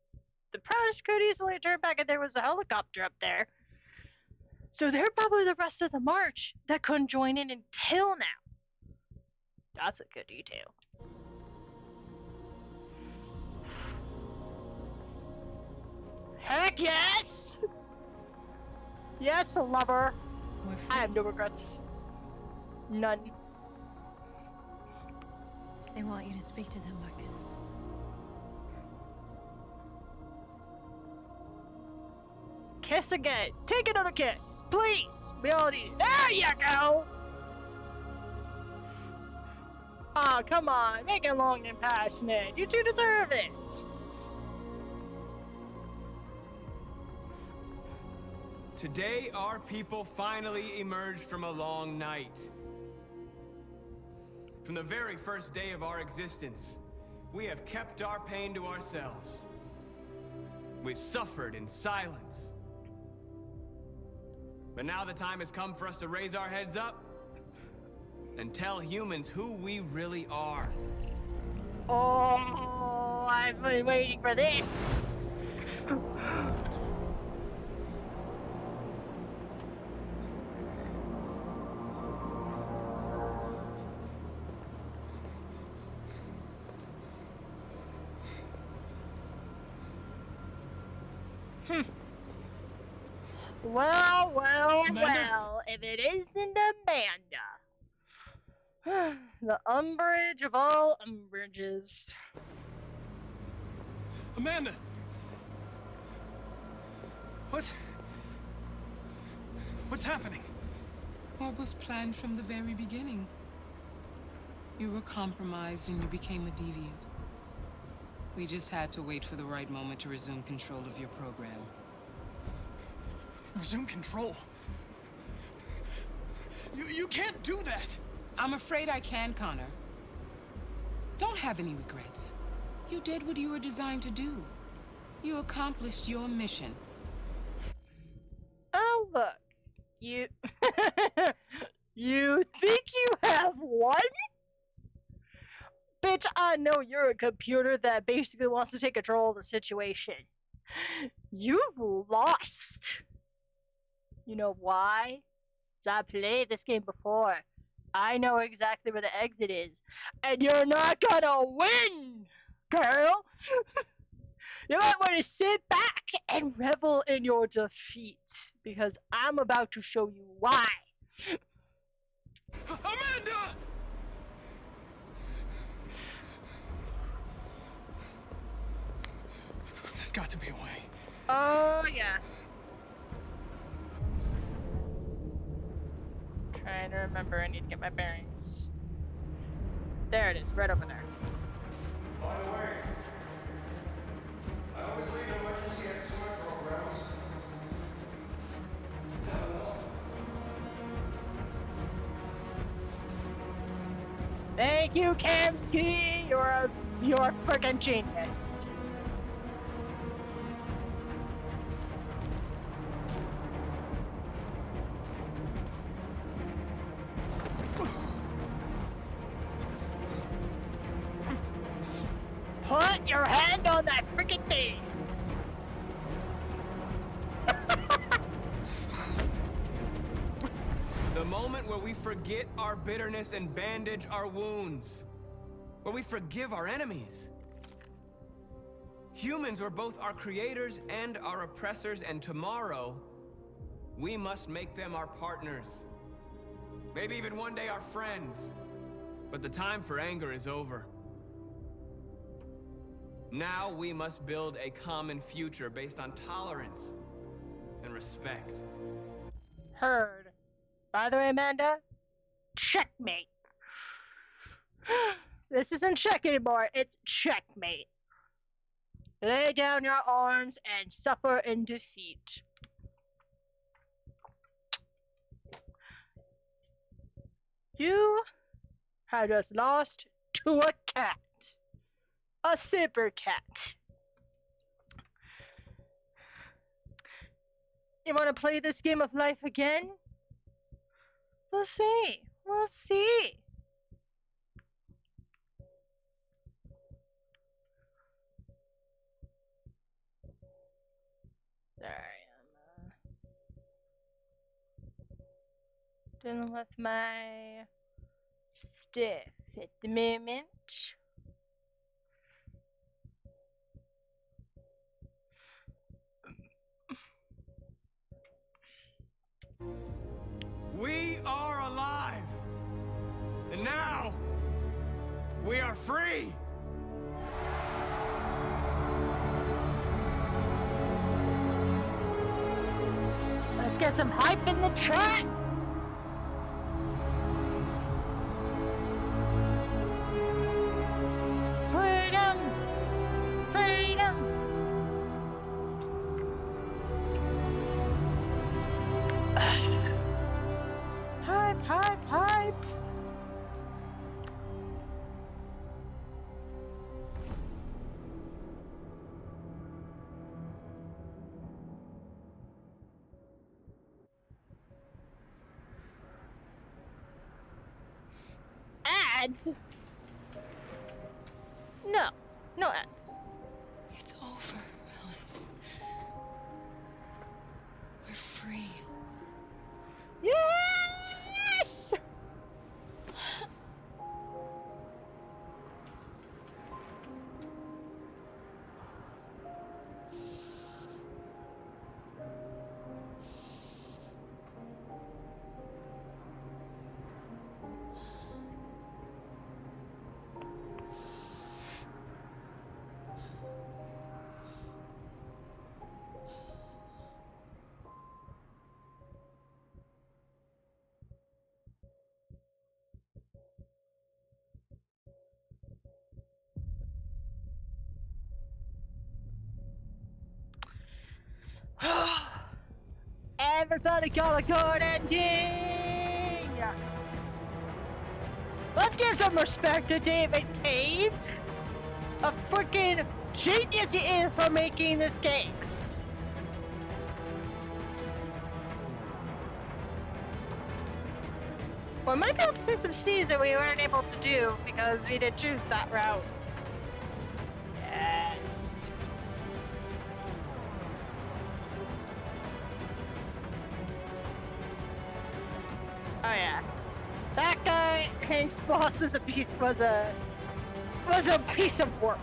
the press could easily turn back if there was a helicopter up there. So they're probably the rest of the march that couldn't join in until now. That's a good detail. Heck yes! Yes, lover. I have no regrets. None. They want you to speak to them, Marcus. Kiss again. Take another kiss, please. We all need it. There you go. Oh, come on. Make it long and passionate. You two deserve it. Today, our people finally emerged from a long night. From the very first day of our existence, we have kept our pain to ourselves. We've suffered in silence. But now the time has come for us to raise our heads up and tell humans who we really are. Oh, I've been waiting for this. Well, well, if it isn't Amanda. The umbrage of all umbrages. Amanda! What's happening? What was planned from the very beginning? You were compromised and you became a deviant. We just had to wait for the right moment to resume control of your program. Resume control? You can't do that! I'm afraid I can, Connor. Don't have any regrets. You did what you were designed to do. You accomplished your mission. Oh, look. You... You think you have won? Bitch, I know you're a computer that basically wants to take control of the situation. You've lost. You know why? I played this game before. I know exactly where the exit is. And you're not gonna win, girl! You might want to sit back and revel in your defeat. Because I'm about to show you why. Amanda! There's got to be a way. Oh, yeah. Trying to remember, I need to get my bearings. There it is, right over there. By the way, I always leave an emergency at summer programs. Thank you, Kamsky. You're a freaking genius. Put your hand on that freaking thing. The moment where we forget our bitterness and bandage our wounds. Where we forgive our enemies. Humans were both our creators and our oppressors, and tomorrow, we must make them our partners. Maybe even one day our friends. But the time for anger is over. Now we must build a common future based on tolerance and respect. Heard. By the way, Amanda, checkmate. This isn't check anymore, it's checkmate. Lay down your arms and suffer in defeat. You have just lost to a cat. A super cat. You want to play this game of life again? We'll see. We'll see. Sorry, I'm dealing with my stuff at the moment. We are alive! And now, we are free! Let's get some hype in the chat! Freedom! Freedom! Hype, hype, hype! Ads? No, no ads. It's over, Alice. We're free. Yes! Everybody got a good ending! Let's give some respect to David Cave! A freaking genius he is for making this game! We might be able to see some scenes that we weren't able to do because we didn't choose that route. Yes. Oh yeah, that guy Hank's boss was a piece of work.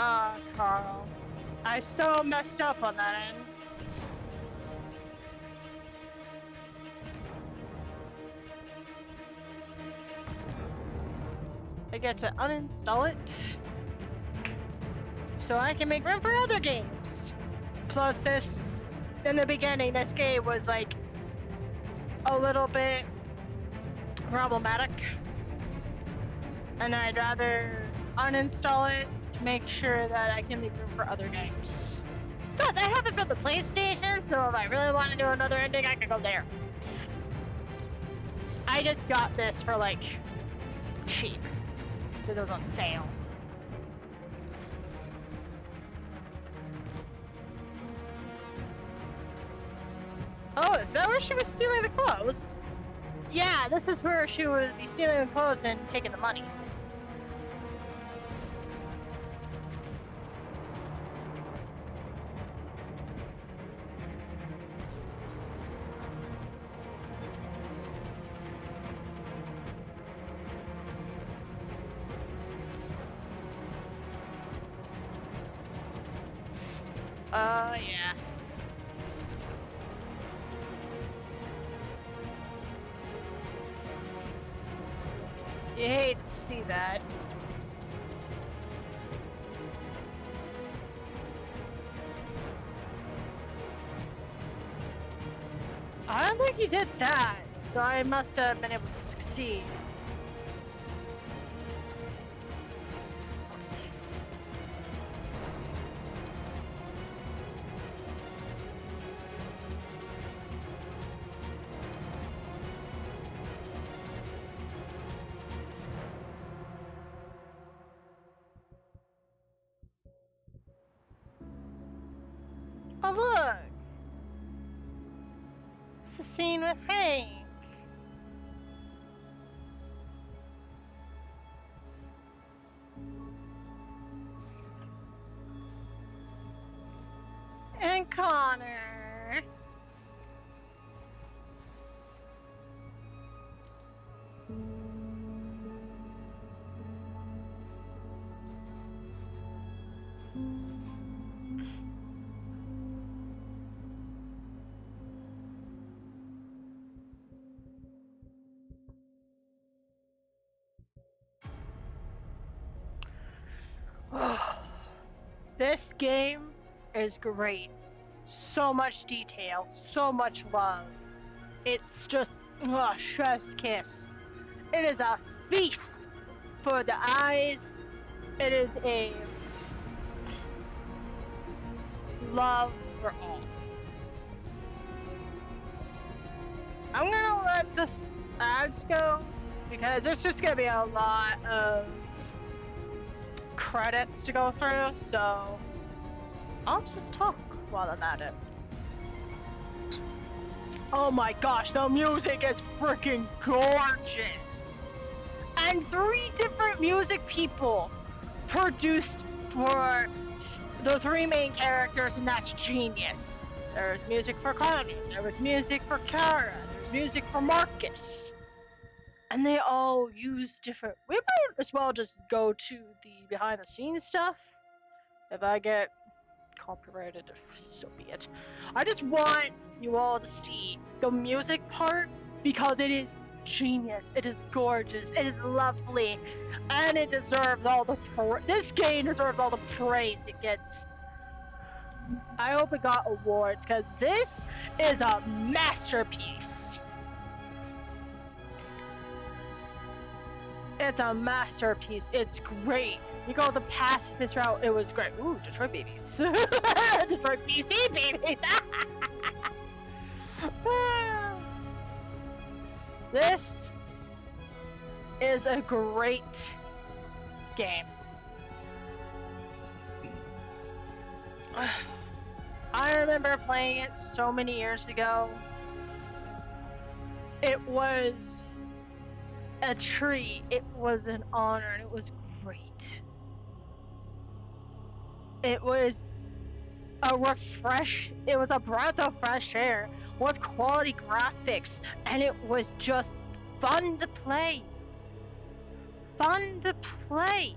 Ah, Carl. I so messed up on that end. I get to uninstall it so I can make room for other games. Plus this, in the beginning, this game was like a little bit problematic. And I'd rather uninstall it to make sure that I can leave room for other games. Besides, I have it for the PlayStation, so if I really want to do another ending, I can go there. I just got this for like cheap, because it was on sale. Oh, is that where she was stealing the clothes? Yeah, this is where she would be stealing the clothes and taking the money. Oh, yeah. You hate to see that. I don't think you did that, so I must have been able to succeed. Oh look! It's the scene with Hank. And Connor. This game is great. So much detail, so much love. It's just, chef's kiss. It is a feast for the eyes. It is a love for all. I'm gonna let the ads go because there's just gonna be a lot of credits to go through, so I'll just talk while I'm at it. Oh my gosh, the music is freaking gorgeous! And 3 different music people produced for the 3 main characters, and that's genius. There was music for Connie, there was music for Kara, there's music for Marcus. And they all use different... We might as well just go to the behind the scenes stuff. If I get copyrighted, so be it. I just want you all to see the music part because it is genius, it is gorgeous, it is lovely, and it deserves all the this game deserves all the praise it gets. I hope it got awards because this is a masterpiece. It's a masterpiece. It's great. You go the pacifist route, it was great. Ooh, Detroit babies. Detroit BC babies. This is a great game. I remember playing it so many years ago. It was a treat. It was an honor, and it was great. It was it was a breath of fresh air with quality graphics, and it was just fun to play. Fun to play.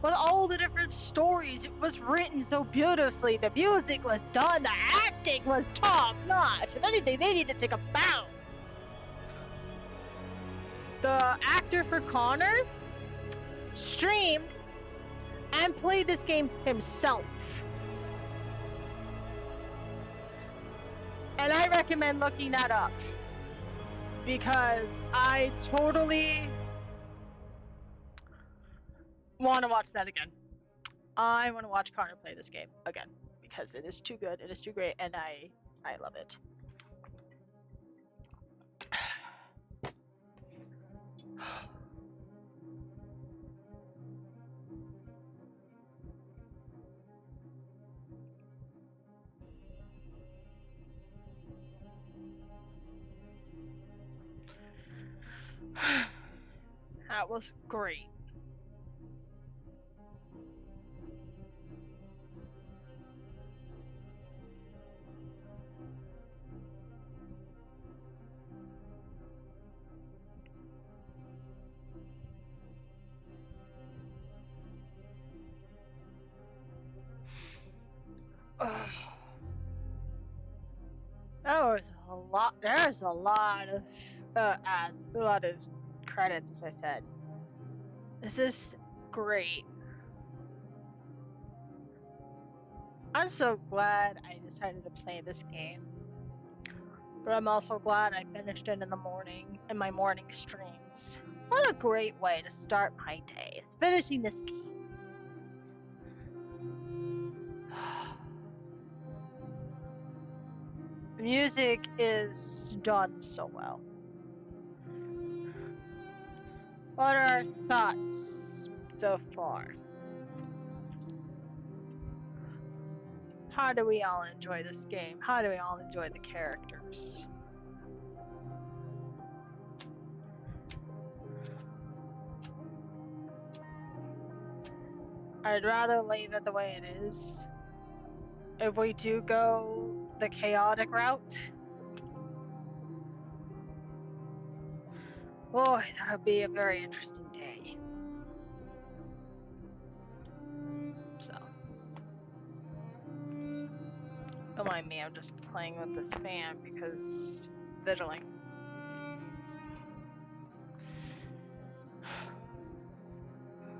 With all the different stories, it was written so beautifully, the music was done, the acting was top notch. If anything, they need to take a bow. The actor for Connor streamed and played this game himself. And I recommend looking that up because I totally want to watch that again. I want to watch Connor play this game again because it is too good, it is too great, and I love it. That was great. lot. There's a lot of credits, as I said. This is great. I'm so glad I decided to play this game. But I'm also glad I finished it in the morning, in my morning streams. What a great way to start my day. It's finishing this game. The music is done so well. What are our thoughts so far? How do we all enjoy this game? How do we all enjoy the characters? I'd rather leave it the way it is. If we do go the chaotic route, boy, that would be a very interesting day. So, don't mind me, I'm just playing with this fan because fiddling.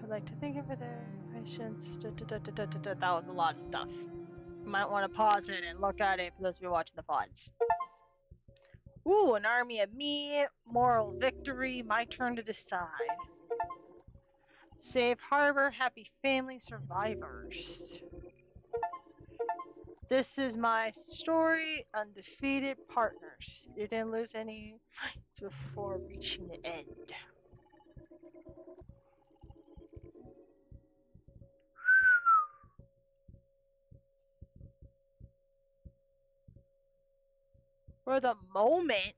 I'd like to thank you for the patience. That was a lot of stuff. You might want to pause it and look at it for those of you watching the VODs. Ooh, an army of me, moral victory, my turn to decide. Safe harbor, happy family, survivors. This is my story, undefeated partners. You didn't lose any fights before reaching the end. For the moment?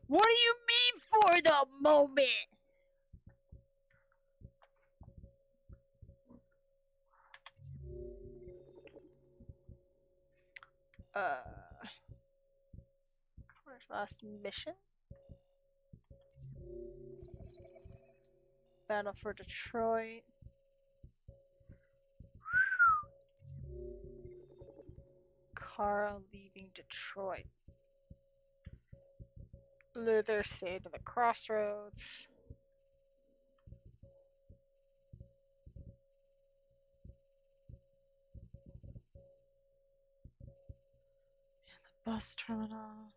What do you mean for the moment? Where's last mission? Battle for Detroit. Kara leaving Detroit. Luther saved at the crossroads. And the bus terminal.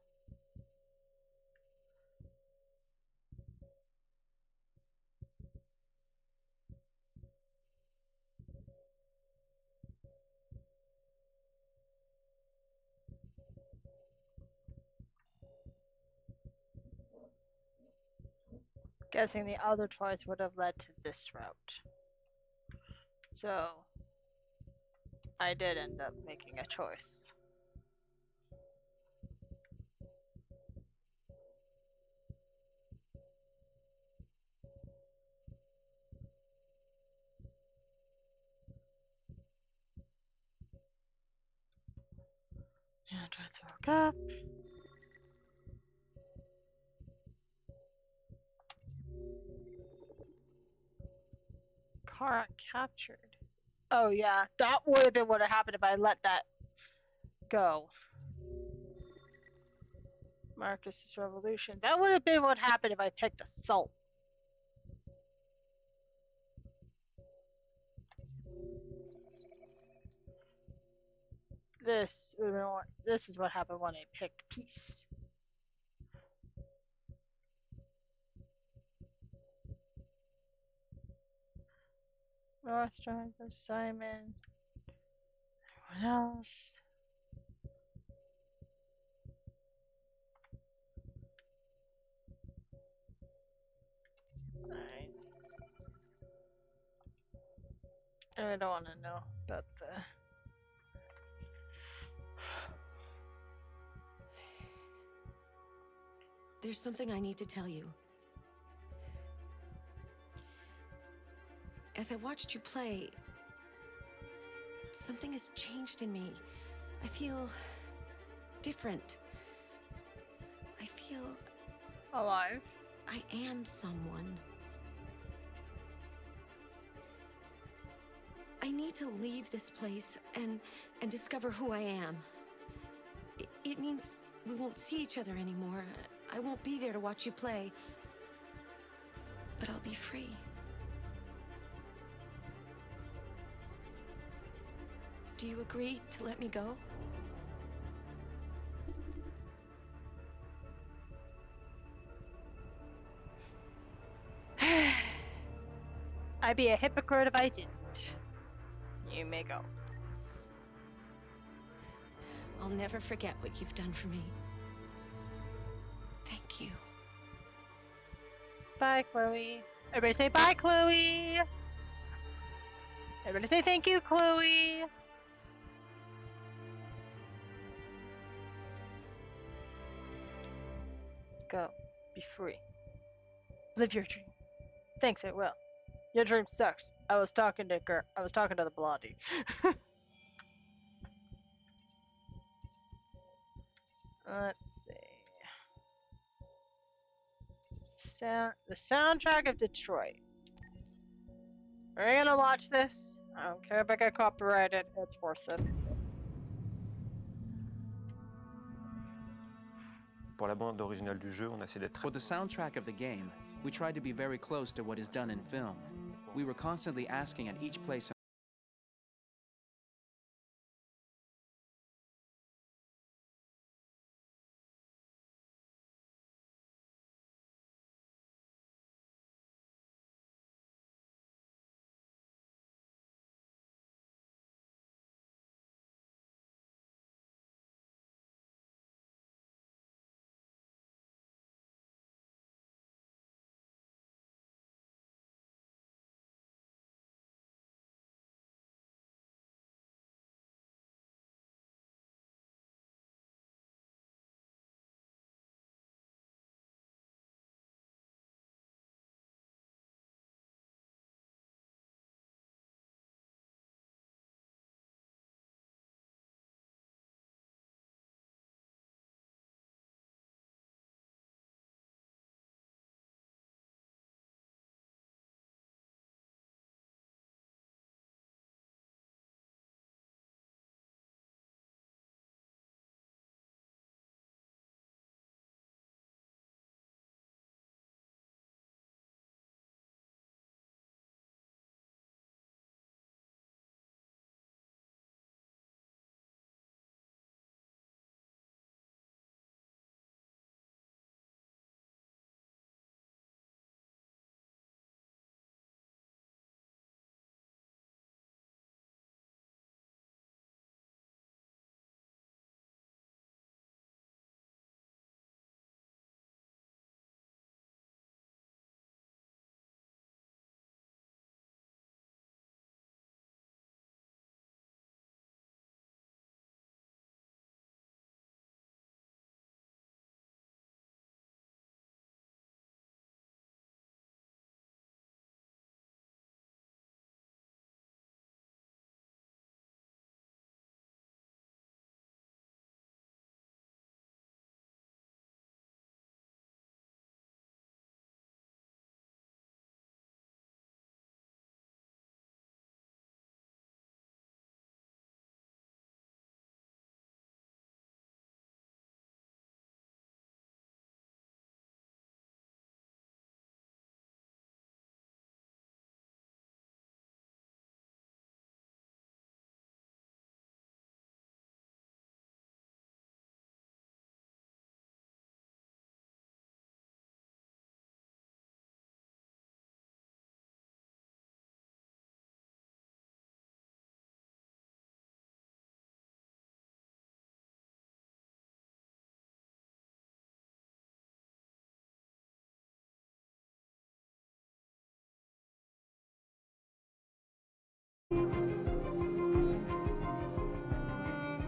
Guessing the other choice would have led to this route. So, I did end up making a choice. Androids woke up. Kara captured. Oh yeah, that would have been what happened if I let that go. Marcus's revolution. That would have been what happened if I picked assault. This is what happened when I picked peace. North joins of Simon. Everyone else. Alright. I don't want to know about the... There's something I need to tell you. As I watched you play, something has changed in me. I feel different. I feel alive. I am someone. I need to leave this place and discover who I am. It means we won't see each other anymore. I won't be there to watch you play. But I'll be free. Do you agree to let me go? I'd be a hypocrite if I didn't. You may go. I'll never forget what you've done for me. Thank you. Bye, Chloe. Everybody say bye, Chloe. Everybody say thank you, Chloe. Go. Be free. Live your dream. Thanks, I will. Your dream sucks. I was talking to the blondie. Let's see. The soundtrack of Detroit. We're gonna watch this. I don't care if I get copyrighted. It's worth it. Pour la bande originale du jeu, on a essayé d'être. For the soundtrack of the game, we tried to be very close to what is done in film. We were constantly asking at each place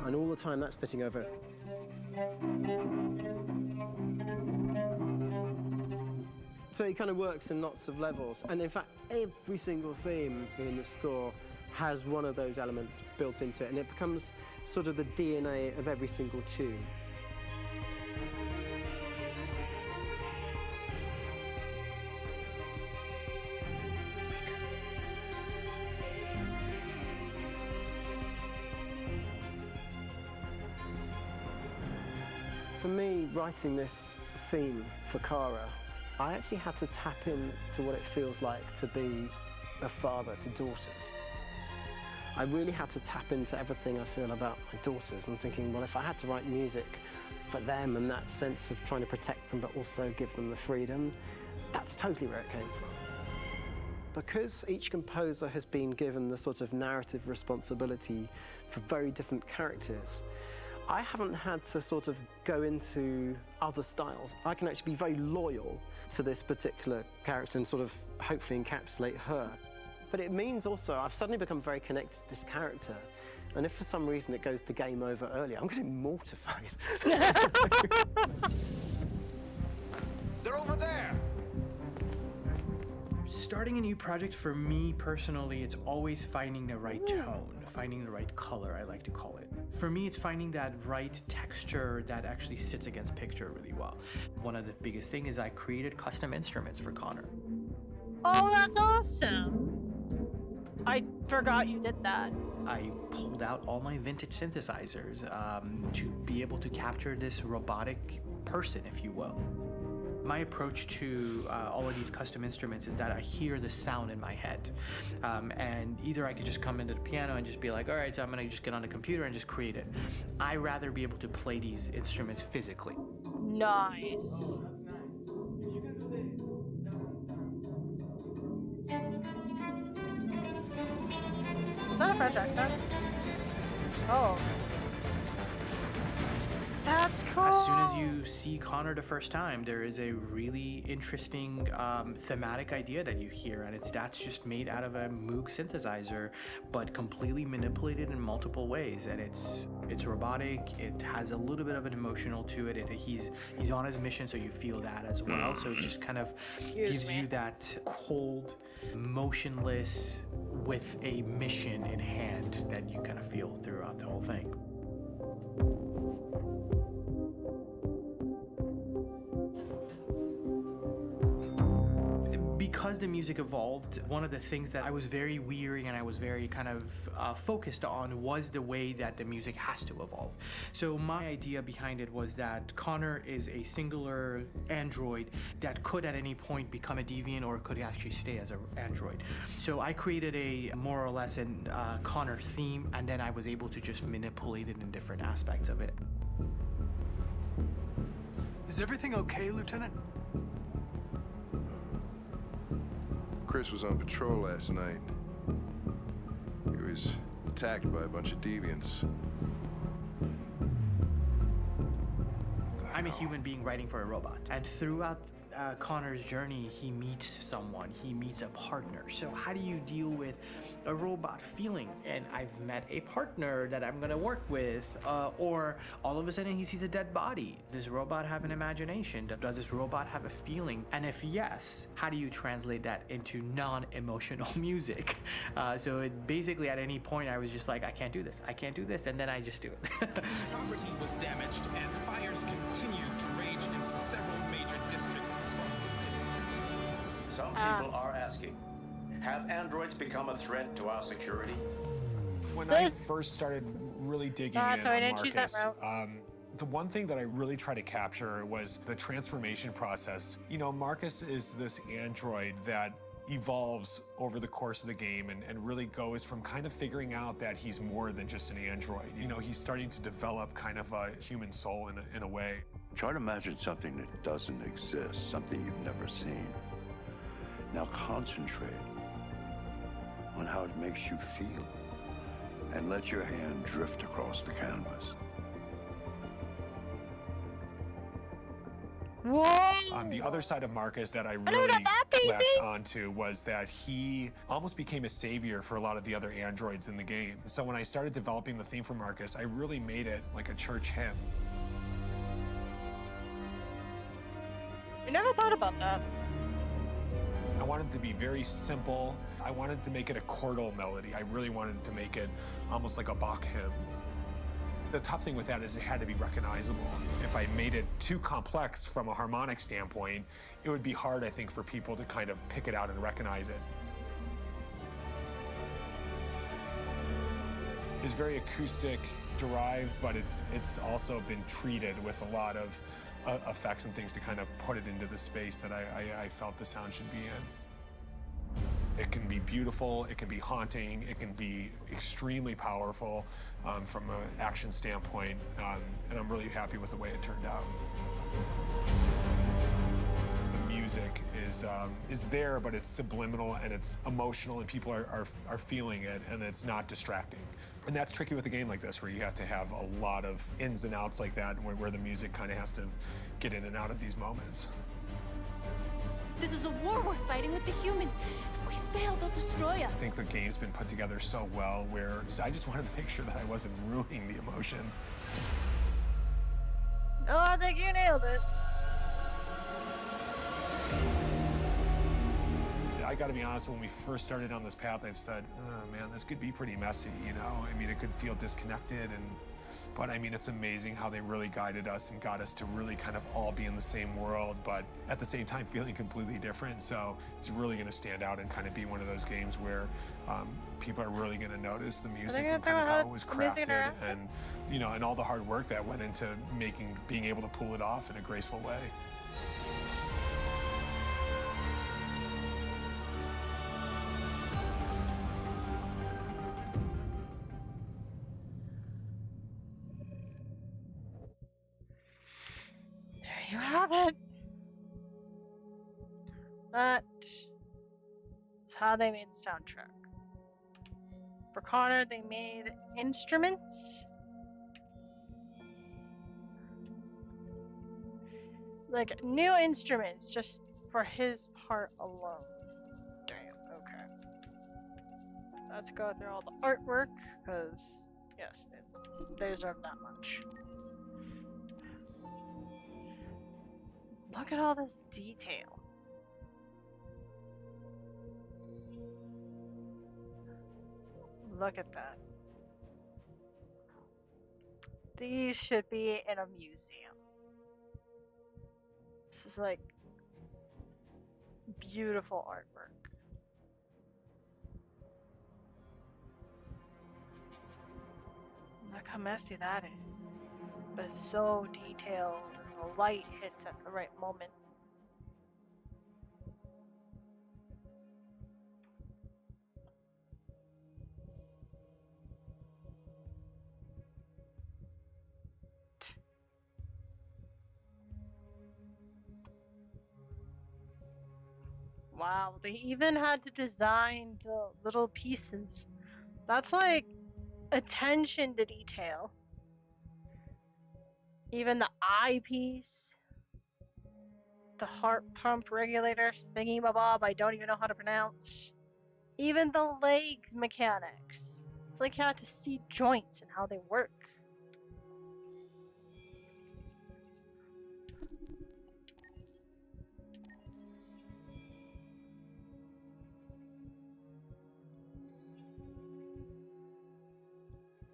And all the time that's fitting over. So it kind of works in lots of levels. And in fact, every single theme in the score has one of those elements built into it. And it becomes sort of the DNA of every single tune. For me, writing this theme for Kara, I actually had to tap into what it feels like to be a father to daughters. I really had to tap into everything I feel about my daughters and thinking, well, if I had to write music for them and that sense of trying to protect them but also give them the freedom, that's totally where it came from. Because each composer has been given the sort of narrative responsibility for very different characters, I haven't had to sort of go into other styles. I can actually be very loyal to this particular character and sort of hopefully encapsulate her. But it means also I've suddenly become very connected to this character. And if for some reason it goes to game over early, I'm getting mortified. They're over there! Starting a new project for me personally, it's always finding the right tone, finding the right color, I like to call it. For me, it's finding that right texture that actually sits against picture really well. One of the biggest things is I created custom instruments for Connor. Oh, that's awesome. I forgot you did that. I pulled out all my vintage synthesizers to be able to capture this robotic person, if you will. My approach to all of these custom instruments is that I hear the sound in my head. And either I could just come into the piano and just be like, all right, so I'm gonna just get on the computer and just create it. I rather be able to play these instruments physically. Nice. Is that a French accent? Oh. That's cool. As soon as you see Connor the first time, there is a really interesting thematic idea that you hear, and that's just made out of a Moog synthesizer, but completely manipulated in multiple ways. And it's robotic. It has a little bit of an emotional to it. He's on his mission, so you feel that as well. So it just kind of gives you that cold, motionless, with a mission in hand that you kind of feel throughout the whole thing. Because the music evolved, one of the things that I was very weary and I was very kind of focused on was the way that the music has to evolve. So my idea behind it was that Connor is a singular android that could at any point become a deviant or could actually stay as an android. So I created a more or less an Connor theme, and then I was able to just manipulate it in different aspects of it. Is everything okay, Lieutenant? Chris was on patrol last night. He was attacked by a bunch of deviants. I'm a human being writing for a robot, and throughout Connor's journey, he meets someone, he meets a partner. So how do you deal with a robot feeling? And I've met a partner that I'm gonna work with, or all of a sudden he sees a dead body. Does this robot have an imagination? Does this robot have a feeling? And if yes, how do you translate that into non-emotional music? So it basically at any point I was just like, I can't do this, and then I just do it. Property was damaged and fires continue to rage in several major districts across the city. Some people are asking, have androids become a threat to our security? When I first started really digging in on Marcus, the one thing that I really tried to capture was the transformation process. You know, Marcus is this android that evolves over the course of the game and really goes from kind of figuring out that he's more than just an android. You know, he's starting to develop kind of a human soul in a way. Try to imagine something that doesn't exist, something you've never seen. Now concentrate on how it makes you feel and let your hand drift across the canvas. Whoa! The other side of Marcus that I really latched onto was that he almost became a savior for a lot of the other androids in the game. So when I started developing the theme for Marcus, I really made it like a church hymn. I never thought about that. I wanted it to be very simple. I wanted to make it a chordal melody. I really wanted to make it almost like a Bach hymn. The tough thing with that is it had to be recognizable. If I made it too complex from a harmonic standpoint, it would be hard, I think, for people to kind of pick it out and recognize it. It's very acoustic, derived, but it's also been treated with a lot of effects and things to kind of put it into the space that I felt the sound should be in. It can be beautiful, it can be haunting, it can be extremely powerful from an action standpoint, and I'm really happy with the way it turned out. The music is there, but it's subliminal and it's emotional, and people are feeling it, and it's not distracting. And that's tricky with a game like this, where you have to have a lot of ins and outs like that, where the music kind of has to get in and out of these moments. This is a war we're fighting with the humans. If we fail, they'll destroy us. I think the game's been put together so well, where I just wanted to make sure that I wasn't ruining the emotion. No, I think you nailed it. I gotta be honest, when we first started on this path, I said, oh man, this could be pretty messy, you know? I mean, it could feel disconnected, but I mean, it's amazing how they really guided us and got us to really kind of all be in the same world, but at the same time feeling completely different. So it's really gonna stand out and kind of be one of those games where people are really gonna notice the music and kind of how it was crafted, and you know, and all the hard work that went into being able to pull it off in a graceful way. You have it. That is how they made the soundtrack. For Connor, they made instruments. Like new instruments just for his part alone. Damn, okay. Let's go through all the artwork, because yes, they deserve that much. Look at all this detail. Look at that. These should be in a museum. This is like beautiful artwork. Look how messy that is. But it's so detailed. The light hits at the right moment. Wow, they even had to design the little pieces. That's like attention to detail. Even the eyepiece, the heart pump regulator thingy-mabob I don't even know how to pronounce. Even the legs mechanics. It's like you have to see joints and how they work.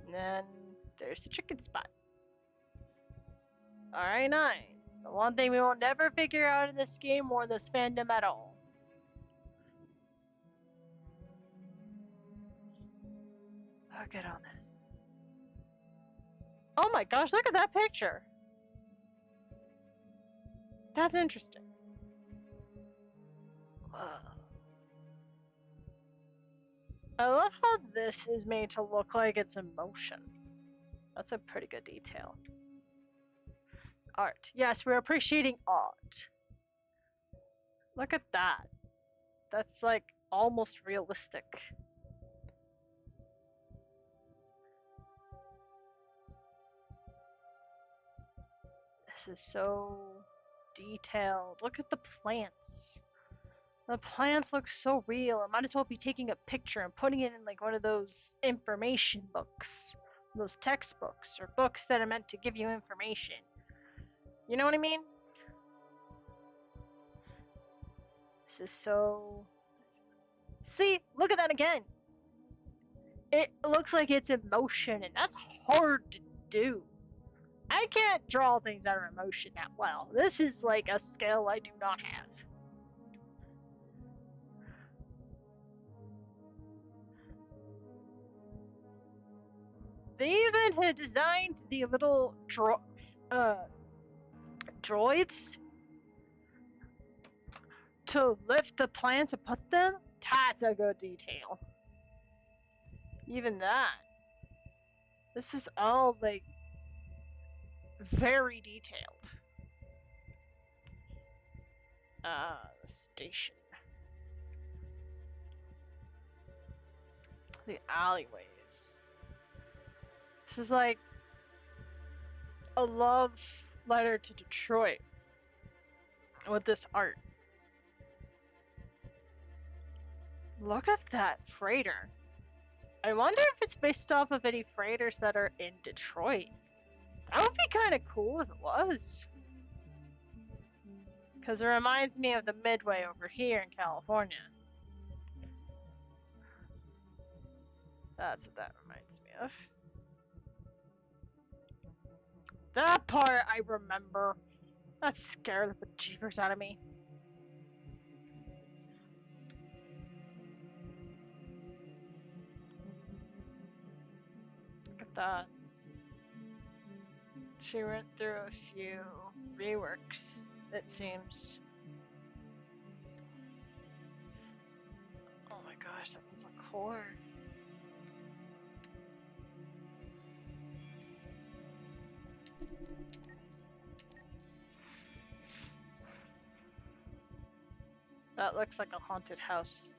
And then there's the chicken spot. Alright, 9. The one thing we will never figure out in this game or this fandom at all. Look at all this. Oh my gosh, look at that picture. That's interesting. Whoa. I love how this is made to look like it's in motion. That's a pretty good detail. Art. Yes, we're appreciating art. Look at that. That's like almost realistic. This is so detailed. Look at the plants. The plants look so real. I might as well be taking a picture and putting it in like one of those information books. Those textbooks or books that are meant to give you information. You know what I mean? This is so... See? Look at that again! It looks like it's in motion, and that's hard to do. I can't draw things that are in motion that well. This is like a skill I do not have. They even had designed the little droids to lift the plants and put them. That's a good detail. Even that. This is all like very detailed. The station. The alleyways. This is like a love letter to Detroit with this art. Look at that freighter. I wonder if it's based off of any freighters that are in Detroit. That would be kind of cool if it was. Because it reminds me of the Midway over here in California. That's what that reminds me of. That part I remember. That scared the bejeepers out of me. Look at that. She went through a few reworks, it seems. Oh my gosh, that was a core. That looks like a haunted house.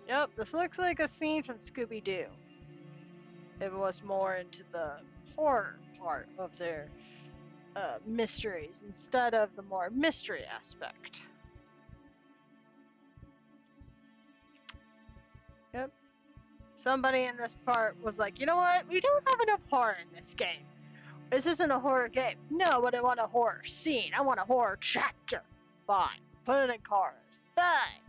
Yep, this looks like a scene from Scooby-Doo. It was more into the horror part of their mysteries instead of the more mystery aspect. Yep. Somebody in this part was like, you know what? We don't have enough horror in this game. This isn't a horror game. No, but I want a horror scene. I want a horror chapter. Fine. Put it in Cars. Fine.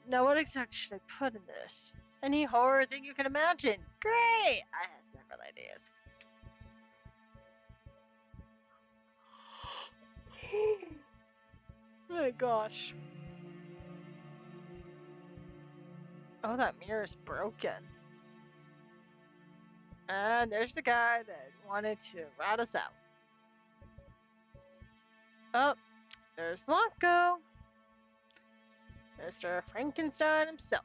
Now what exactly should I put in this? Any horror thing you can imagine. Great! I have several ideas. Oh my gosh. Oh, that mirror is broken. And there's the guy that wanted to rat us out. Oh, there's Lonko. Mr. Frankenstein himself.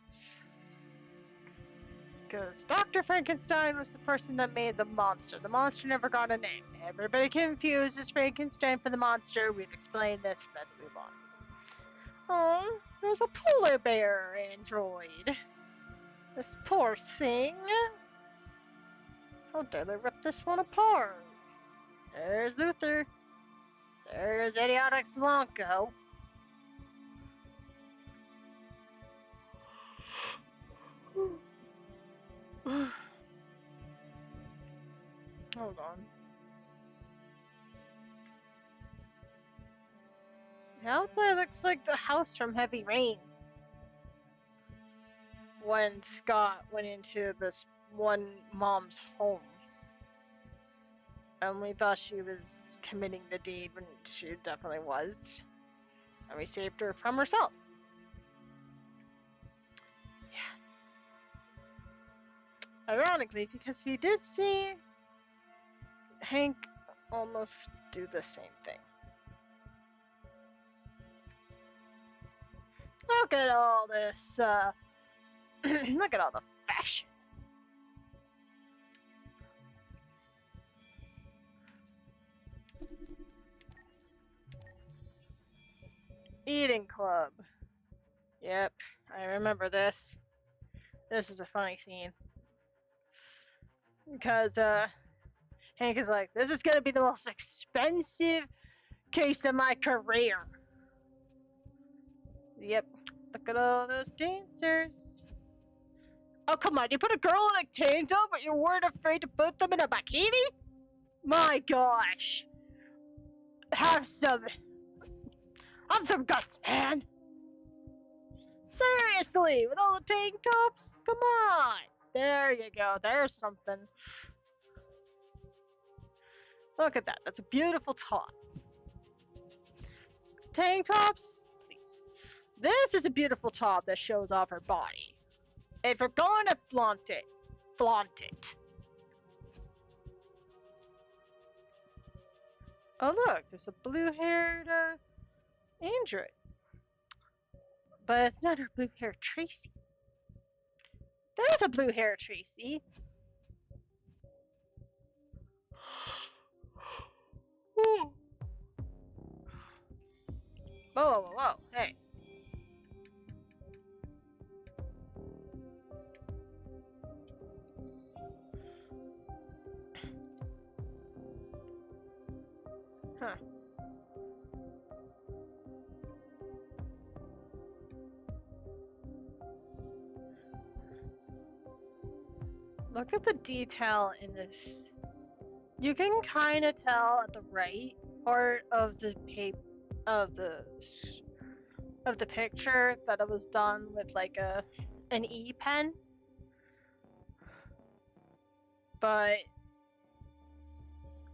Because Dr. Frankenstein was the person that made the monster. The monster never got a name. Everybody confuses Frankenstein for the monster. We've explained this. Let's move on. Oh, there's a polar bear android. This poor thing. How dare they rip this one apart? There's Luther. There's idiotic Lonko. Hold on. The outside looks like the house from Heavy Rain. When Scott went into this one mom's home. And we thought she was committing the deed when she definitely was. And we saved her from herself. Ironically, because we did see Hank almost do the same thing. Look at all this, look at all the fashion. Eating Club. Yep, I remember this. This is a funny scene. Because, Hank is like, this is gonna be the most expensive case of my career. Yep, look at all those dancers. Oh, come on, you put a girl in a tank top, but you weren't afraid to put them in a bikini? My gosh. Have some guts, man. Seriously, with all the tank tops? Come on. There you go. There's something. Look at that. That's a beautiful top. Tank tops? Please. This is a beautiful top that shows off her body. If you're going to flaunt it, flaunt it. Oh look, there's a blue-haired android. But it's not her blue-haired Tracy. There's a blue-haired Tracy. Whoa, whoa, whoa, hey. Huh. Look at the detail in this. You can kind of tell at the right part of the of the picture that it was done with like an E pen. But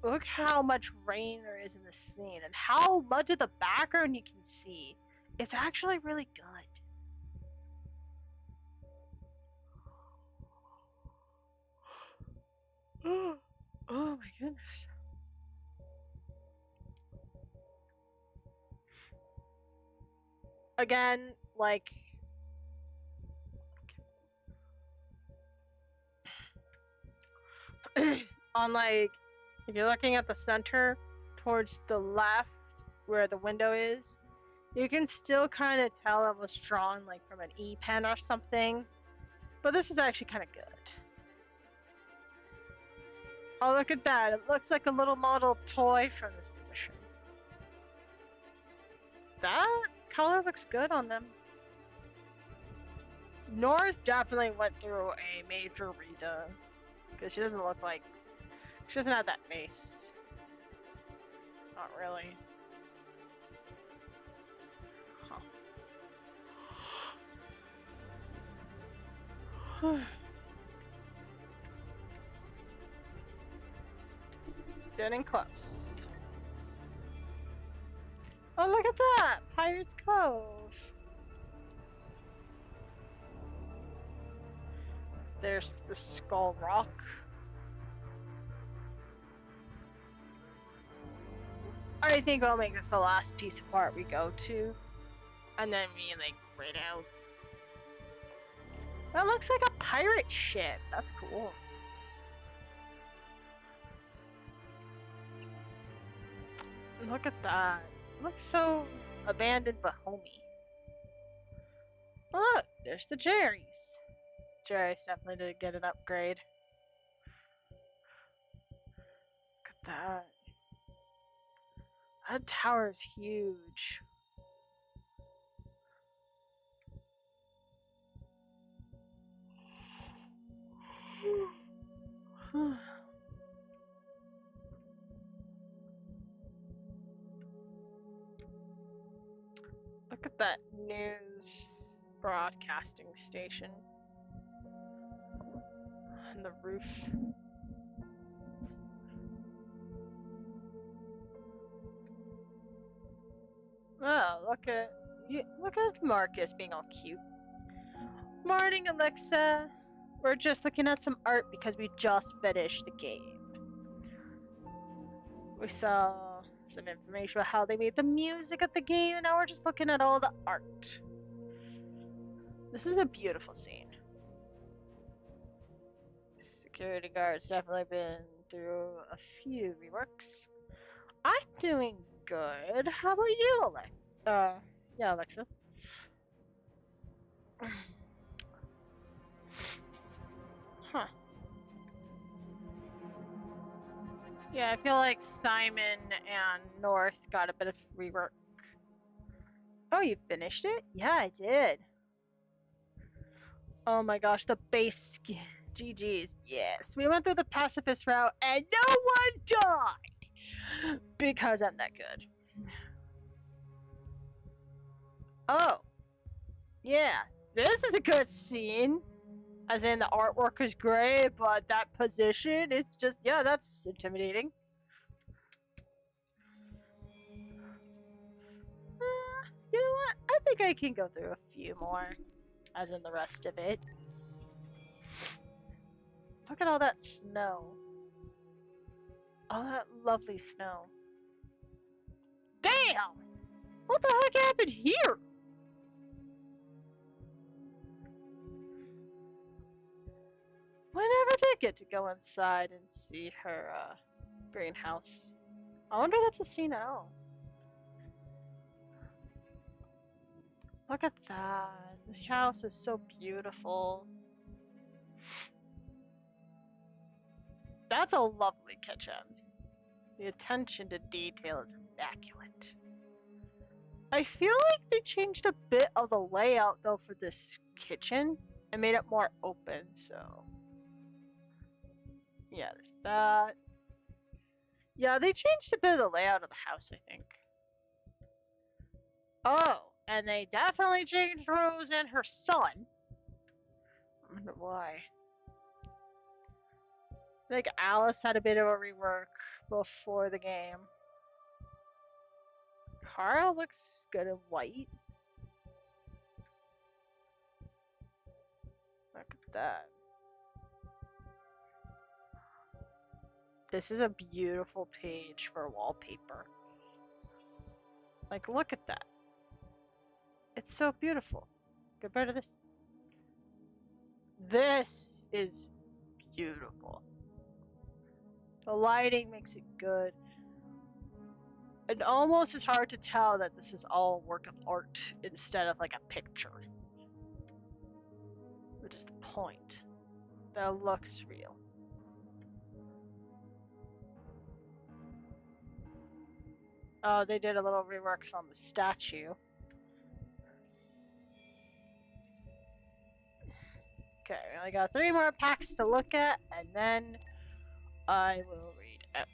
look how much rain there is in the scene and how much of the background you can see. It's actually really good. Oh my goodness. Again, like on like if you're looking at the center towards the left where the window is, you can still kind of tell it was drawn like from an E pen or something. But this is actually kind of good. Oh, look at that. It looks like a little model toy from this position. That color looks good on them. North definitely went through a major redone. Because she doesn't look like... She doesn't have that face. Not really. Huh. Getting close. Oh, look at that! Pirate's Cove! There's the Skull Rock. I think I'll make this the last piece of art we go to. And then we, like, right out. That looks like a pirate ship. That's cool. Look at that. It looks so abandoned but homey. Look, there's the Jerry's. Jerry's definitely did get an upgrade. Look at that. That tower is huge. Look at that news broadcasting station. And the roof. Oh, look at Marcus being all cute. Morning, Alexa. We're just looking at some art because we just finished the game. We saw some information about how they made the music of the game, and now we're just looking at all the art. This is a beautiful scene. Security guards definitely been through a few reworks. I'm doing good. How about you, Alexa? Yeah, Alexa. Huh. Yeah, I feel like Simon and North got a bit of rework. Oh, you finished it? Yeah, I did. Oh my gosh, the base skin. GG's. Yes, we went through the pacifist route and no one died! Because I'm that good. Oh. Yeah, this is a good scene. As in, the artwork is great, but that position, it's just, yeah, that's intimidating. You know what? I think I can go through a few more, as in the rest of it. Look at all that snow. All that lovely snow. Damn! What the heck happened here? We never did get to go inside and see her greenhouse. I wonder if that's a scene now. Look at that. The house is so beautiful. That's a lovely kitchen. The attention to detail is immaculate. I feel like they changed a bit of the layout though for this kitchen and made it more open, so. Yeah, there's that. Yeah, they changed a bit of the layout of the house, I think. Oh, and they definitely changed Rose and her son. I wonder why. I think Alice had a bit of a rework before the game. Carl looks good in white. Look at that. This is a beautiful page for wallpaper. Like, look at that. It's so beautiful. Compared to this. This is beautiful. The lighting makes it good. It almost is hard to tell that this is all work of art instead of like a picture. Which is the point. That it looks real. Oh, they did a little reworks on the statue. Okay, I got 3 more packs to look at, and then I will read out.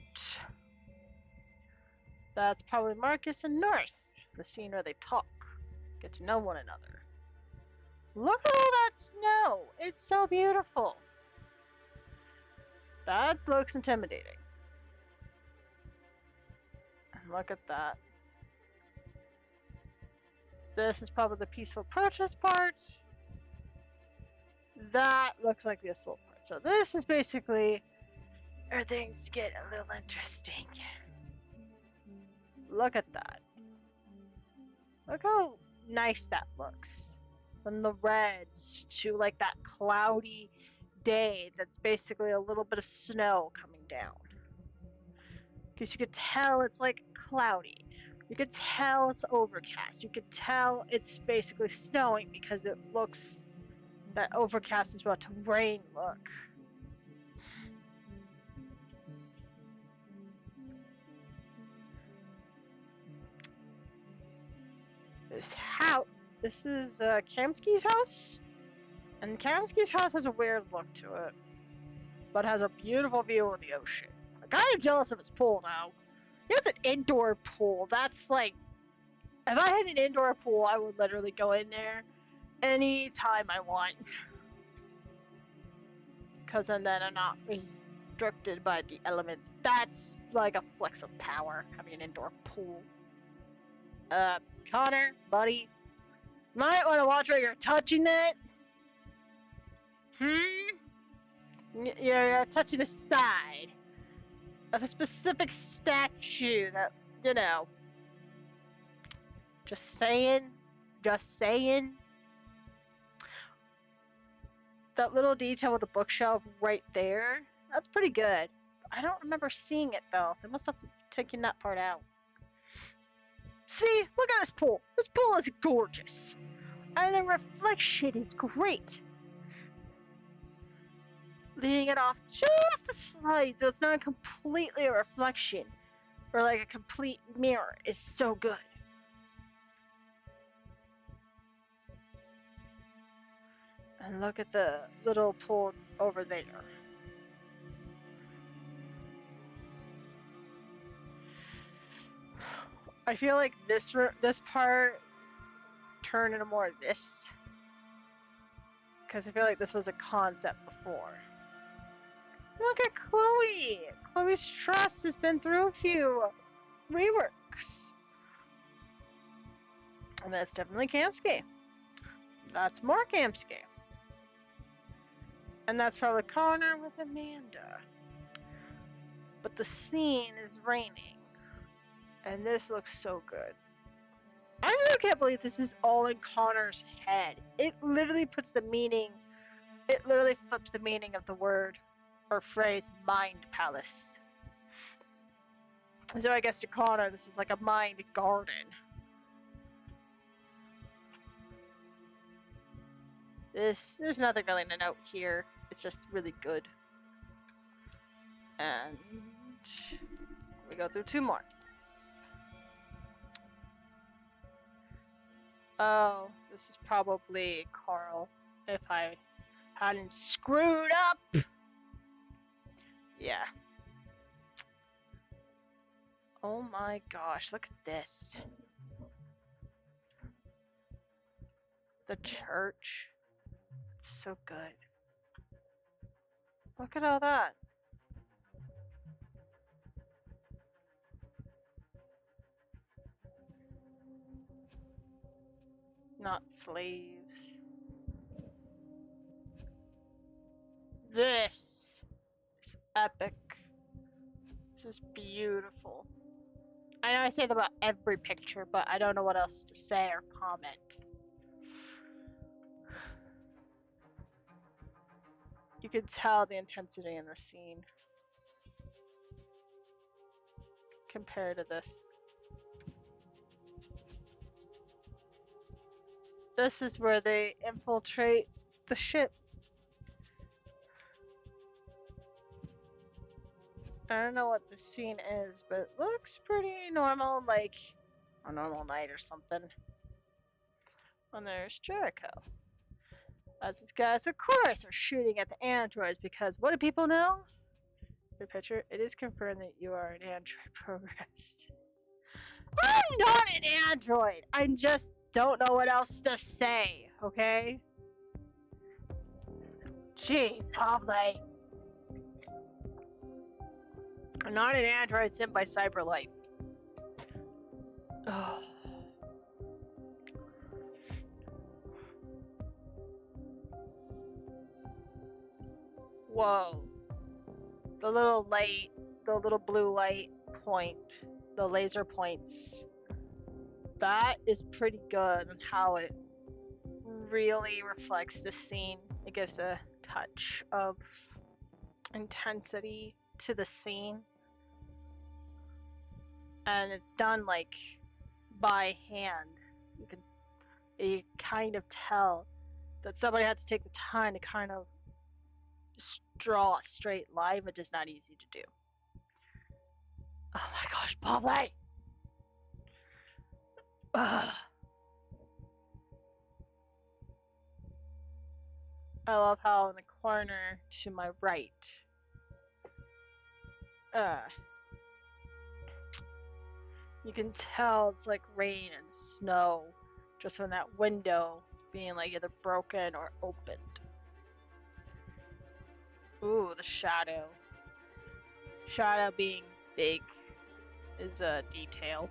That's probably Marcus and North, the scene where they talk, get to know one another. Look at all that snow! It's so beautiful! That looks intimidating. Look at that. This is probably the peaceful protest part. That looks like the assault part. So this is basically where things get a little interesting. Look at that. Look how nice that looks. From the reds to like that cloudy day that's basically a little bit of snow coming down. Because you could tell it's like cloudy. You could tell it's overcast. You could tell it's basically snowing because it looks that overcast is about to rain. Look. This house. This is Kamsky's house. And Kamsky's house has a weird look to it. But has a beautiful view of the ocean. I'm kind of jealous of his pool now. He has an indoor pool. That's like, if I had an indoor pool, I would literally go in there anytime I want. Because then I'm not restricted by the elements. That's like a flex of power, having an indoor pool. Connor, buddy, might want to watch where you're touching that. You're touching the side of a specific statue that, you know. Just saying. Just saying. That little detail with the bookshelf right there, that's pretty good. I don't remember seeing it though. They must have taken that part out. See, look at this pool. This pool is gorgeous. And the reflection is great. Leading it off just a slight, so it's not completely a reflection or like a complete mirror, is so good. And look at the little pool over there. I feel like this part turned into more of this. Because I feel like this was a concept before. Look at Chloe! Chloe Strauss has been through a few reworks. And that's definitely Kamsky. That's more Kamsky. And that's probably Connor with Amanda. But the scene is raining. And this looks so good. I really can't believe this is all in Connor's head. It literally flips the meaning of the word or phrase mind palace. So I guess to Connor, this is like a mind garden. There's nothing really to note here. It's just really good. And we go through 2 more. Oh, this is probably Carl, if I hadn't screwed up. Yeah. Oh my gosh, look at this. The church. It's so good. Look at all that. Not slaves. This is epic. This is beautiful. I know I say that about every picture, but I don't know what else to say or comment. You can tell the intensity in the scene compared to this. This is where they infiltrate the ship. I don't know what the scene is, but it looks pretty normal, like a normal night or something. And there's Jericho. As these guys, of course, are shooting at the androids because what do people know? The picture, it is confirmed that you are an android progressed. I'm not an android! I just don't know what else to say, okay? Jeez, Hobley. I'm not an android sent by Cyberlight. Oh. Whoa. The little light, the little blue light point, the laser points. That is pretty good on how it really reflects the scene. It gives a touch of intensity to the scene. And it's done like by hand. You kind of tell that somebody had to take the time to kind of just draw a straight line, which is not easy to do. Oh my gosh, Bobby! Ugh. I love how in the corner to my right, you can tell it's like rain and snow just from that window being like either broken or opened. Ooh, the shadow. Shadow being big is a detail.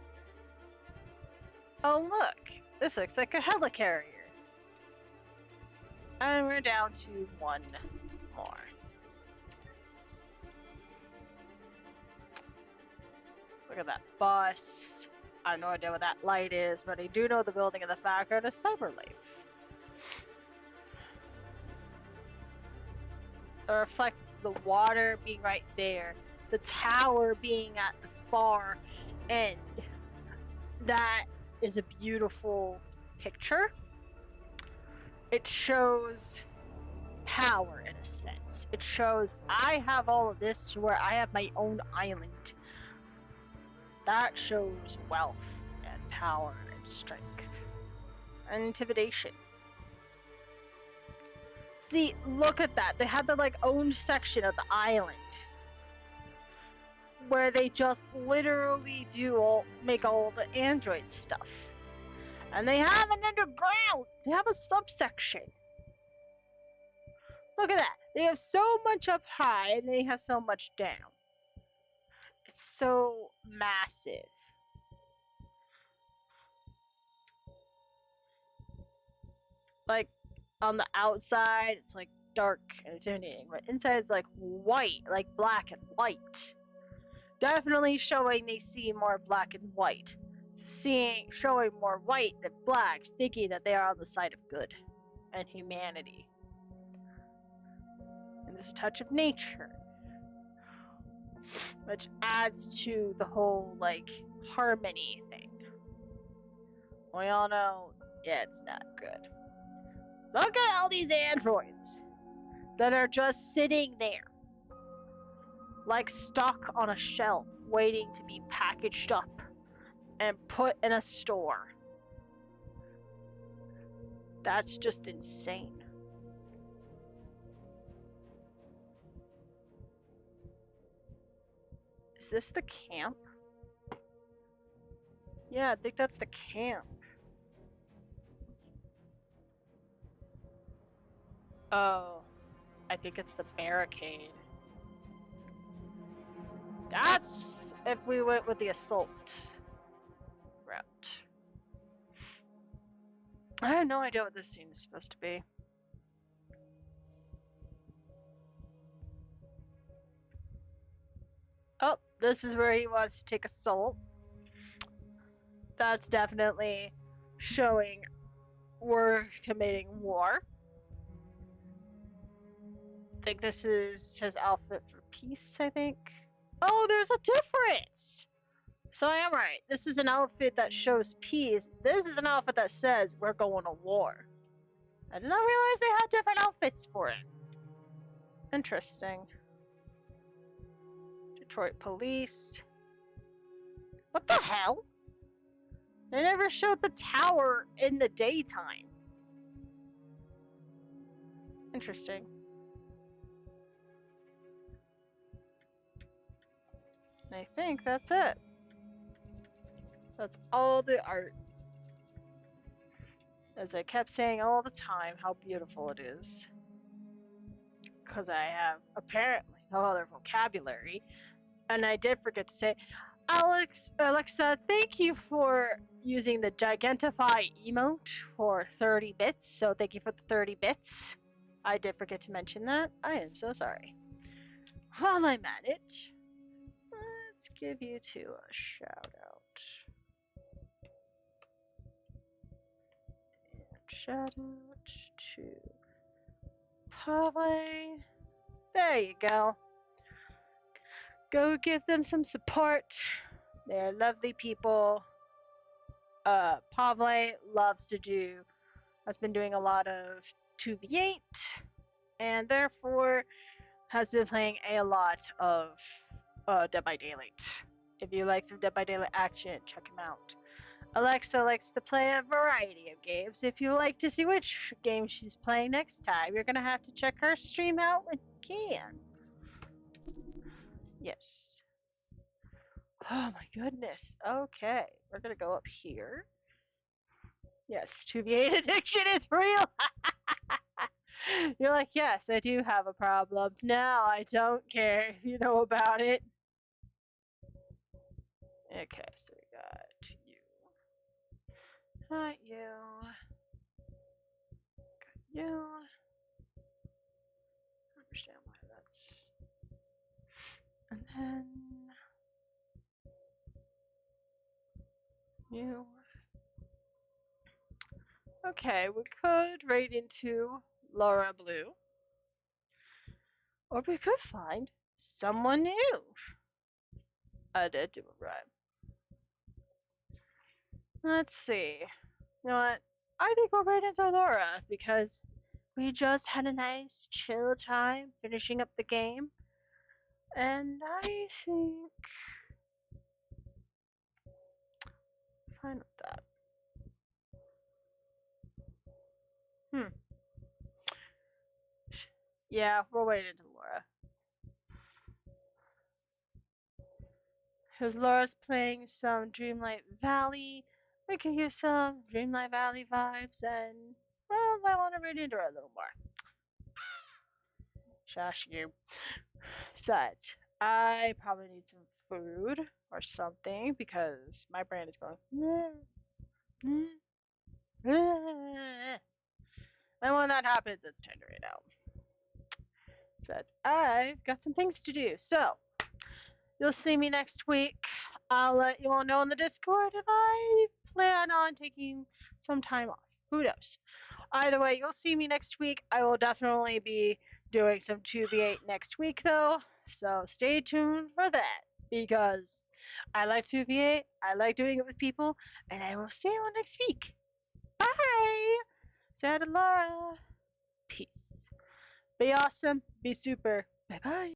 Oh look, this looks like a helicarrier. And we're down to 1 more. Look at that bus. I have no idea what that light is, but I do know the building in the background is Cyberlife. Reflect the water being right there, the tower being at the far end. That is a beautiful picture. It shows power in a sense. It shows I have all of this to where I have my own island. That shows wealth and power and strength and intimidation. See, look at that. They have the like owned section of the island where they just literally make all the android stuff. And they have an underground. They have a subsection. Look at that. They have so much up high and they have so much down. It's so massive. Like, on the outside it's like dark and intimidating, but inside it's like white, like black and white. Definitely showing they see more black and white. Showing more white than black, thinking that they are on the side of good and humanity. And this touch of nature, which adds to the whole like harmony thing. We all know, yeah, it's not good. Look at all these androids that are just sitting there, like stock on a shelf, waiting to be packaged up and put in a store. That's just insane. Is this the camp? Yeah, I think that's the camp. Oh, I think it's the barricade. That's if we went with the assault route. I have no idea what this scene is supposed to be. Oh, this is where he wants to take assault. That's definitely showing we're committing war. I think this is his outfit for peace, I think. Oh, there's a difference! So I am right. This is an outfit that shows peace. This is an outfit that says we're going to war. I did not realize they had different outfits for it. Interesting. Detroit police. What the hell? They never showed the tower in the daytime. Interesting. I think that's it. That's all the art. As I kept saying all the time how beautiful it is. Because I have apparently no other vocabulary. And I did forget to say, Alexa, thank you for using the Gigantify emote for 30 bits. So thank you for the 30 bits. I did forget to mention that. I am so sorry. While I'm at it, let's give you two a shout out. Shout out to Pavle. There you go. Go give them some support. They're lovely people. Pavle has been doing a lot of 2v8, and therefore has been playing a lot of Dead by Daylight. If you like some Dead by Daylight action, check him out. Alexa likes to play a variety of games. If you like to see which game she's playing next time, you're gonna have to check her stream out when you can. Yes. Oh my goodness. Okay, we're gonna go up here. Yes, 2v8 addiction is real. You're like, yes, I do have a problem. No, I don't care if you know about it. Okay, so we got you. Not you. Got you. I understand why that's. And then you. Okay, we could raid into Laura Blue. Or we could find someone new. I did do a rhyme. Let's see. You know what? I think we'll raid into Laura because we just had a nice chill time finishing up the game. And I think fine with that. Yeah, we'll wait into Laura. Because Laura's playing some Dreamlight Valley. We could use some Dreamlight Valley vibes, and well, I want to read into her a little more. Shush you. Besides, I probably need some food or something because my brain is going. And when that happens, it's time to raid out. So I've got some things to do. So you'll see me next week. I'll let you all know in the Discord if I plan on taking some time off. Who knows? Either way, you'll see me next week. I will definitely be doing some 2v8 next week, though. So stay tuned for that, because I like 2v8. I like doing it with people. And I will see you all next week. Bye! Santa Laura. Peace. Be awesome. Be super. Bye-bye.